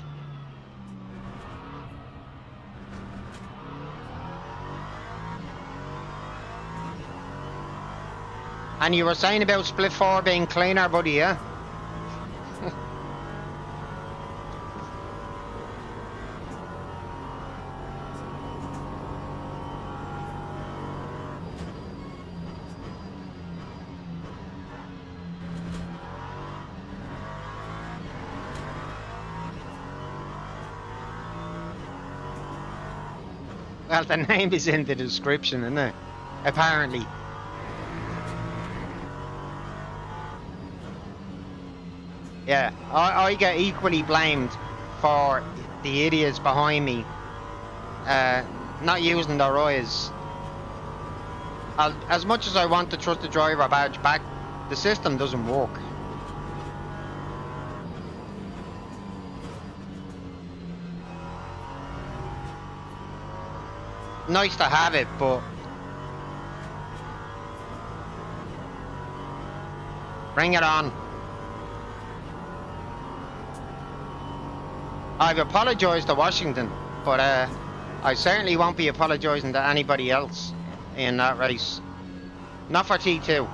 And you were saying about split 4 being cleaner, buddy, yeah? Well, the name is in the description, isn't it? Apparently. Yeah, I get equally blamed for the idiots behind me not using their eyes. As much as I want to trust the driver badge back, the system doesn't work. Nice to have it, but bring it on. I've apologised to Washington, but I certainly won't be apologising to anybody else in that race. Not for T2.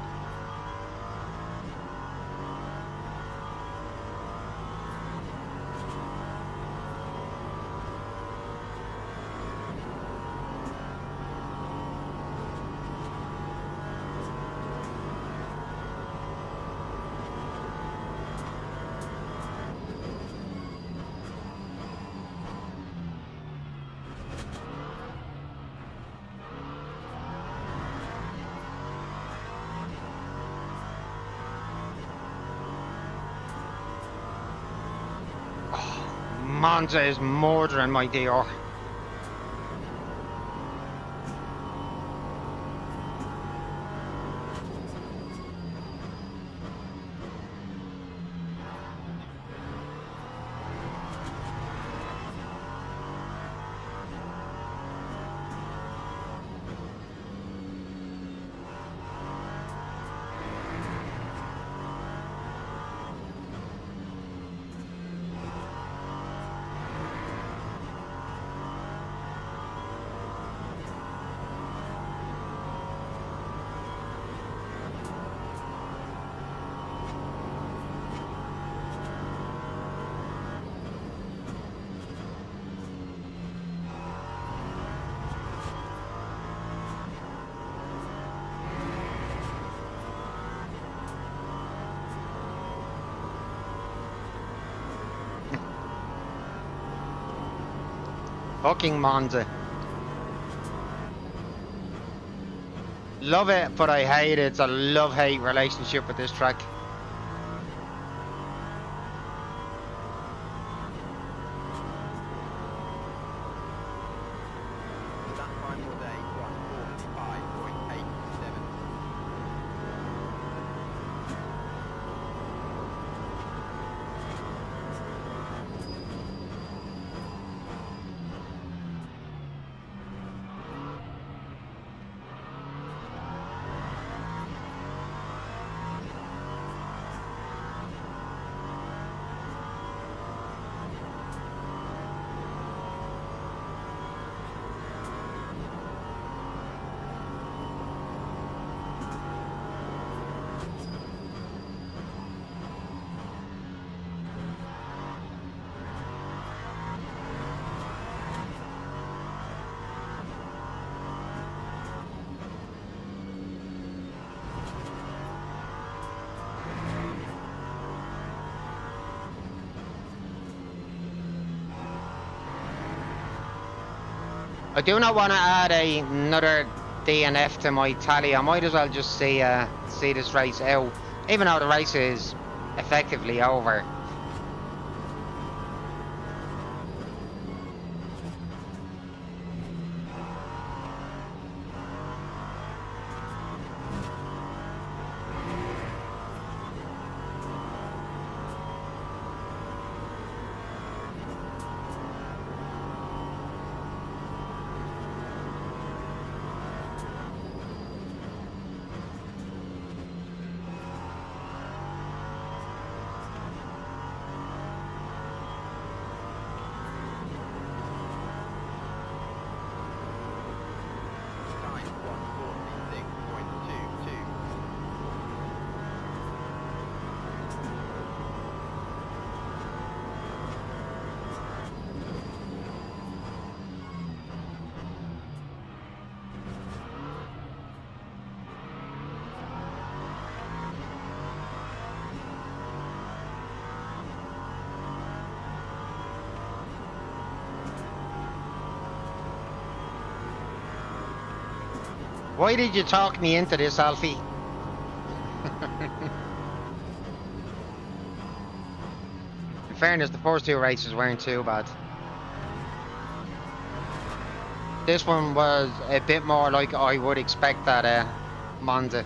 Monza is murdering my dear. Fucking Monza. Love it, but I hate it. It's a love-hate relationship with this track. That final day was 45.87. I do not want to add another DNF to my tally. I might as well just see this race out, even though the race is effectively over. Time was 46.22. Why did you talk me into this, Alfie? In fairness, the first two races weren't too bad. This one was a bit more like I would expect at Monza.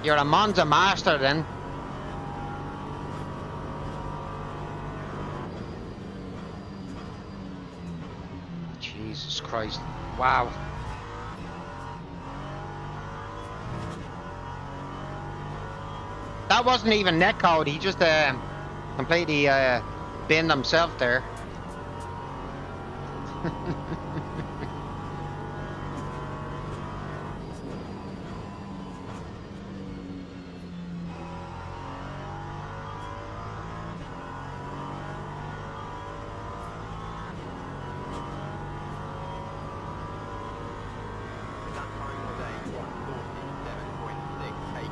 You're a Monza master then. Jesus Christ. Wow. That wasn't even netcode, he just completely binned himself there. That final day was 47.68.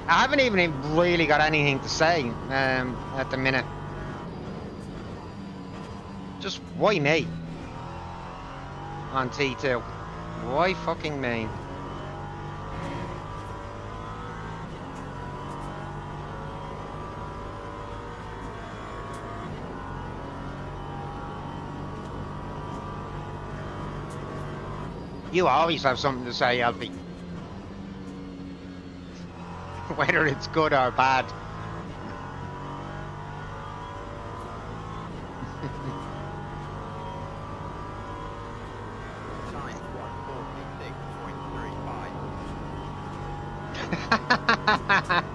I haven't even really got anything to say at the minute. Just why me on T2? Why fucking me? You always have something to say, Alfie. Whether it's good or bad. Time 146.35.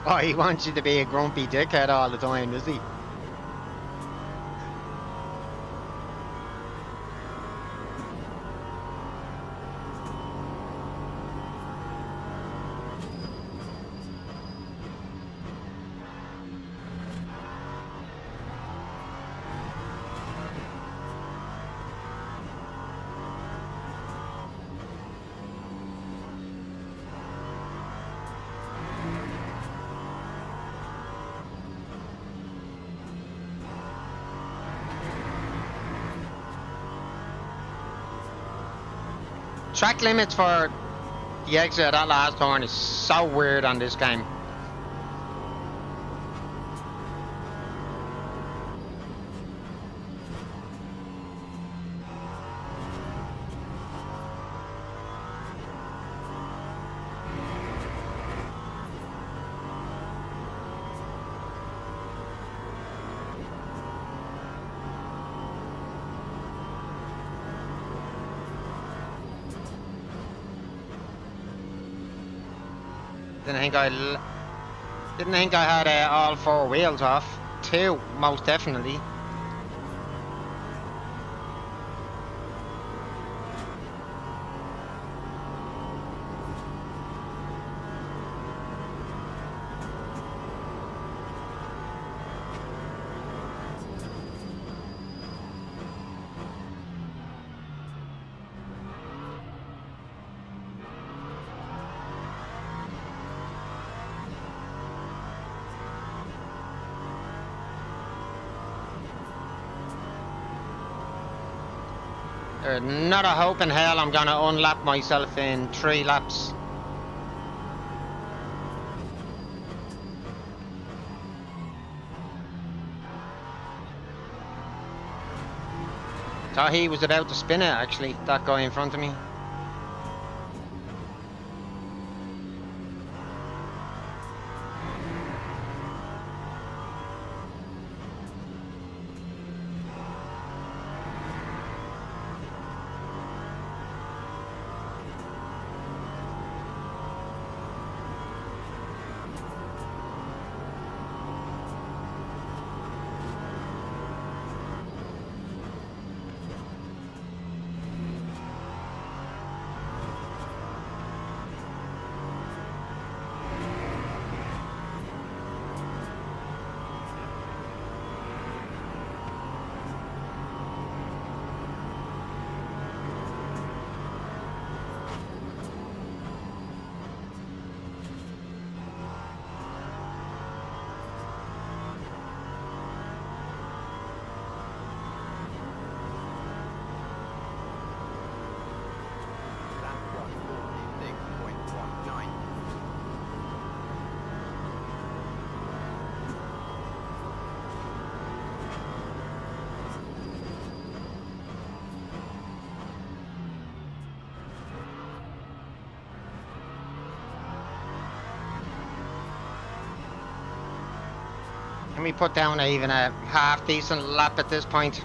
Oh, he wants you to be a grumpy dickhead all the time, does he? Track limits for the exit of that last turn is so weird on this game. Didn't think I had all four wheels off. Two, most definitely. There's not a hope in hell I'm gonna unlap myself in 3 laps. Thought he was about to spin it actually, that guy in front of me. That's 146.19. Can we put down even a half decent lap at this point?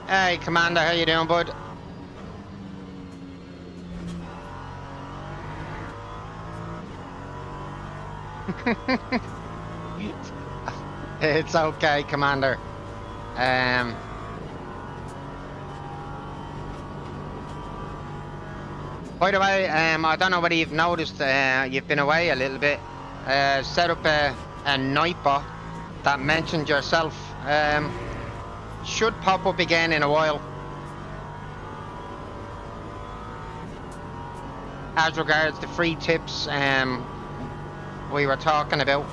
Hey, Commander, how you doing, bud? It's okay, Commander. Um, by the way, I don't know whether you've noticed, you've been away a little bit. Set up a nightbot that mentioned yourself. Should pop up again in a while. As regards the free tips, we were talking about.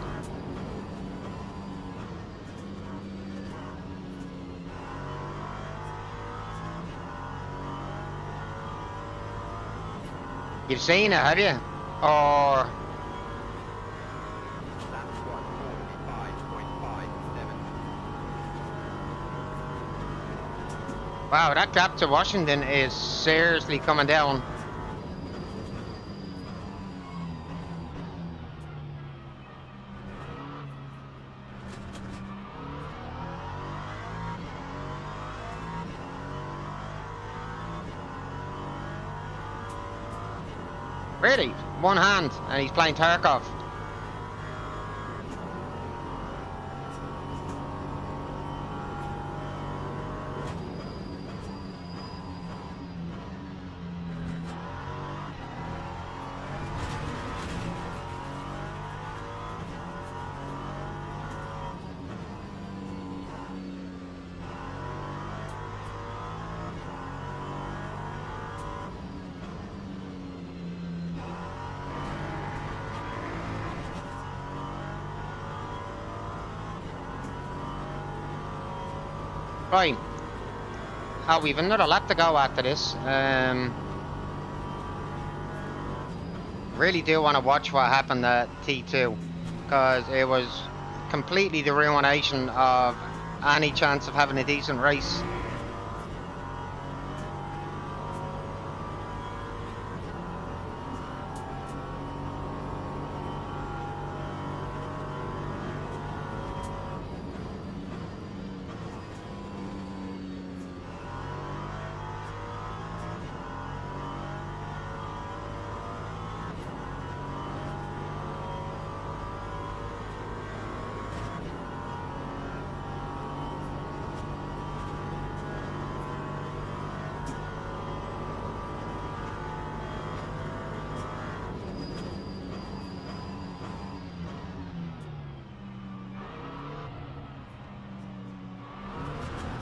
You've seen it, have you? Or Lap 145.57. wow, that gap to Washington is seriously coming down. Really? One hand, and he's playing Tarkov. Right. Oh, we've another lap to go after this. Really do want to watch what happened at T2, because it was completely the ruination of any chance of having a decent race.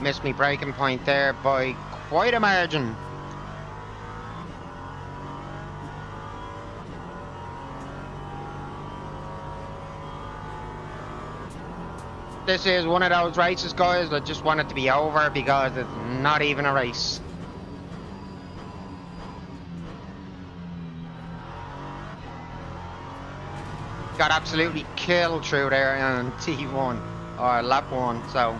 Missed me braking point there by quite a margin. This is one of those races, guys, that just want it to be over because it's not even a race. Got absolutely killed through there on T1 or lap 1, so.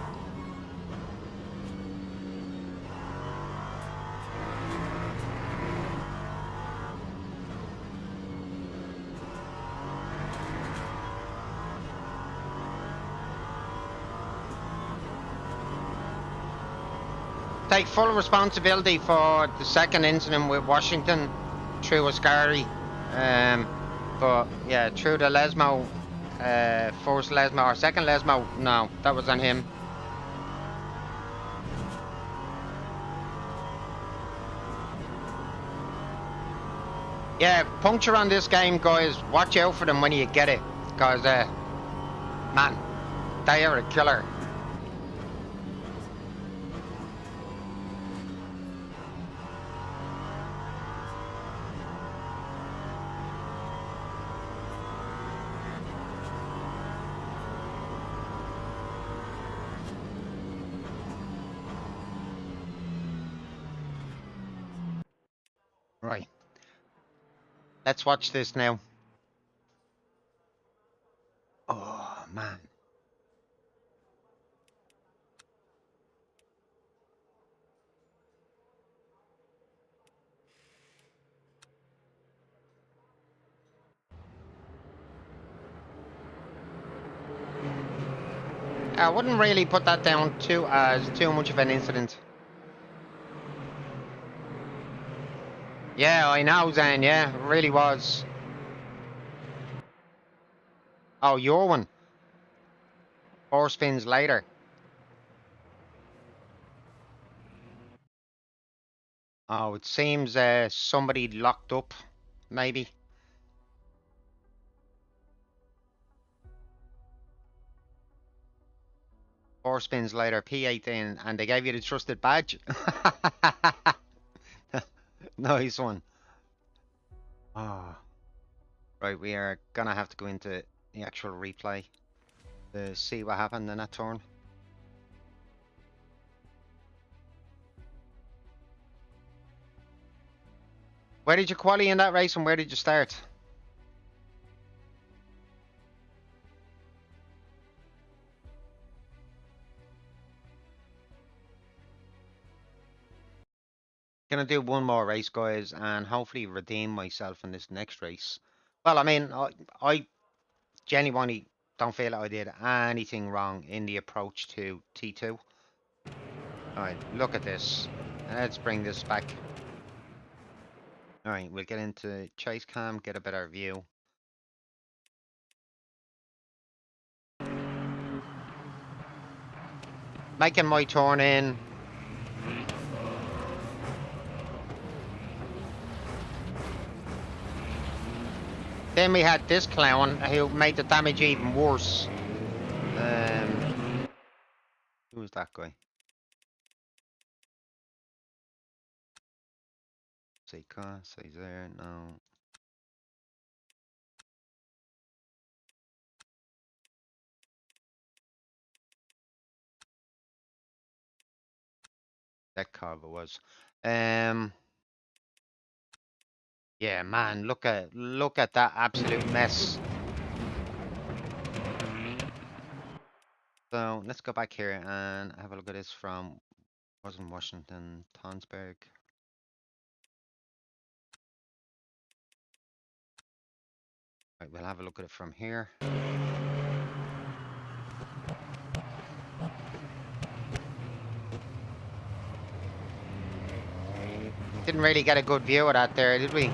Take full responsibility for the second incident with Washington through Ascari. But yeah, through the Lesmo, first Lesmo or second Lesmo, no, that was on him. Yeah, puncture on this game, guys. Watch out for them when you get it, because man, they are a killer. Right. Let's watch this now. Oh, man. I wouldn't really put that down as too much of an incident. Yeah, I know, Zane. Yeah, it really was. Oh, your one. 4 spins later. Oh, it seems somebody locked up, maybe. 4 spins later, P18, and they gave you the trusted badge. Nice one. Ah, right, we are gonna have to go into the actual replay to see what happened in that turn. Where did you qualify in that race and where did you start? Gonna do one more race, guys, and hopefully redeem myself in this next race. Well, I mean, I genuinely don't feel like I did anything wrong in the approach to T2. Alright, look at this. Let's bring this back. Alright, we'll get into chase cam, get a better view. Making my turn in. Then we had this clown who made the damage even worse. Who was that guy? Say car, say there, no. That carver was. Yeah, man, look at that absolute mess. So let's go back here and have a look at this from wasn't Washington, Tonsberg. Right, we'll have a look at it from here. Didn't really get a good view of that there, did we?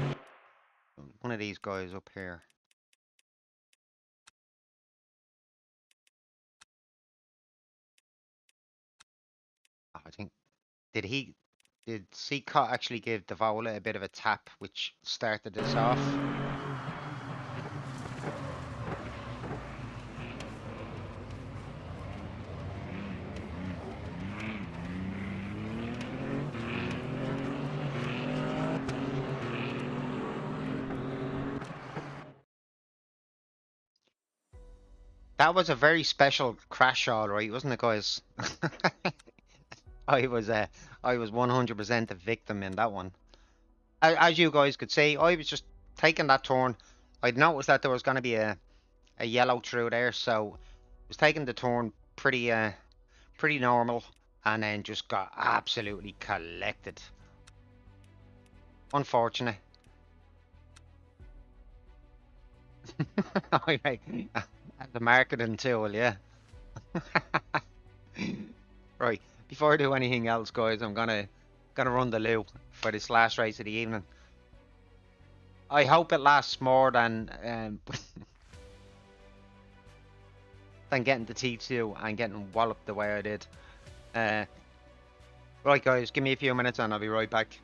One of these guys up here. Oh, I think did Seacott actually give Devola a bit of a tap which started this off? That was a very special crash, all right, wasn't it, guys? I was 100% a victim in that one. As you guys could see, I was just taking that turn. I'd noticed that there was going to be a yellow through there, so I was taking the turn pretty normal, and then just got absolutely collected. Unfortunate. As a marketing tool, yeah. Right, before I do anything else, guys, I'm gonna run the loop for this last race of the evening. I hope it lasts more than than getting to T2 and getting walloped the way I did. Right, guys, give me a few minutes and I'll be right back.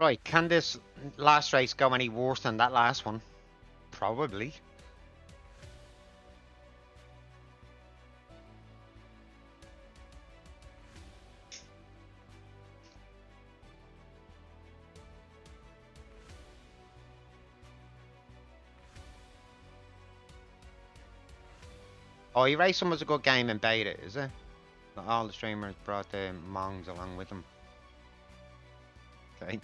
Right, can this last race go any worse than that last one? Probably. Oh, E-Racing was a good game in beta, is it? All the streamers brought the Mongs along with them. Okay.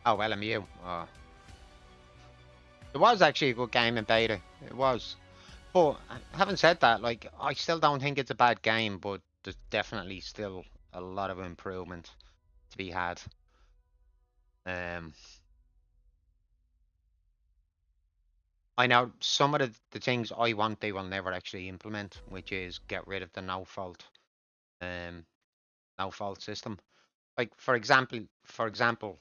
Oh, LMU. Oh. It was actually a good game in beta. It was. But having said that, like, I still don't think it's a bad game, but there's definitely still a lot of improvement to be had. Um, I know some of the things I want they will never actually implement, which is get rid of the um, no fault system. Like for example,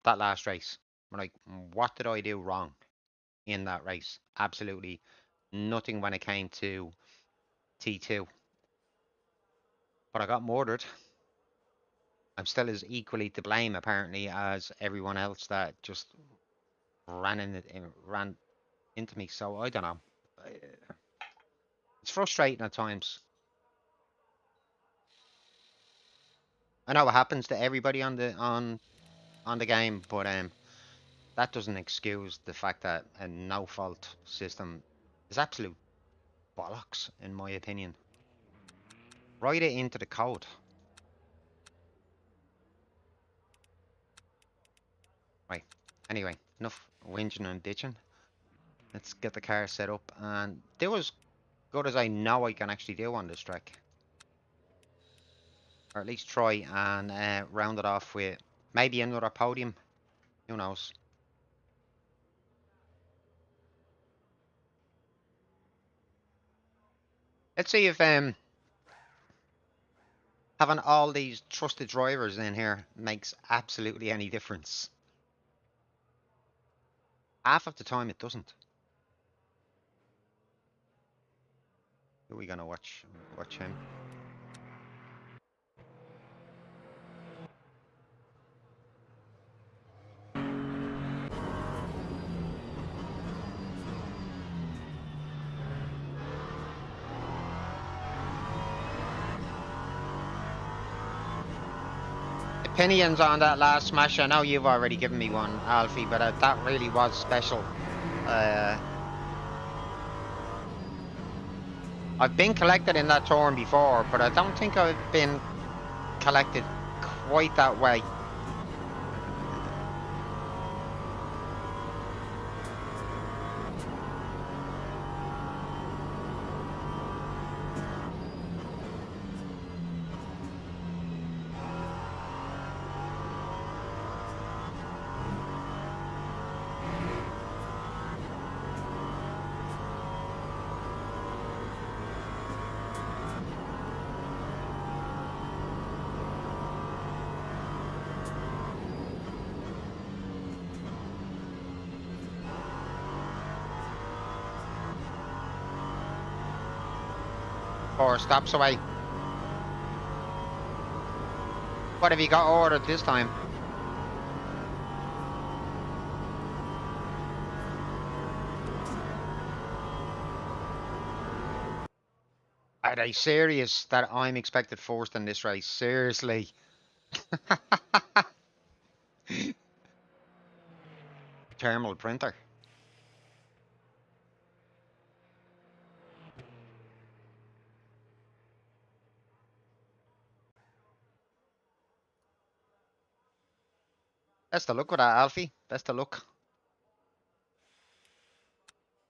that last race. Like, what did I do wrong in that race? Absolutely nothing when it came to T2. But I got murdered. I'm still as equally to blame apparently as everyone else that just ran into me. So I don't know. It's frustrating at times. I know it happens to everybody on the game, but that doesn't excuse the fact that a no fault system is absolute bollocks, in my opinion. Write it into the code. Right. Anyway, enough whinging and ditching. Let's get the car set up and do as good as I know I can actually do on this track. Or at least try and round it off with maybe another podium. Who knows? Let's see if having all these trusted drivers in here makes absolutely any difference. Half of the time it doesn't. Who are we gonna watch? Watch him. Opinions on that last smash? I know you've already given me one, Alfie, but that really was special. I've been collected in that turn before, but I don't think I've been collected quite that way. Or stops away. What have you got ordered this time? Are they serious that I'm expected first in this race? Seriously. Thermal printer. Best of luck with that, Alfie. Best of luck.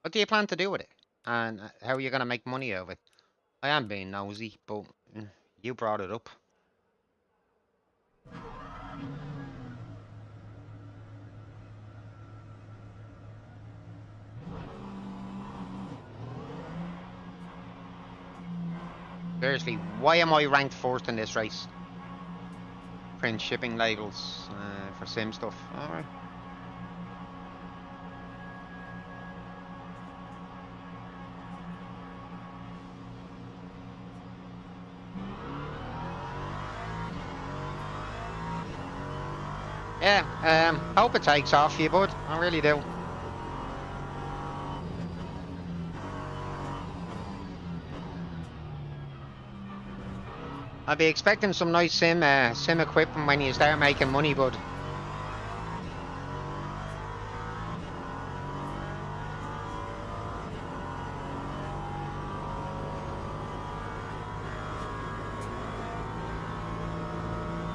What do you plan to do with it? And how are you going to make money out of it? I am being nosy, but you brought it up. Seriously, why am I ranked first in this race? Print shipping labels for sim stuff. Alright. Yeah, hope it takes off for you, bud. I really do. I'll be expecting some nice sim equipment when you start making money, bud.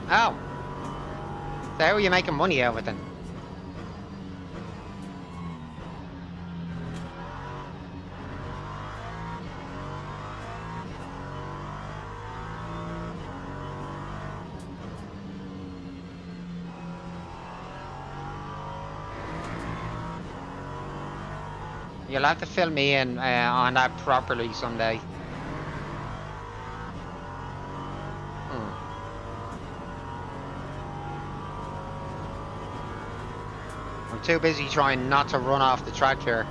Oh. So how are you making money out of it then? You'll have to fill me in on that properly someday. I'm too busy trying not to run off the track here.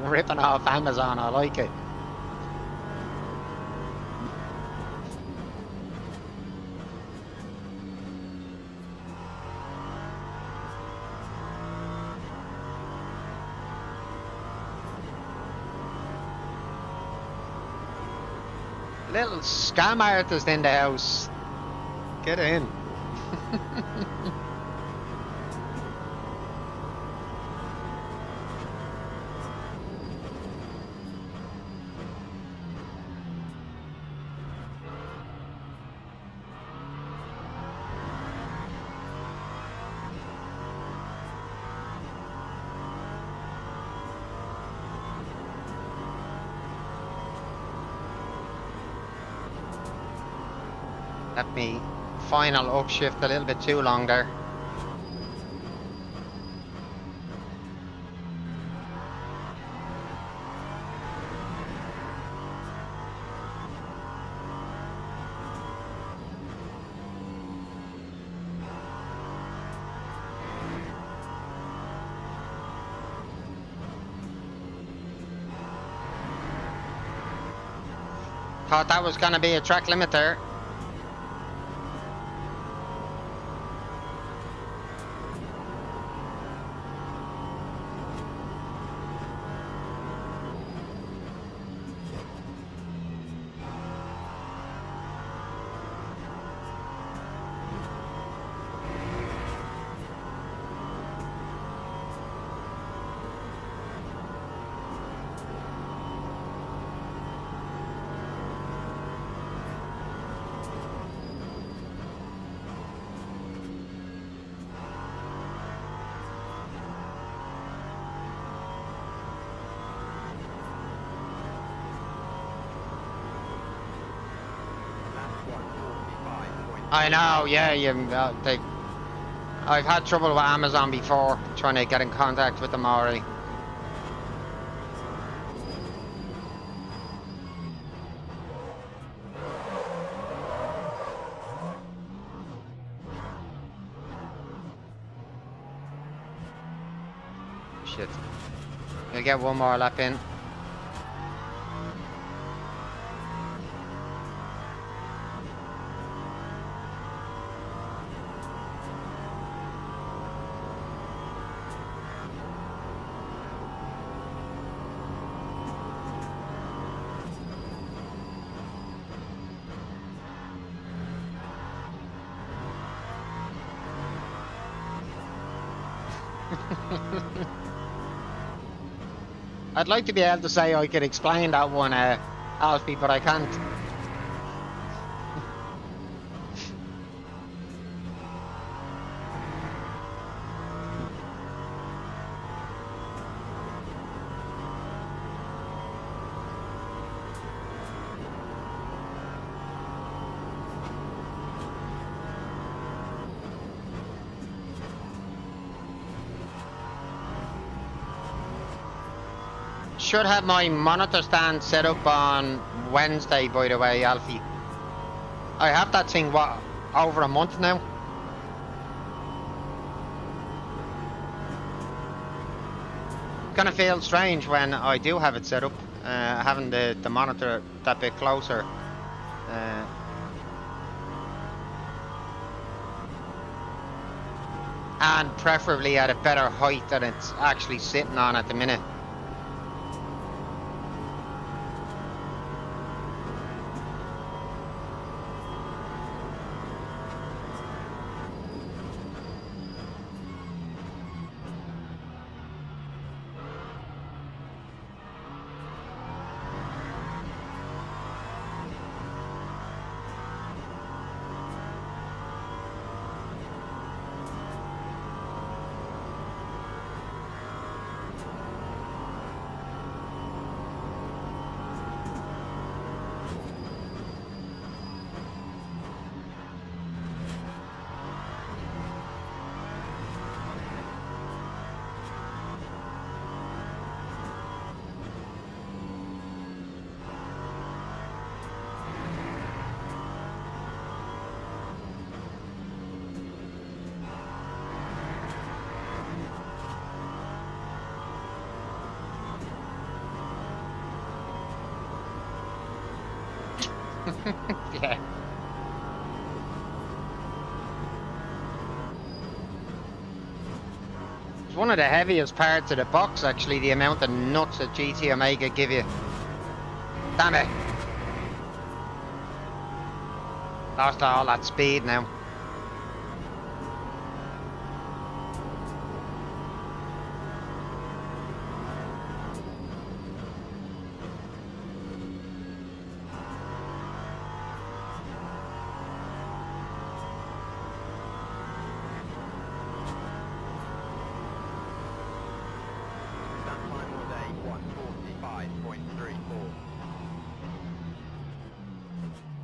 Ripping off Amazon, I like it. Little scam artist in the house. Get in. Let me final upshift a little bit too long there. Thought that was gonna be a track limit there. I know, yeah, I've had trouble with Amazon before, trying to get in contact with them already. Shit. We'll get one more lap in. I'd like to be able to say I could explain that one, Alfie, but I can't. Should have my monitor stand set up on Wednesday, by the way, Alfie. I have that thing, what? over a month now. Gonna feel strange when I do have it set up, having the monitor that bit closer. And preferably at a better height than it's actually sitting on at the minute. Yeah. It's one of the heaviest parts of the box, actually, the amount of nuts that GT Omega give you. Damn it. Lost all that speed now. That time was a 145.34.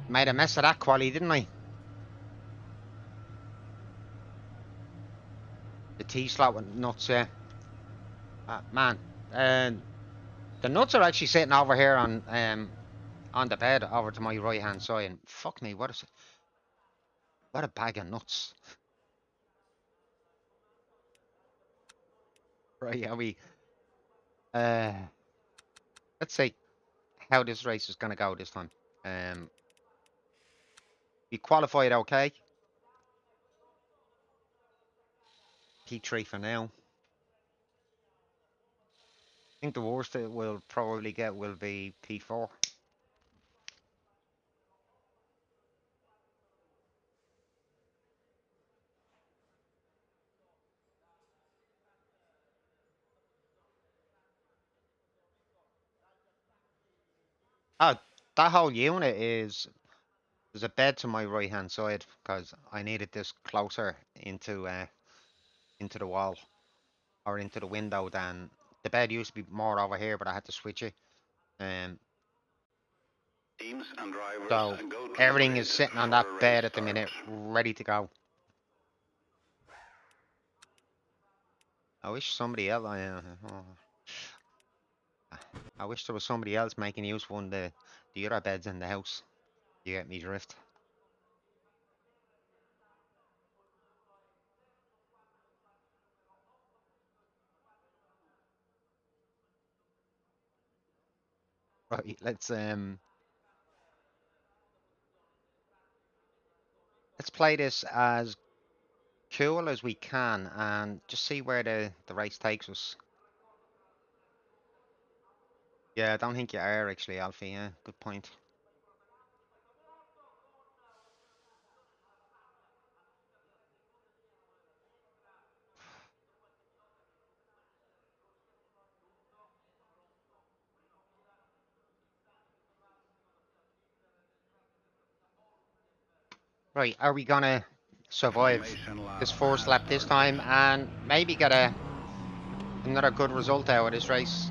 Made a mess of that quali, didn't I? The T-slot with nuts, yeah. Man, the nuts are actually sitting over here on the bed over to my right hand side, and fuck me, what a bag of nuts. Right, are we let's see how this race is gonna go this time. We qualified okay. P3 for now. I think the worst it will probably get will be P4. Oh, that whole unit is there's a bed to my right hand side because I needed this closer into the wall or into the window than the bed used to be more over here, but I had to switch it. Teams and drivers So go to the everything grid is sitting on for that a bed at the restart. minute, ready to go. I wish somebody else. I wish there was somebody else making use of one of the other beds in the house. You get me drift. Right, let's play this as cool as we can and just see where the race takes us. Yeah, I don't think you are actually, Alfie. Yeah, good point. Right, are we gonna survive Formation lap this first has lap this started. time and maybe get another good result out of this race?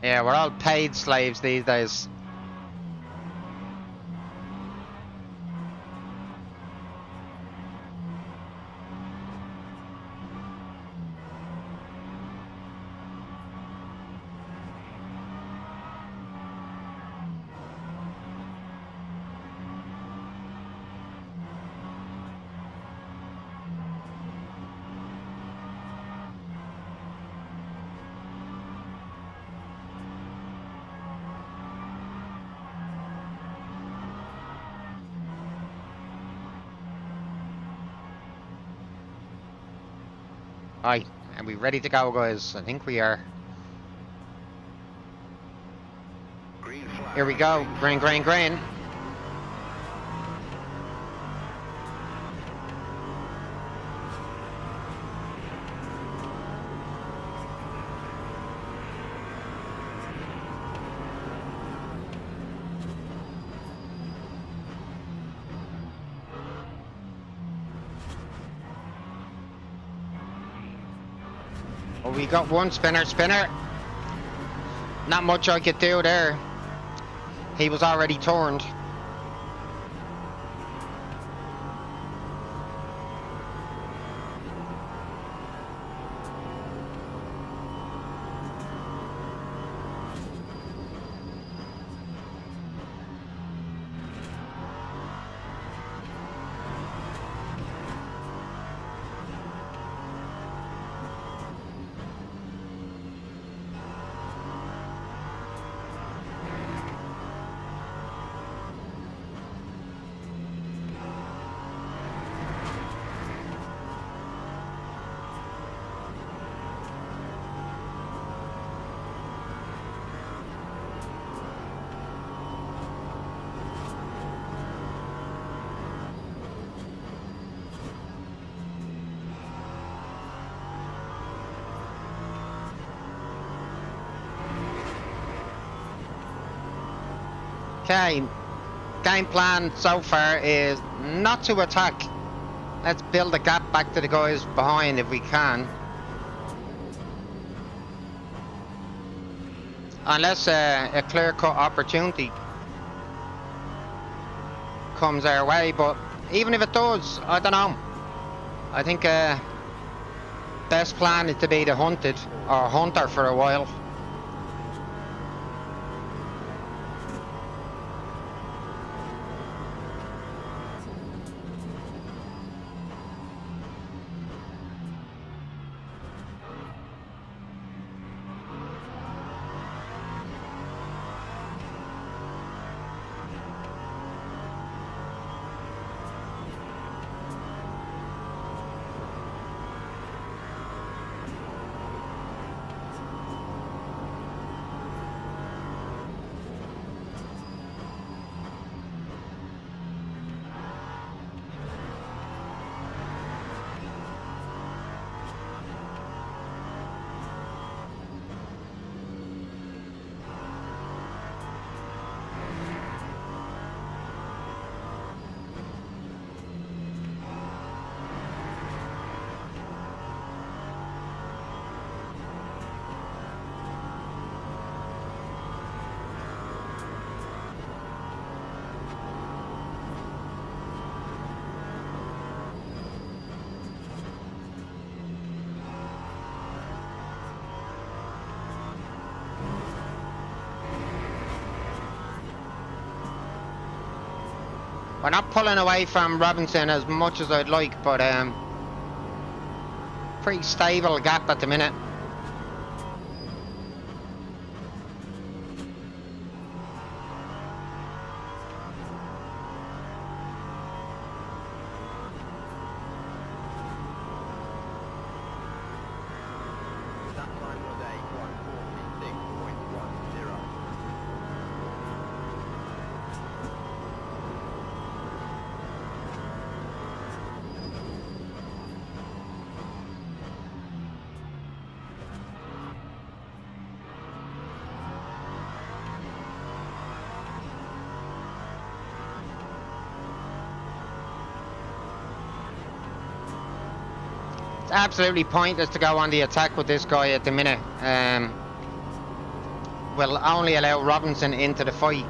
Yeah, we're all paid slaves these days. Right, are we ready to go, guys? I think we are. Green flag. Here we go. Green, green, green. Oh, we got one spinner. Not much I could do there. He was already turned. Okay, game plan so far is not to attack. Let's build a gap back to the guys behind if we can. Unless a clear-cut opportunity comes our way, but even if it does, I don't know. I think best plan is to be the hunted or hunter for a while. We're not pulling away from Robinson as much as I'd like, but pretty stable gap at the minute. That time was a 146.10. It's absolutely pointless to go on the attack with this guy at the minute. Will only allow Robinson into the fight.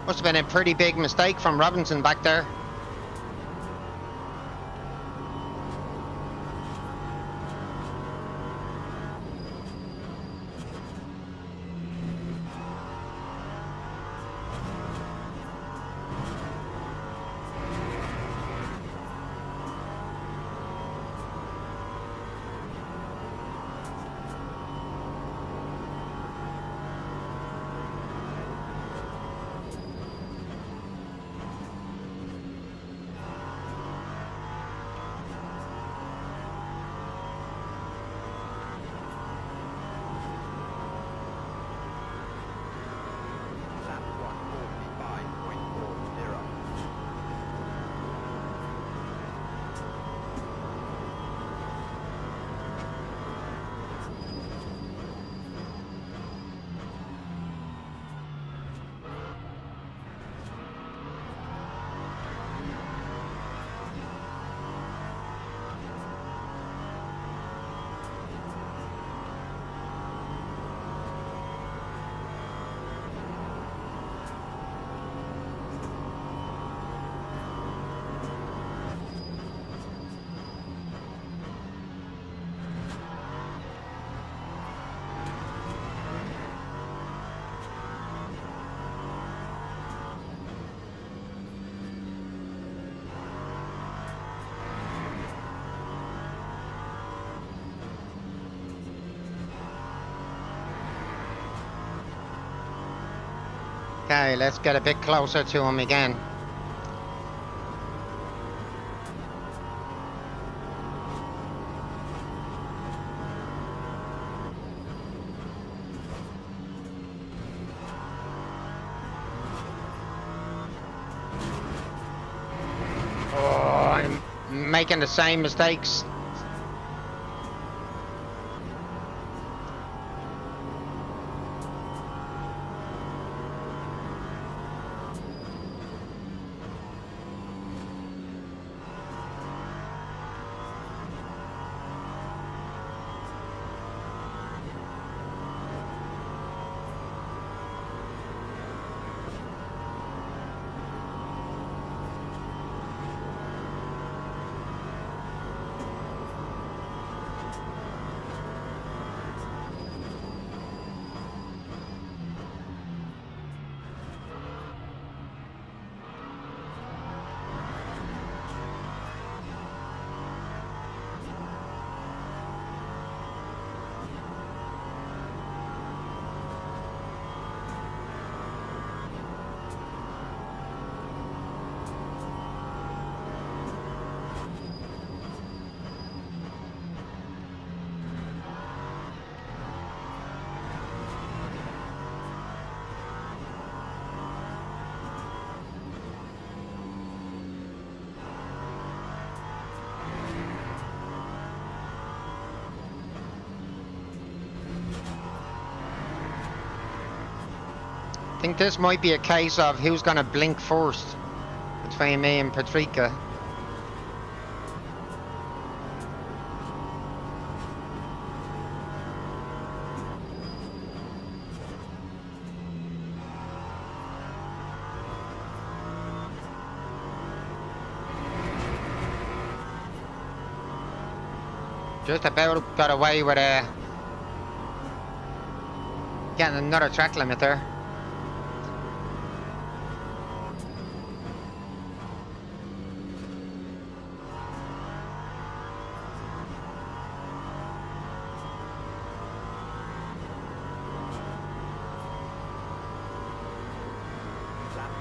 Must have been a pretty big mistake from Robinson back there. Okay, let's get a bit closer to him again. Oh, I'm making the same mistakes. I think this might be a case of who's gonna blink first between me and Patricia. Just about got away with getting another track limit there. Lap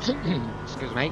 145.38. Excuse me.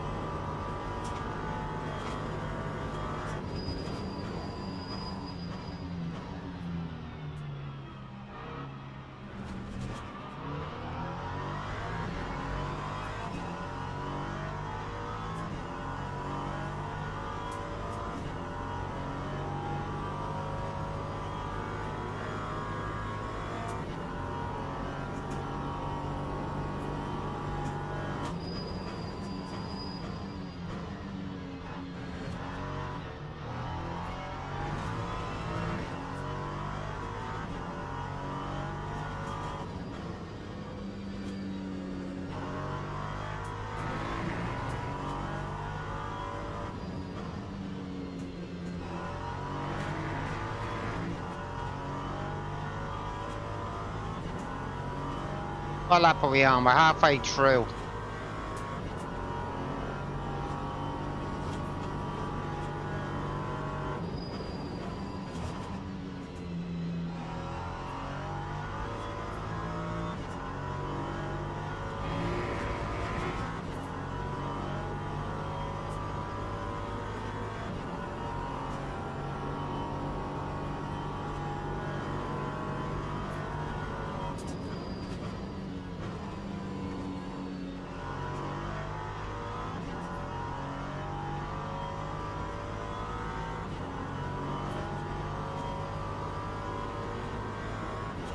What lap are we on? We're halfway through.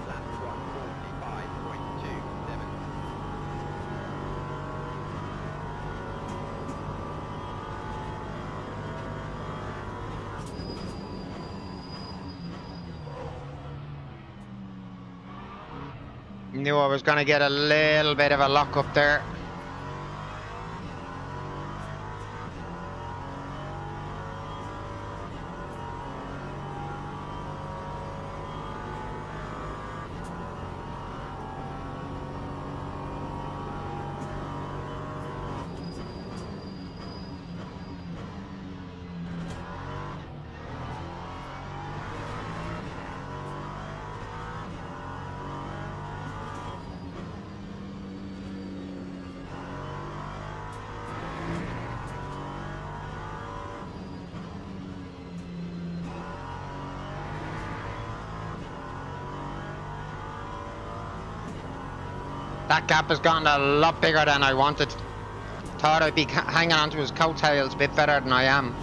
Lap 145.27. Knew I was gonna get a little bit of a lock up there. That gap has gotten a lot bigger than I wanted. Thought I'd be hanging onto his coattails a bit better than I am.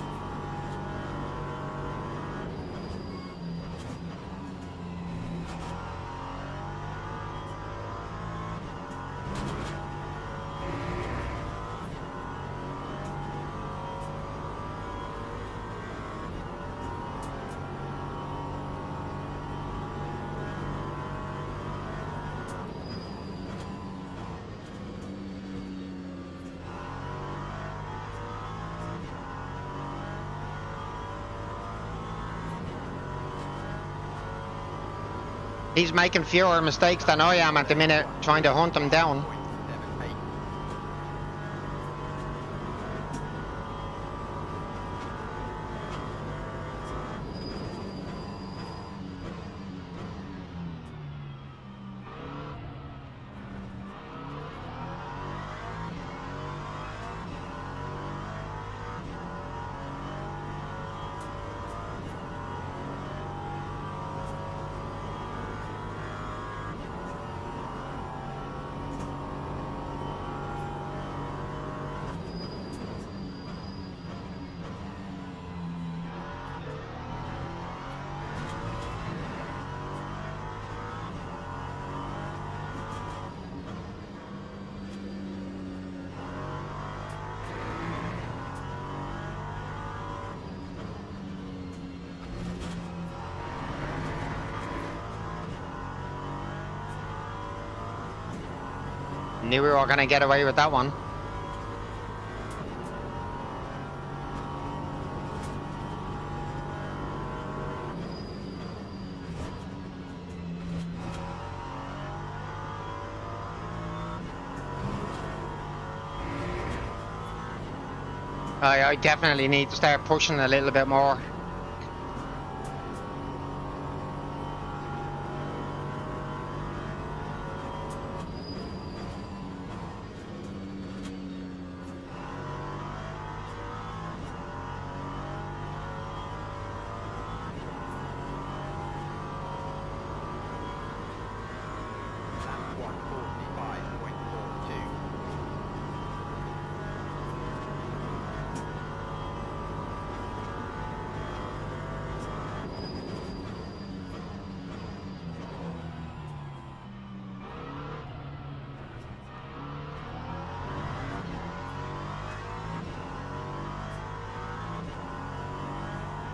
He's making fewer mistakes than I am at the minute, trying to hunt him down. Knew we were going to get away with that one. I definitely need to start pushing a little bit more.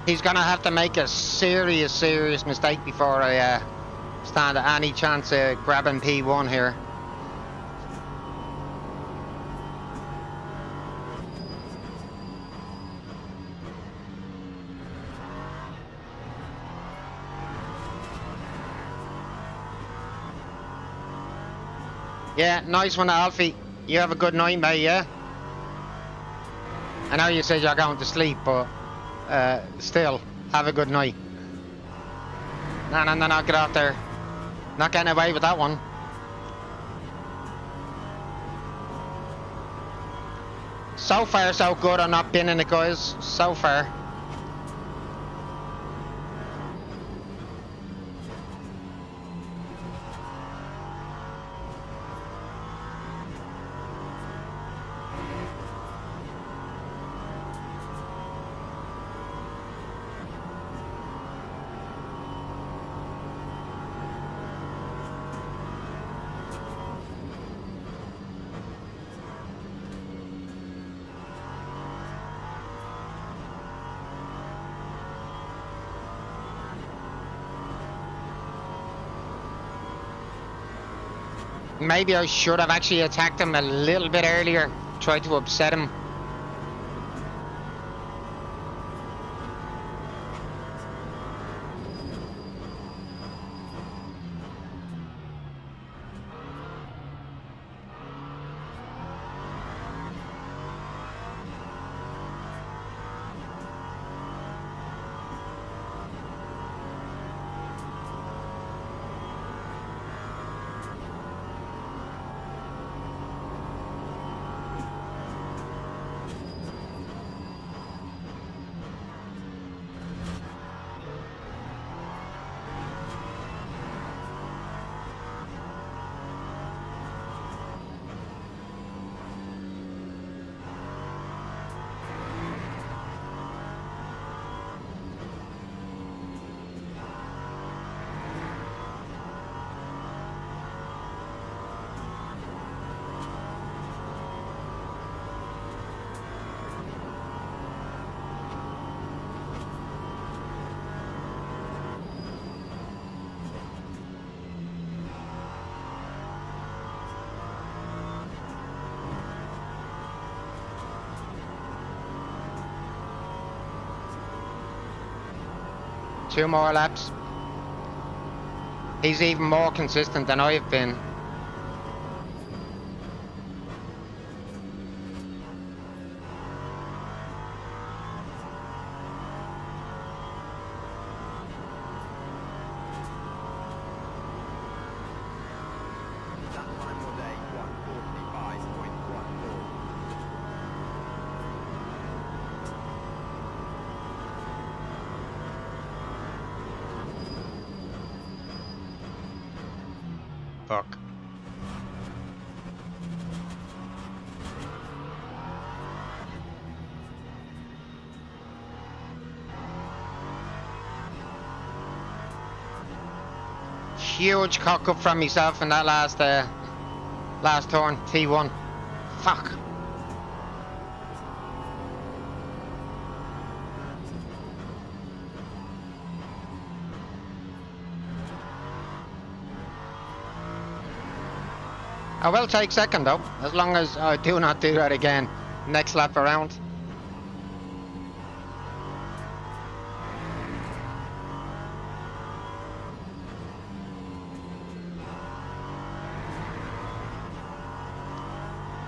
He's going to have to make a serious mistake before I stand any chance of grabbing P1 here. Yeah, nice one, Alfie. You have a good night, mate, yeah? I know you said you're going to sleep, but still, have a good night. No, get off there. Not getting away with that one. So far, so good. I'm not binning it, guys. So far. Maybe I should have actually attacked him a little bit earlier, tried to upset him. 2 more laps. He's even more consistent than I've been. That time was a 1:45.14. Fuck. Huge cock up from myself in that last turn, T1. Fuck. I will take second though, as long as I do not do that again next lap around.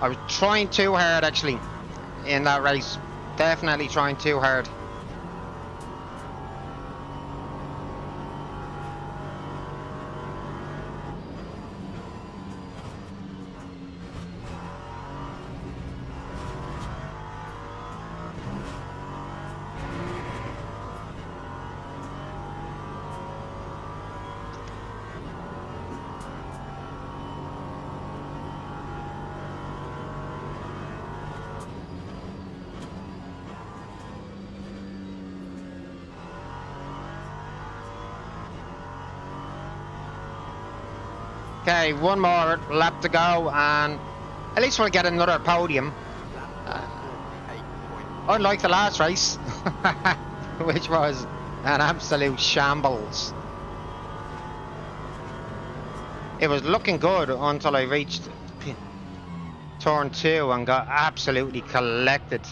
I was trying too hard actually in that race. Definitely trying too hard. Okay, one more lap to go and at least we'll get another podium. Unlike the last race, which was an absolute shambles. It was looking good until I reached turn 2 and got absolutely collected.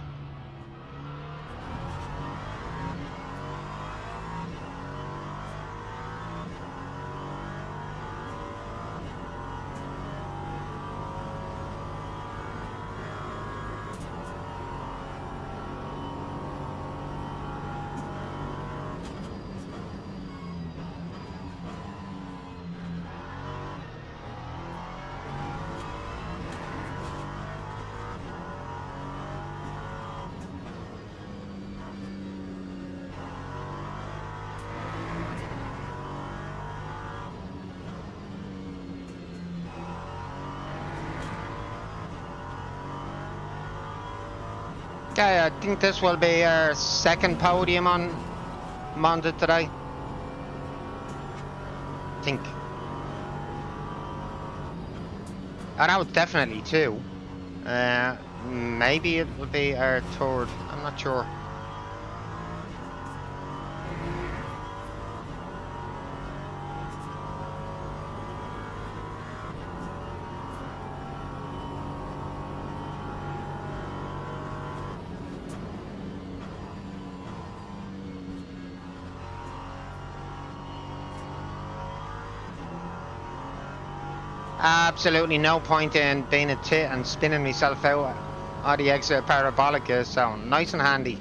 Okay, I think this will be our second podium on Monza today. I think. Oh, that was definitely 2. Maybe it will be our third. I'm not sure. Absolutely no point in being a tit and spinning myself out of the exit parabolic, so nice and handy.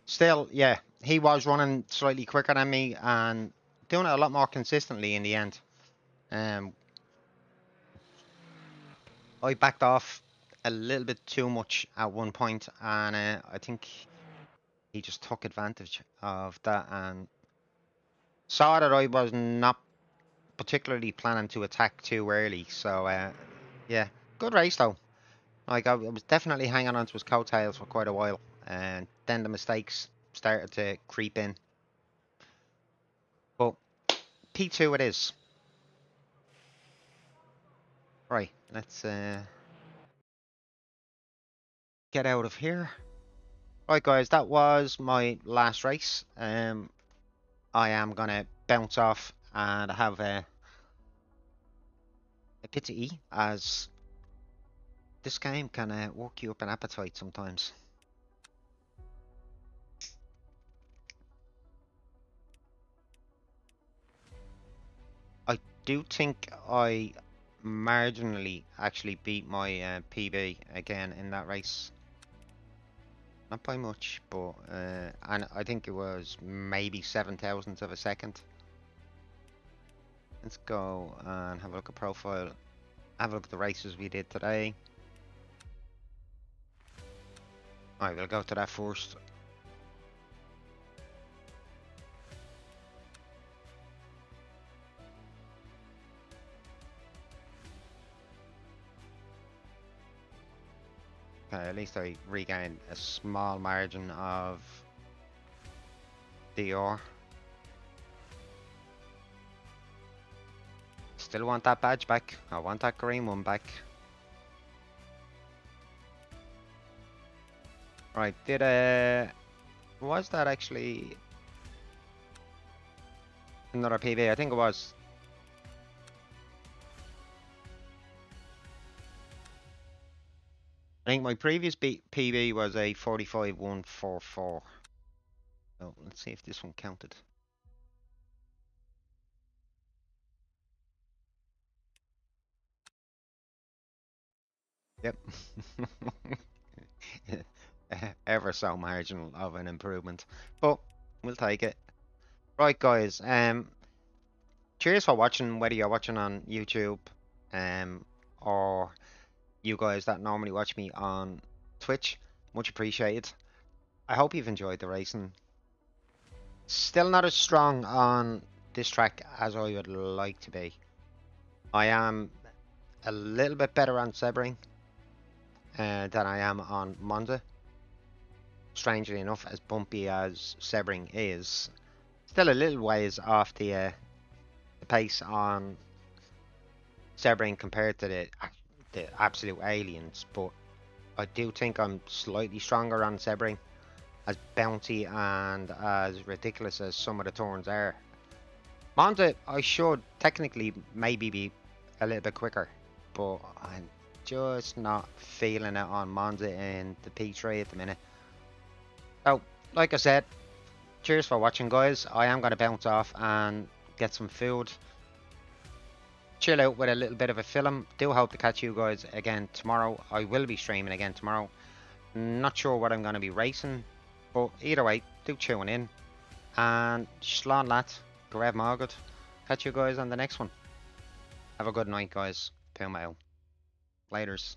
Still, yeah, he was running slightly quicker than me and doing it a lot more consistently in the end. I backed off a little bit too much at one point, and I think he just took advantage of that and saw that I was not particularly planning to attack too early. So, yeah, good race though. Like I was definitely hanging on to his coattails for quite a while, and then the mistakes started to creep in. But P2 it is. Right, let's get out of here. Right, guys, that was my last race. I am gonna bounce off and have a bit to eat, as this game can work you up an appetite sometimes. I do think I marginally actually beat my PB again in that race. Not by much, but and I think it was maybe 7 thousandths of a second. Let's go and have a look at profile. Have a look at the races we did today. Alright, we'll go to that first. Okay, at least I regained a small margin of DR. Still want that badge back. I want that green one back. Right, was that actually another PB? I think it was. I think my previous PB was a 45.144. So let's see if this one counted. Yep. Ever so marginal of an improvement, but we'll take it. Right, guys. Cheers for watching, whether you're watching on YouTube, or you guys that normally watch me on Twitch. Much appreciated. I hope you've enjoyed the racing. Still not as strong on this track as I would like to be. I am a little bit better on Sebring than I am on Monza. Strangely enough, as bumpy as Sebring is, still a little ways off the pace on Sebring compared to the absolute aliens, but I do think I'm slightly stronger on Sebring, as bouncy and as ridiculous as some of the turns are. Monza, I should technically maybe be a little bit quicker, but I'm just not feeling it on Monza in the P3 at the minute. So, like I said, cheers for watching, guys. I am going to bounce off and get some food. Chill out with a little bit of a film. Do hope to catch you guys again tomorrow. I will be streaming again tomorrow. Not sure what I'm going to be racing, but either way, do tune in. And slán lat, go raibh maith agad. Catch you guys on the next one. Have a good night, guys. Puma out. Laters.